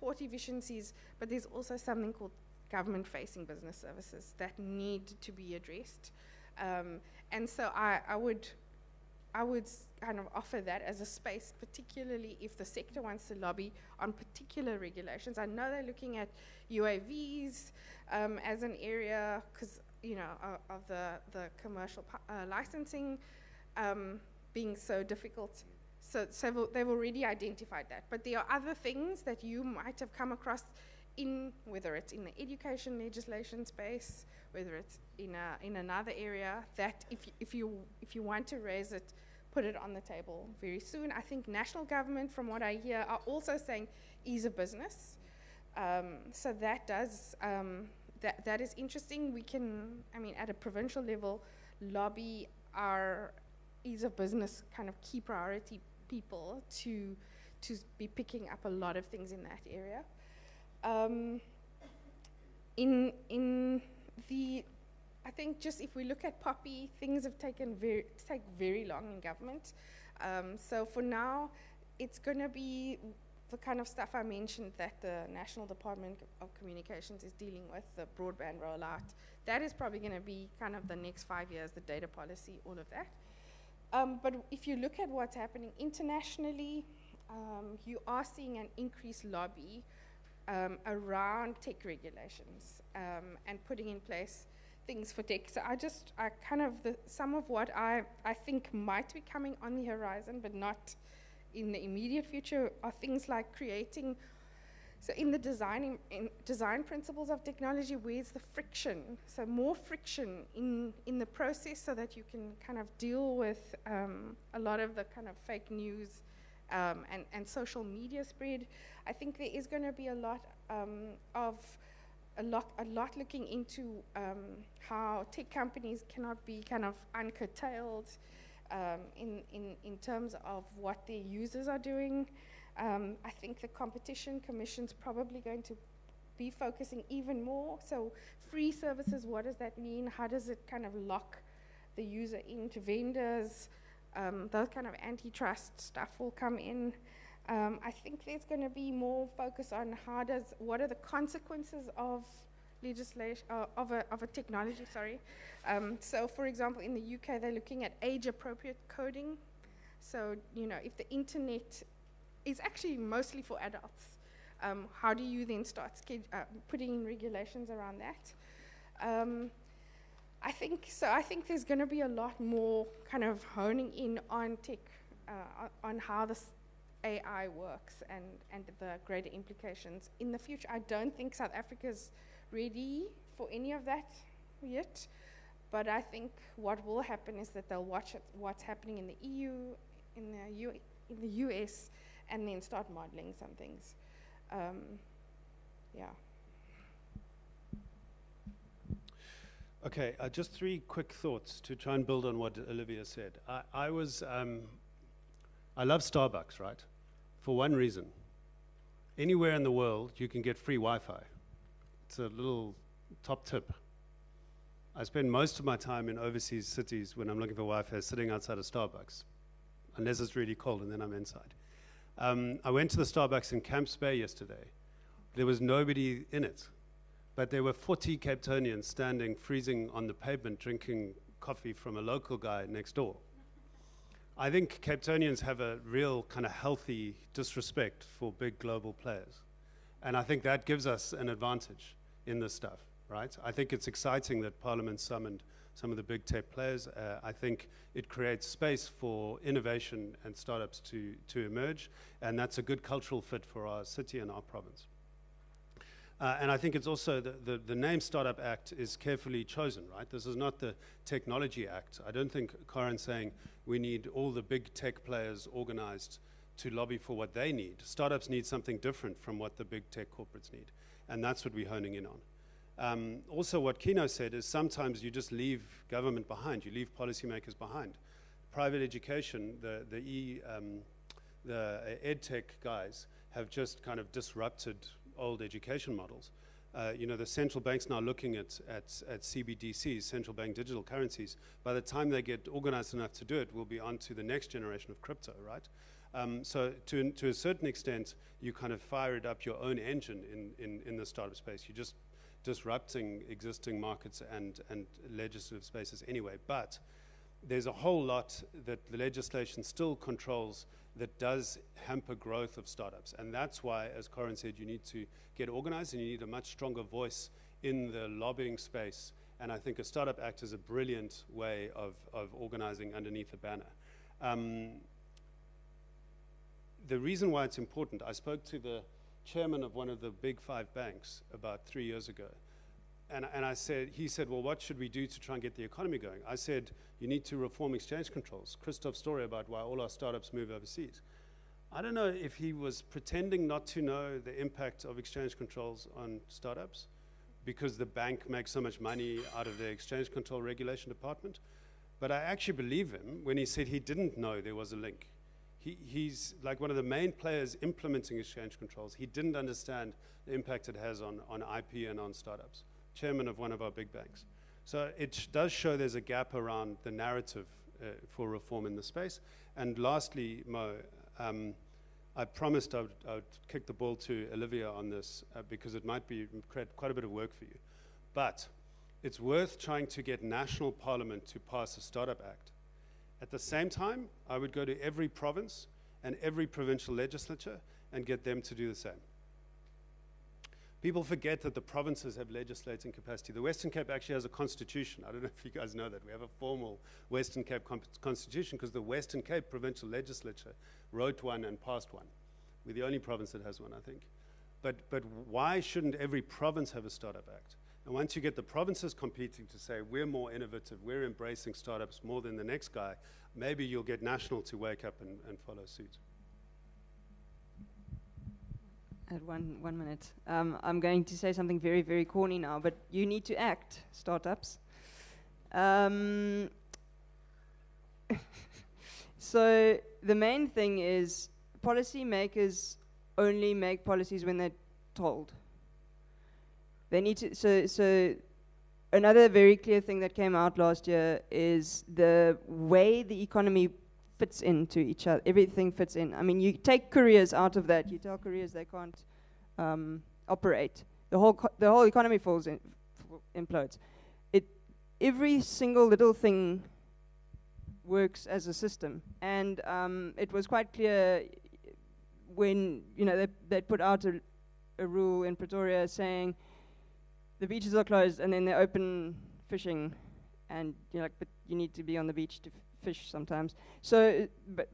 port efficiencies, but there's also something called government-facing business services that need to be addressed. And so I would kind of offer that as a space, particularly if the sector wants to lobby on particular regulations. I know they're looking at UAVs as an area because, of the commercial licensing being so difficult. So they've already identified that. But there are other things that you might have come across whether it's in the education legislation space, whether it's in another area, that if you want to raise it, put it on the table very soon. I think national government, from what I hear, are also saying ease of business. So that does that is interesting. We can, at a provincial level, lobby our ease of business kind of key priority people to be picking up a lot of things in that area. I think just if we look at Poppy, things have taken very long in government. So for now, it's going to be the kind of stuff I mentioned that the National Department of Communications is dealing with, the broadband rollout. That is probably going to be kind of the next 5 years, the data policy, all of that. But if you look at what's happening internationally, you are seeing an increased lobby around tech regulations and putting in place things for tech. So some of what I think might be coming on the horizon, but not in the immediate future, are things like creating. So in the design principles of technology, where's the friction? So more friction in the process, so that you can kind of deal with a lot of the kind of fake news and social media spread. I think there is going to be a lot looking into how tech companies cannot be kind of uncurtailed in terms of what their users are doing. I think the Competition Commission's probably going to be focusing even more. So free services, what does that mean? How does it kind of lock the user into vendors? Those kind of antitrust stuff will come in. I think there's going to be more focus on what are the consequences of legislation, of a technology, sorry. So for example, in the UK, they're looking at age-appropriate coding. So, you know, if the internet is actually mostly for adults, how do you then start putting in regulations around that? I think there's going to be a lot more kind of honing in on tech, on how this AI works and the greater implications in the future. I don't think South Africa's ready for any of that yet, but I think what will happen is that they'll watch what's happening in the EU, in the US, and then start modeling some things. Yeah. Okay, just 3 quick thoughts to try and build on what Olivia said. I love Starbucks, right? For one reason. Anywhere in the world, you can get free Wi-Fi. It's a little top tip. I spend most of my time in overseas cities when I'm looking for Wi-Fi sitting outside of Starbucks, unless it's really cold, and then I'm inside. I went to the Starbucks in Camps Bay yesterday. There was nobody in it, but there were 40 Cape Townians standing freezing on the pavement drinking coffee from a local guy next door. I think Cape Townians have a real kind of healthy disrespect for big global players. And I think that gives us an advantage in this stuff, right? I think it's exciting that Parliament summoned some of the big tech players. I think it creates space for innovation and startups to emerge, and that's a good cultural fit for our city and our province. And I think it's also the name Startup Act is carefully chosen, right? This is not the Technology Act. I don't think Karen's saying we need all the big tech players organized to lobby for what they need. Startups need something different from what the big tech corporates need, and that's what we're honing in on. Also, what Kino said is sometimes you just leave government behind, you leave policymakers behind. Private education, the ed tech guys have just kind of disrupted old education models. You know, the central bank's now looking at CBDCs, central bank digital currencies. By the time they get organized enough to do it, we'll be on to the next generation of crypto, right? So to a certain extent, you kind of fired up your own engine in the startup space. You're just disrupting existing markets and legislative spaces anyway. But there's a whole lot that the legislation still controls that does hamper growth of startups. And that's why, as Corin said, you need to get organized and you need a much stronger voice in the lobbying space. And I think a Startup Act is a brilliant way of organizing underneath the banner. The reason why it's important, I spoke to the chairman of one of the big 5 banks about 3 years ago. And he said, well, what should we do to try and get the economy going? I said, you need to reform exchange controls. Christoph's story about why all our startups move overseas. I don't know if he was pretending not to know the impact of exchange controls on startups because the bank makes so much money out of the exchange control regulation department. But I actually believe him when he said he didn't know there was a link. He's like one of the main players implementing exchange controls. He didn't understand the impact it has on IP and on startups. Chairman of one of our big banks. So it does show there's a gap around the narrative for reform in the space. And lastly, Mo, I promised I would kick the ball to Olivia on this because it might create quite a bit of work for you. But it's worth trying to get national parliament to pass a Startup Act. At the same time, I would go to every province and every provincial legislature and get them to do the same. People forget that the provinces have legislating capacity. The Western Cape actually has a constitution. I don't know if you guys know that. We have a formal Western Cape constitution because the Western Cape provincial legislature wrote one and passed one. We're the only province that has one, I think. But why shouldn't every province have a Startup Act? And once you get the provinces competing to say, we're more innovative, we're embracing startups more than the next guy, maybe you'll get national to wake up and follow suit. At one minute. I'm going to say something very, very corny now, but you need to act, startups. So the main thing is policymakers only make policies when they're told. They need to, so another very clear thing that came out last year is the way the economy fits into each other. Everything fits in. I mean, you take couriers out of that, you tell couriers they can't operate. The whole economy implodes. Every single little thing works as a system, and it was quite clear when they put out a rule in Pretoria saying the beaches are closed, and then they open fishing, and but you need to be on the beach to fish sometimes. So, but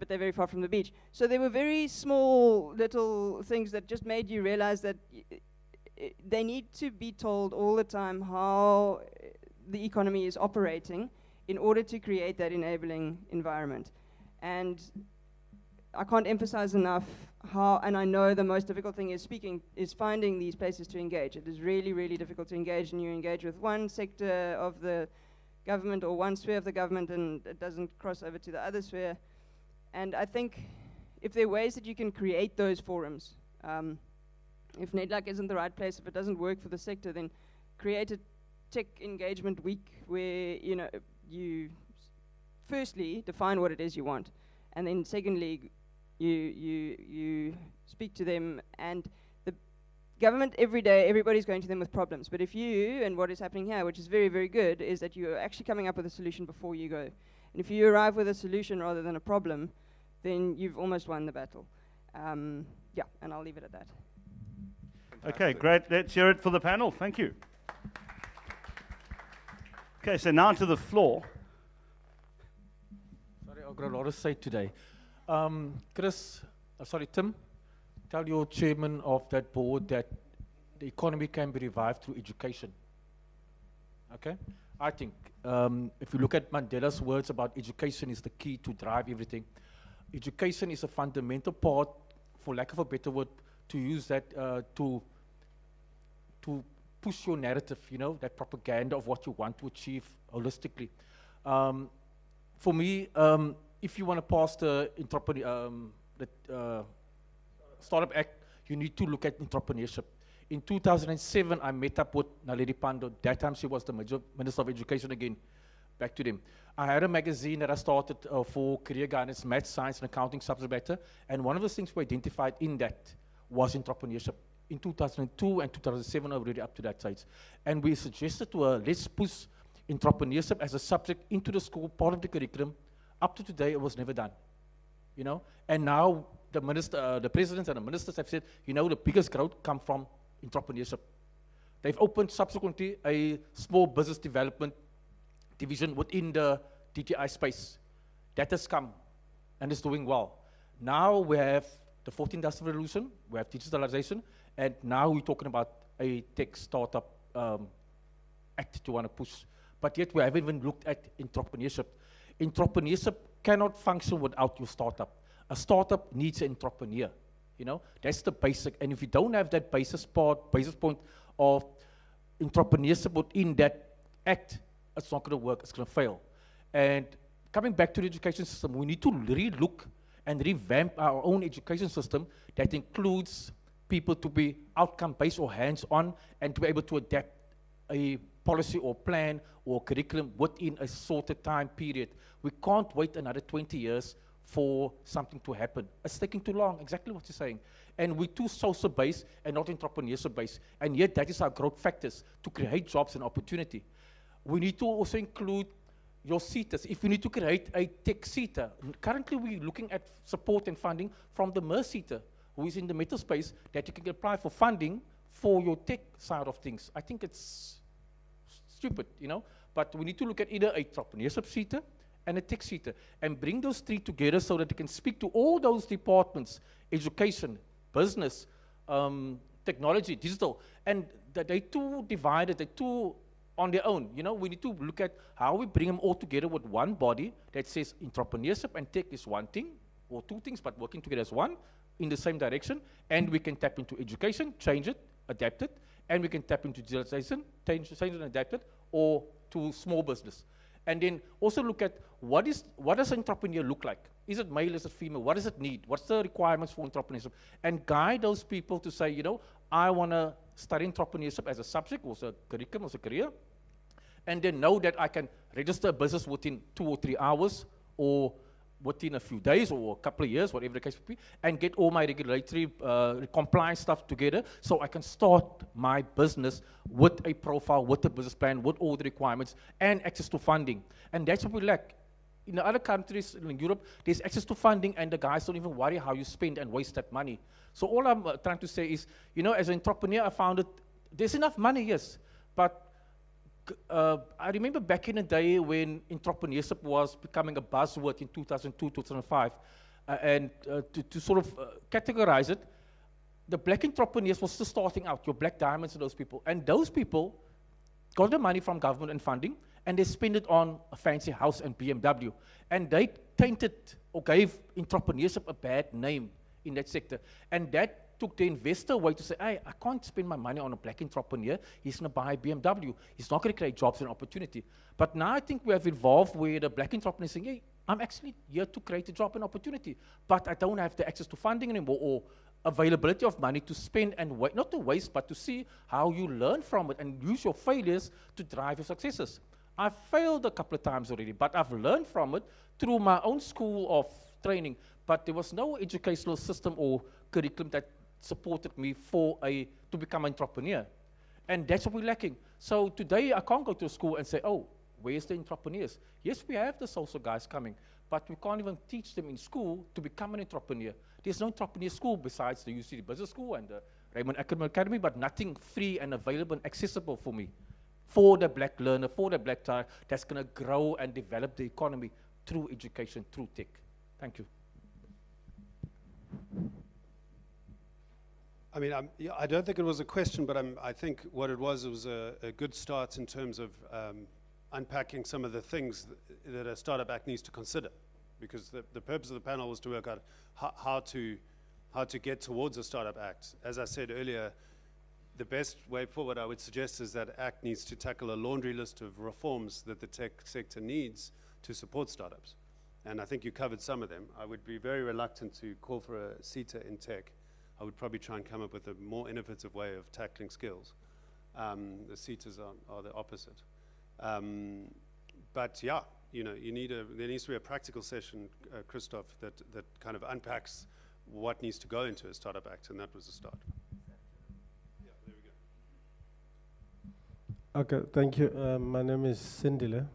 they're very far from the beach. So there were very small little things that just made you realize that they need to be told all the time how the economy is operating in order to create that enabling environment. And I can't emphasize enough how, and I know the most difficult thing is finding these places to engage. It is really, really difficult to engage, and you engage with one sector of the government or one sphere of the government, and it doesn't cross over to the other sphere. And I think if there are ways that you can create those forums, if NEDLAC isn't the right place, if it doesn't work for the sector, then create a tech engagement week where you firstly define what it is you want, and then secondly you speak to them. And the government, every day everybody's going to them with problems, but if you, and what is happening here, which is very, very good, is that you're actually coming up with a solution before you go. And if you arrive with a solution rather than a problem, then you've almost won the battle. Yeah, and I'll leave it at that. Okay, great. Let's hear it for the panel. Thank you. Okay, so now to the floor. Sorry, I've got a lot to say today. Tim, tell your chairman of that board that the economy can be revived through education. Okay? I think if you look at Mandela's words about education is the key to drive everything. Education is a fundamental part, for lack of a better word, to use that to push your narrative, that propaganda of what you want to achieve holistically. For me, if you want to pass the Startup Act, you need to look at entrepreneurship. In 2007, I met up with Naledi Pandor. That time she was the Minister of Education again. Back to them. I had a magazine that I started for career guidance, math, science, and accounting subject matter. And one of the things we identified in that was entrepreneurship. In 2002 and 2007, already up to that stage. And we suggested to her, let's push entrepreneurship as a subject into the school, part of the curriculum. Up to today, it was never done. And now the presidents and the ministers have said, the biggest growth come from entrepreneurship. They've opened subsequently a small business development division within the DTI space. That has come and is doing well. Now we have the 4th Industrial Revolution, we have digitalization, and now we're talking about a tech startup act to want to push. But yet we haven't even looked at entrepreneurship. Entrepreneurship cannot function without your startup. A startup needs an entrepreneur. That's the basic. And if you don't have that basis point of entrepreneurship within that act, it's not going to work. It's going to fail. And coming back to the education system, we need to re-look and revamp our own education system that includes people to be outcome-based or hands-on and to be able to adapt a policy or plan or curriculum within a sorted time period. We can't wait another 20 years for something to happen. It's taking too long, exactly what you're saying. And we're too social-based and not entrepreneurship-based. And yet that is our growth factors, to create jobs and opportunity. We need to also include your SETAs. If we need to create a tech SETA, currently we're looking at support and funding from the MERS SETA, who is in the metal space, that you can apply for funding for your tech side of things. I think it's stupid, but we need to look at either a entrepreneurship SETA and a tech SETA and bring those three together so that they can speak to all those departments, education, business, technology, digital, and that they too divided, they too on their own. We need to look at how we bring them all together with one body that says entrepreneurship and tech is one thing, or two things, but working together as one in the same direction, and we can tap into education, change it, adapt it, and we can tap into digitalization, change it and adapt it, or to small business. And then also look at what does an entrepreneur look like? Is it male, is it female? What does it need? What's the requirements for entrepreneurship? And guide those people to say, you know, I want to study entrepreneurship as a subject, or as a curriculum, as a career, and then know that I can register a business within 2 or 3 hours, or within a few days or a couple of years, whatever the case may be, and get all my regulatory compliance stuff together so I can start my business with a profile, with a business plan, with all the requirements, and access to funding. And that's what we lack. In the other countries in Europe, there's access to funding, and the guys don't even worry how you spend and waste that money. So all I'm trying to say is, you know, as an entrepreneur, I found that there's enough money, yes, but I remember back in the day when entrepreneurship was becoming a buzzword in 2002, 2005, and to sort of categorize it, the black entrepreneurs were still starting out, your black diamonds and those people. And those people got the money from government and funding, and they spent it on a fancy house and BMW. And they tainted or gave entrepreneurship a bad name in that sector. And that took the investor away to say, hey, I can't spend my money on a black entrepreneur. He's going to buy a BMW. He's not going to create jobs and opportunity. But now I think we have evolved where the black entrepreneur is saying, hey, I'm actually here to create a job and opportunity, but I don't have the access to funding anymore or availability of money to spend and not to waste, but to see how you learn from it and use your failures to drive your successes. I've failed a couple of times already, but I've learned from it through my own school of training, but there was no educational system or curriculum that supported me to become an entrepreneur. And that's what we're lacking. So today I can't go to school and say, oh, where's the entrepreneurs? Yes, we have the social guys coming, but we can't even teach them in school to become an entrepreneur. There's no entrepreneur school besides the UC Business School and the Raymond Academy, but nothing free and available and accessible for me, for the black learner, for the black child that's going to grow and develop the economy through education, through tech. Thank you. I mean, I don't think it was a question, but I think what it was a good start in terms of unpacking some of the things that a Startup Act needs to consider. Because the purpose of the panel was to work out how to get towards a Startup Act. As I said earlier, the best way forward, I would suggest, is that Act needs to tackle a laundry list of reforms that the tech sector needs to support startups. And I think you covered some of them. I would be very reluctant to call for a CETA in tech. I would probably try and come up with a more innovative way of tackling skills. The CETAs are the opposite. But yeah, you know, there needs to be a practical session, Christoph, that kind of unpacks what needs to go into a Startup Act, and that was a start. Yeah, there we go. Okay, thank you. My name is Sindile.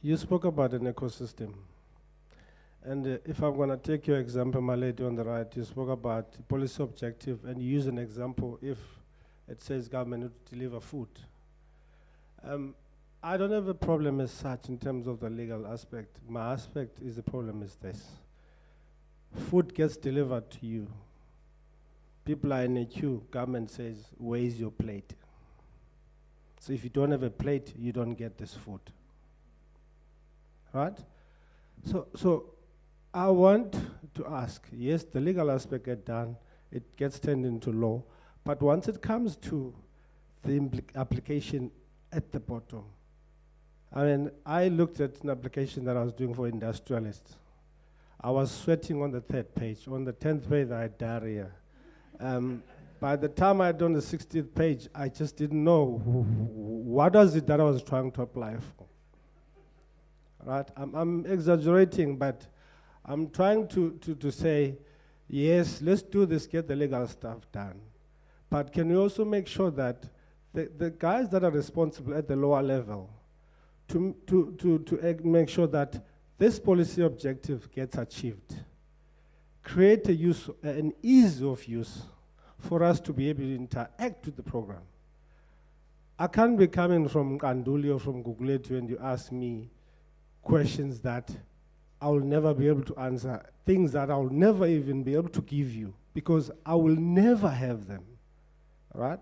You spoke about an ecosystem. And if I'm going to take your example, my lady on the right, you spoke about policy objective, and you use an example if it says government need to deliver food. I don't have a problem as such in terms of the legal aspect. My aspect is the problem is this. Food gets delivered to you. People are in a queue, government says, where's your plate? So if you don't have a plate, you don't get this food. Right? So I want to ask, yes, the legal aspect gets done, it gets turned into law, but once it comes to the application at the bottom, I mean, I looked at an application that I was doing for industrialists. I was sweating on the 3rd page. On the 10th page, I had diarrhea. By the time I had done the 60th page, I just didn't know what was it that I was trying to apply for. Right? I'm exaggerating, but I'm trying to say, yes, let's do this, get the legal stuff done. But can we also make sure that the guys that are responsible at the lower level to make sure that this policy objective gets achieved, create an ease of use for us to be able to interact with the program. I can't be coming from Kanduli or from Guguletu and you ask me questions that I will never be able to answer, things that I will never even be able to give you, because I will never have them, right?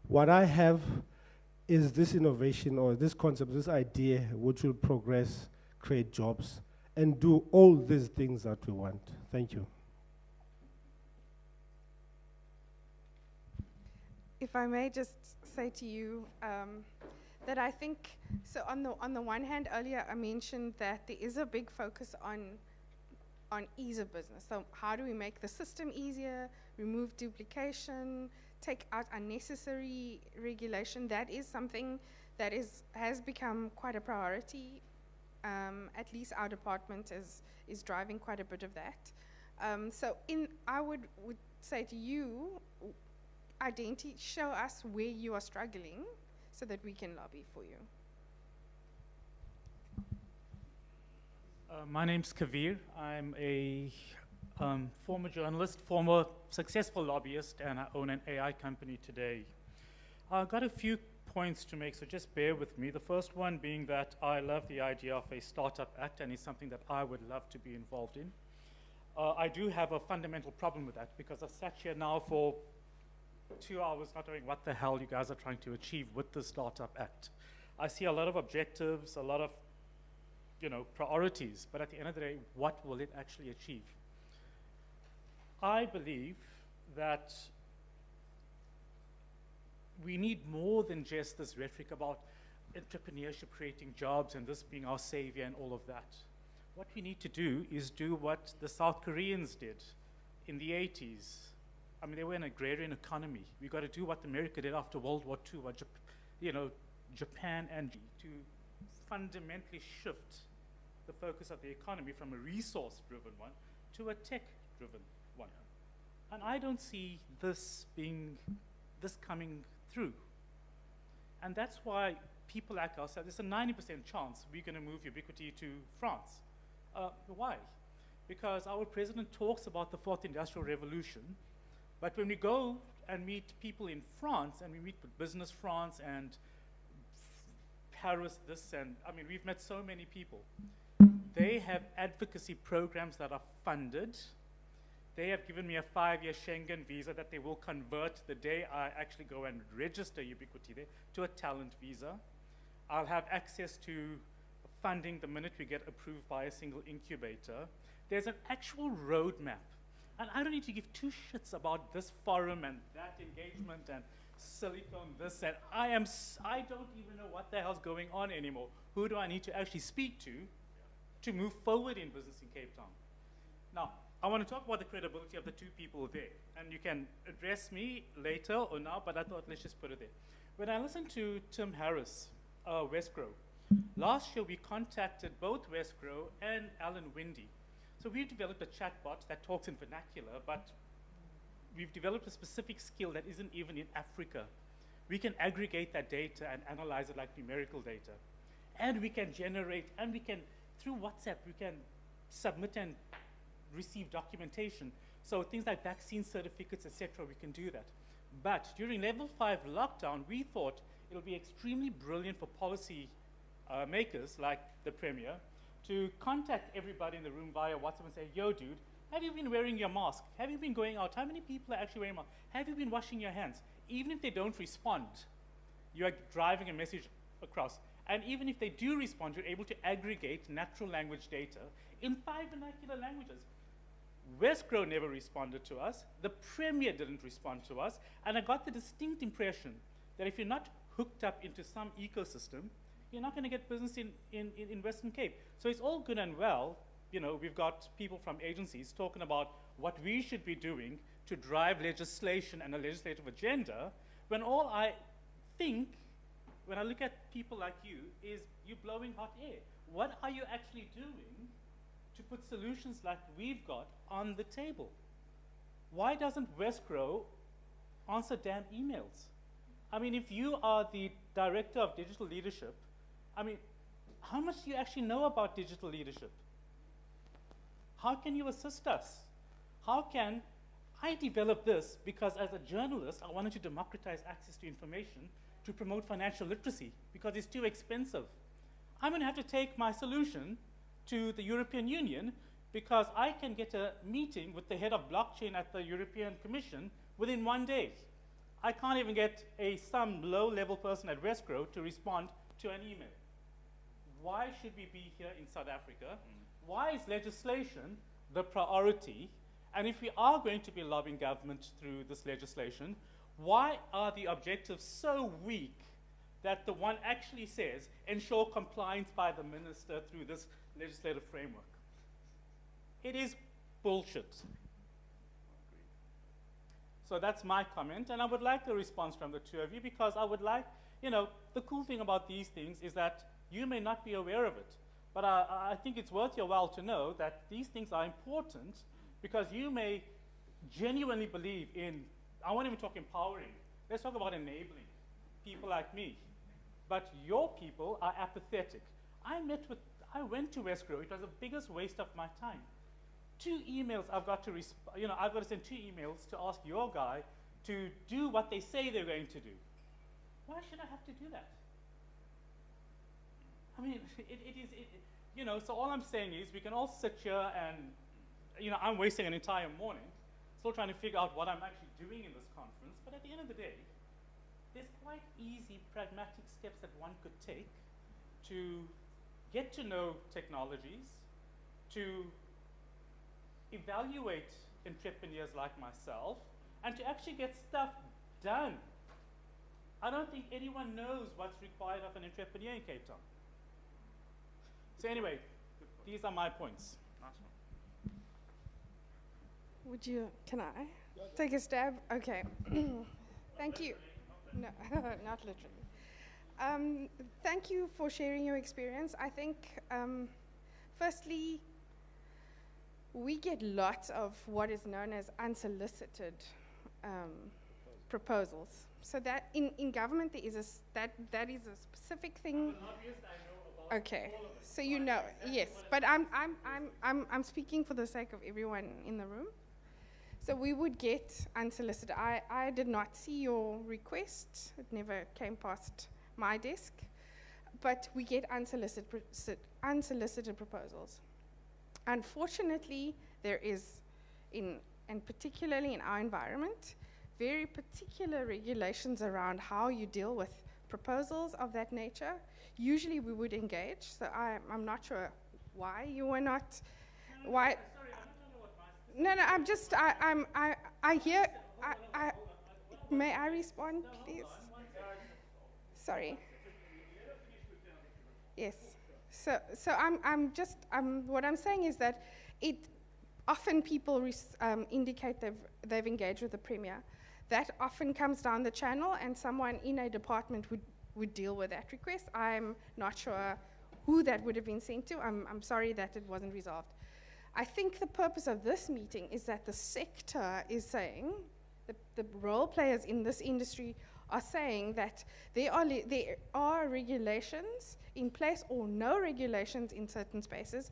What I have is this innovation or this concept, this idea which will progress, create jobs, and do all these things that we want. Thank you. If I may just say to you, that I think, so on the one hand, earlier I mentioned that there is a big focus on ease of business. So how do we make the system easier, remove duplication, take out unnecessary regulation? That is something that has become quite a priority. At least our department is driving quite a bit of that. So I would say to you, show us where you are struggling so that we can lobby for you. My name's Kavir. I'm a former journalist, former successful lobbyist, and I own an AI company today. I've got a few points to make, so just bear with me. The first one being that I love the idea of a startup act, and it's something that I would love to be involved in. I do have a fundamental problem with that, because I've sat here now for 2 hours not knowing what the hell you guys are trying to achieve with the startup act. I see a lot of objectives, a lot of priorities, but at the end of the day, what will it actually achieve? I believe that we need more than just this rhetoric about entrepreneurship creating jobs and this being our savior and all of that. What we need to do is do what the South Koreans did in the 80s. I mean, they were an agrarian economy. We got to do what America did after World War II, what Japan, and to fundamentally shift the focus of the economy from a resource-driven one to a tech-driven one. And I don't see this coming through. And that's why people like us, there's a 90% chance we're going to move Ubiquity to France. Why? Because our president talks about the fourth industrial revolution, but when we go and meet people in France, and we meet with Business France and Paris, we've met so many people. They have advocacy programs that are funded. They have given me a 5-year Schengen visa that they will convert the day I actually go and register Ubiquity there to a talent visa. I'll have access to funding the minute we get approved by a single incubator. There's an actual roadmap. And I don't need to give two shits about this forum and that engagement and Silicon this, and I don't even know what the hell's going on anymore. Who do I need to actually speak to move forward in business in Cape Town? Now, I want to talk about the credibility of the two people there, and you can address me later or now, but I thought let's just put it there. When I listened to Tim Harris, Westgrow, last year we contacted both Westgrow and Alan Windy. So we've developed a chatbot that talks in vernacular, but we've developed a specific skill that isn't even in Africa. We can aggregate that data and analyze it like numerical data. And we can generate, and we can, through WhatsApp, we can submit and receive documentation. So things like vaccine certificates, etc., we can do that. But during level 5 lockdown, we thought it'll be extremely brilliant for policy makers like the Premier to contact everybody in the room via WhatsApp and say, yo, dude, have you been wearing your mask? Have you been going out? How many people are actually wearing masks? Have you been washing your hands? Even if they don't respond, you are driving a message across. And even if they do respond, you're able to aggregate natural language data in 5 vernacular languages. Westgrow never responded to us. The Premier didn't respond to us. And I got the distinct impression that if you're not hooked up into some ecosystem, you're not going to get business in Western Cape. So it's all good and well. We've got people from agencies talking about what we should be doing to drive legislation and a legislative agenda, when all I think, when I look at people like you, is you're blowing hot air. What are you actually doing to put solutions like we've got on the table? Why doesn't Westgrow answer damn emails? I mean, if you are the director of digital leadership, I mean, how much do you actually know about digital leadership? How can you assist us? How can I develop this? Because as a journalist, I wanted to democratize access to information to promote financial literacy because it's too expensive. I'm going to have to take my solution to the European Union because I can get a meeting with the head of blockchain at the European Commission within 1 day. I can't even get some low-level person at Westgrow to respond to an email. Why should we be here in South Africa? Why is legislation the priority? And if we are going to be lobbying government through this legislation, why are the objectives so weak that the one actually says ensure compliance by the minister through this legislative framework. It is bullshit. So that's my comment, and I would like a response from the two of you, because I would like, the cool thing about these things is that you may not be aware of it, but I think it's worth your while to know that these things are important, because you may genuinely believe in, I won't even talk empowering, let's talk about enabling people like me. But your people are apathetic. I went to West Grove, it was the biggest waste of my time. 2 emails I've got to I've got to send 2 emails to ask your guy to do what they say they're going to do. Why should I have to do that? I mean, so all I'm saying is we can all sit here and, I'm wasting an entire morning still trying to figure out what I'm actually doing in this conference, but at the end of the day, there's quite easy, pragmatic steps that one could take to get to know technologies, to evaluate entrepreneurs like myself, and to actually get stuff done. I don't think anyone knows what's required of an entrepreneur in Cape Town. So anyway, these are my points. Can I take a stab? Okay. Thank you. No, not literally. Thank you for sharing your experience. I think, firstly, we get lots of what is known as unsolicited proposals. So that in government there is that is a specific thing. Okay, so yes, but I'm speaking for the sake of everyone in the room. So we would get unsolicited. I did not see your request. It never came past my desk. But we get unsolicited proposals. Unfortunately, there is, and particularly in our environment, very particular regulations around how you deal with proposals of that nature. Usually we would engage, so I'm not sure why you were not, why. No, I'm just, I hear, may I respond, please? Sorry. Yes. So what I'm saying is that often people indicate they've engaged with the Premier. That often comes down the channel, and someone in a department would deal with that request. I'm not sure who that would have been sent to. I'm sorry that it wasn't resolved. I think the purpose of this meeting is that the sector is saying, the role players in this industry are saying that there are regulations in place or no regulations in certain spaces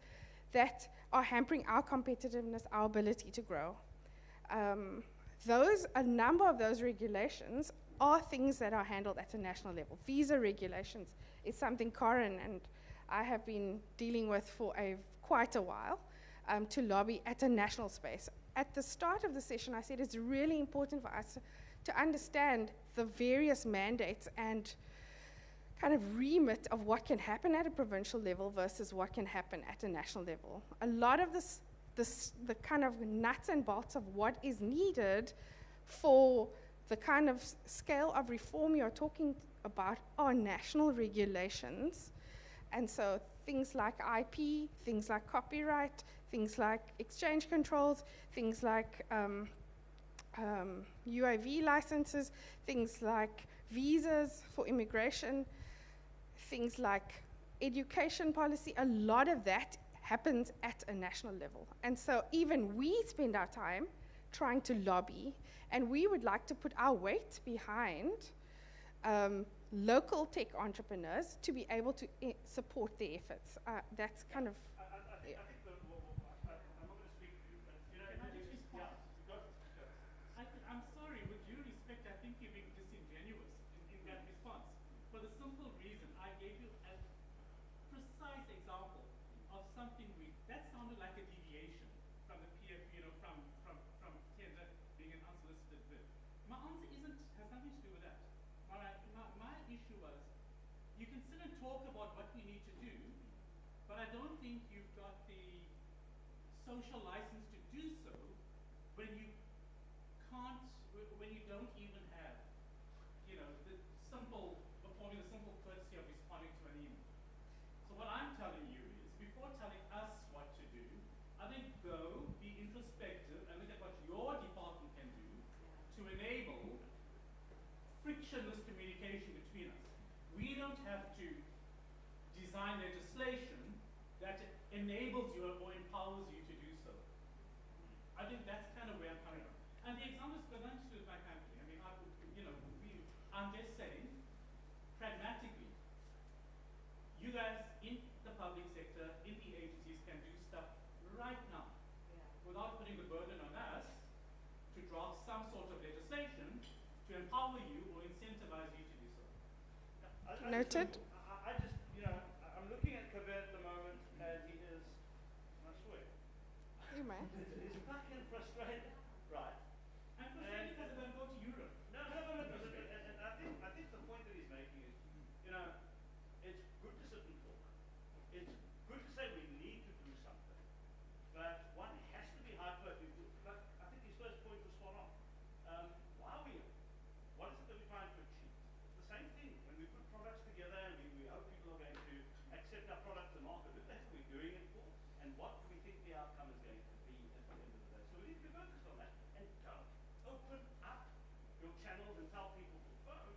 that are hampering our competitiveness, our ability to grow. A number of those regulations are things that are handled at a national level. Visa regulations is something Corin and I have been dealing with for quite a while to lobby at a national space. At the start of the session, I said it's really important for us to understand the various mandates and kind of remit of what can happen at a provincial level versus what can happen at a national level. A lot of the kind of nuts and bolts of what is needed for the kind of scale of reform you're talking about are national regulations. And so things like IP, things like copyright, things like exchange controls, things like UAV licenses, things like visas for immigration, things like education policy, a lot of that happens at a national level. And so even we spend our time trying to lobby, and we would like to put our weight behind local tech entrepreneurs to be able to support their efforts. That's kind of... I'm sorry, with due respect, I think you're being disingenuous in that response. For the simple reason, I gave you a precise example of something that sounded like a deviation from the PF, from tender being an unsolicited bid. My answer has nothing to do with that. My issue was, you can sit and talk about what we need to do, but I don't think you've got the social license to do so when you don't even have, performing the simple what I'm telling you is, before telling us what to do, I think go, be introspective, and look at what your department can do to enable frictionless communication between us. We don't have to design legislation that enables you or empowers you to do so. I think that's kind of where I'm coming from. And the example is going to my company. I mean, I'm just saying, pragmatically, you guys in the public sector, in the agencies, can do stuff right now without putting the burden on us to draft some sort of legislation to empower you or incentivize you to do so. Noted. I just, I'm looking at Kabir at the moment, and he is, I swear, You may. he's fucking frustrated, right? I'm frustrated because I'm going to go to Europe. No, and I think the point that he's making is, it's good to sit and talk. It's good to say we need to do something, but one has to be hyper. Like, I think his first point was spot on. Why are we here? What is it that we're trying to achieve? It's the same thing. When we put products together and we hope people are going to accept our products and market, who that's what we're doing it for, and what do we think the outcome is going to be at the end of the day. So we need to be focused on that. And don't open up your channels and tell people to phone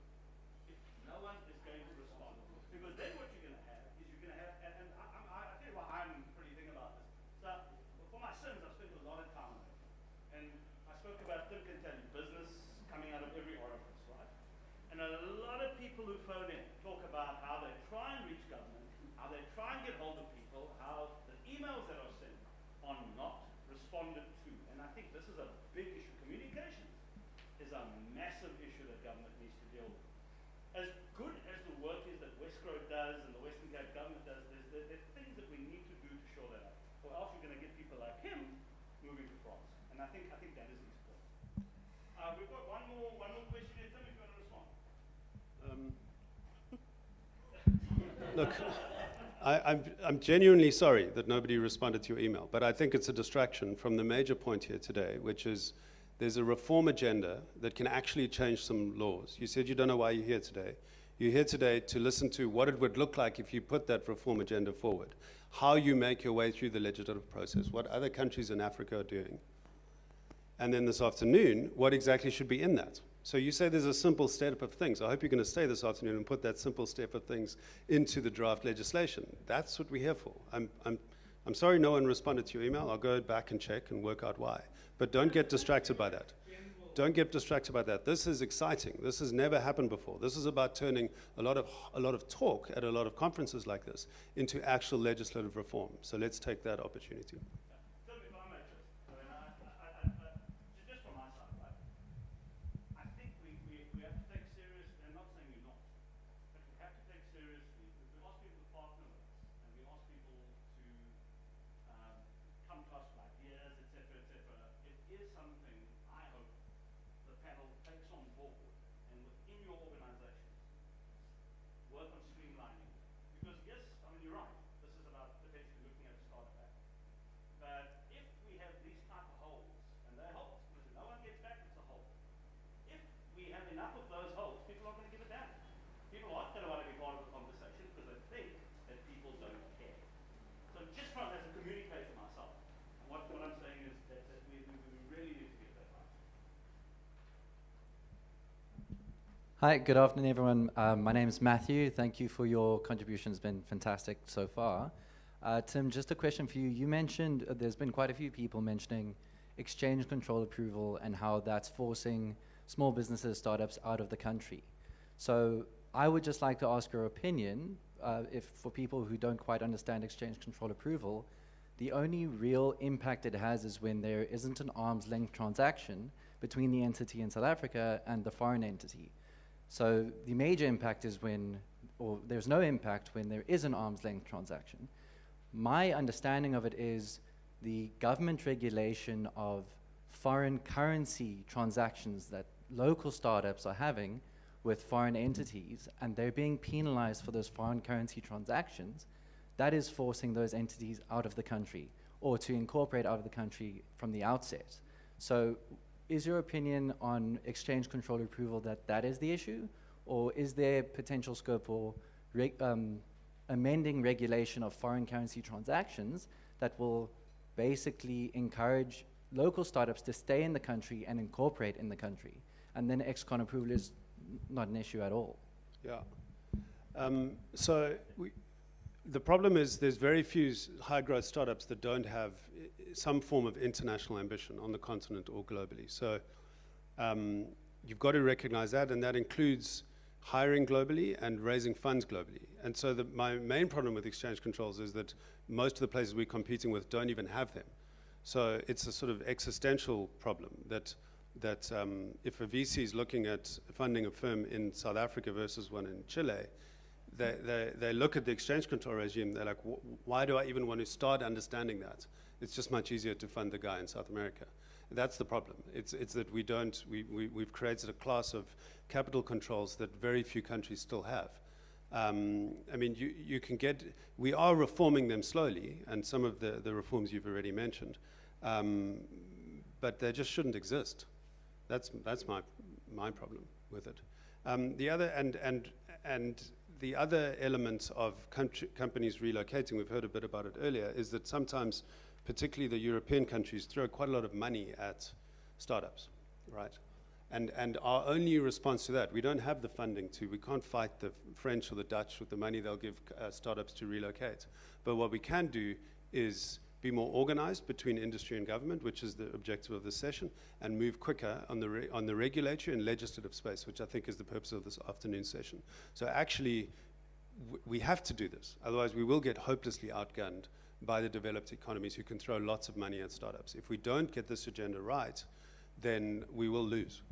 if no one is going to respond. Because then what you're going to have is you're going to have, and I tell you why I'm pretty thinking about this. So for my sins, I've spent a lot of time on it. And I spoke about Tim can tell you business coming out of every orifice, right? And a lot of people who phone in talk about how they try and reach government, how they try and get hold of people, how the emails that are sent are not responded to. And I think this is a big issue. Communications is a massive issue that government needs to deal with. As good as the work is that Westgrove does and the Western Cape government does, there's things that we need to do to shore that up. Or else you're going to get people like him moving to France. And I think that is his point. We've got one more question here. Tim, if you want to respond. Look, I'm genuinely sorry that nobody responded to your email, but I think it's a distraction from the major point here today, which is there's a reform agenda that can actually change some laws. You said you don't know why you're here today. You're here today to listen to what it would look like if you put that reform agenda forward, how you make your way through the legislative process, what other countries in Africa are doing. And then this afternoon, what exactly should be in that? So you say there's a simple step of things. I hope you're going to stay this afternoon and put that simple step of things into the draft legislation. That's what we're here for. I'm sorry no one responded to your email. I'll go back and check and work out why. But don't get distracted by that. Don't get distracted by that. This is exciting. This has never happened before. This is about turning a lot of talk at a lot of conferences like this into actual legislative reform. So let's take that opportunity. Hi, good afternoon, everyone. My name is Matthew. Thank you for your contribution. It's been fantastic so far. Tim, just a question for you. You mentioned there's been quite a few people mentioning exchange control approval and how that's forcing small businesses, startups out of the country. So I would just like to ask your opinion, if for people who don't quite understand exchange control approval, the only real impact it has is when there isn't an arm's length transaction between the entity in South Africa and the foreign entity. So the major impact is when, or there's no impact when there is an arm's length transaction. My understanding of it is the government regulation of foreign currency transactions that local startups are having with foreign entities, and they're being penalized for those foreign currency transactions. That is forcing those entities out of the country, or to incorporate out of the country from the outset. So is your opinion on exchange control approval that that is the issue, or is there potential scope for amending regulation of foreign currency transactions that will basically encourage local startups to stay in the country and incorporate in the country. And then ex-con approval is not an issue at all. Yeah. The problem is there's very few high-growth startups that don't have some form of international ambition on the continent or globally. So you've got to recognize that, and that includes hiring globally and raising funds globally. And so my main problem with exchange controls is that most of the places we're competing with don't even have them. So it's a sort of existential problem that if a VC is looking at funding a firm in South Africa versus one in Chile, they look at the exchange control regime, they're like, why do I even want to start understanding that? It's just much easier to fund the guy in South America. And that's the problem. It's that we've created a class of capital controls that very few countries still have. I mean, we are reforming them slowly, and some of the reforms you've already mentioned, but they just shouldn't exist. That's my problem with it. The other element of companies relocating, we've heard a bit about it earlier, is that sometimes, particularly the European countries, throw quite a lot of money at startups, right? And our only response to that, we don't have the funding we can't fight the French or the Dutch with the money they'll give startups to relocate. But what we can do is be more organized between industry and government, which is the objective of this session, and move quicker on the regulatory and legislative space, which I think is the purpose of this afternoon session. So actually, we have to do this. Otherwise, we will get hopelessly outgunned by the developed economies who can throw lots of money at startups. If we don't get this agenda right, then we will lose.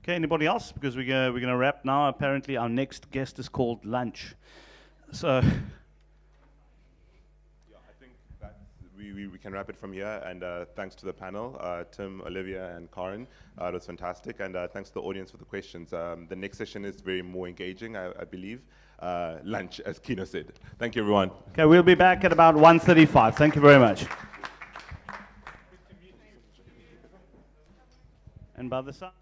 Okay, anybody else? Because we're going to wrap now. Apparently, our next guest is called lunch. So... We can wrap it from here, and thanks to the panel, Tim, Olivia, and Karen. It was fantastic, and thanks to the audience for the questions. The next session is very more engaging, I believe. Lunch, as Kino said. Thank you, everyone. Okay, we'll be back at about 1:35. Thank you very much. And by the side.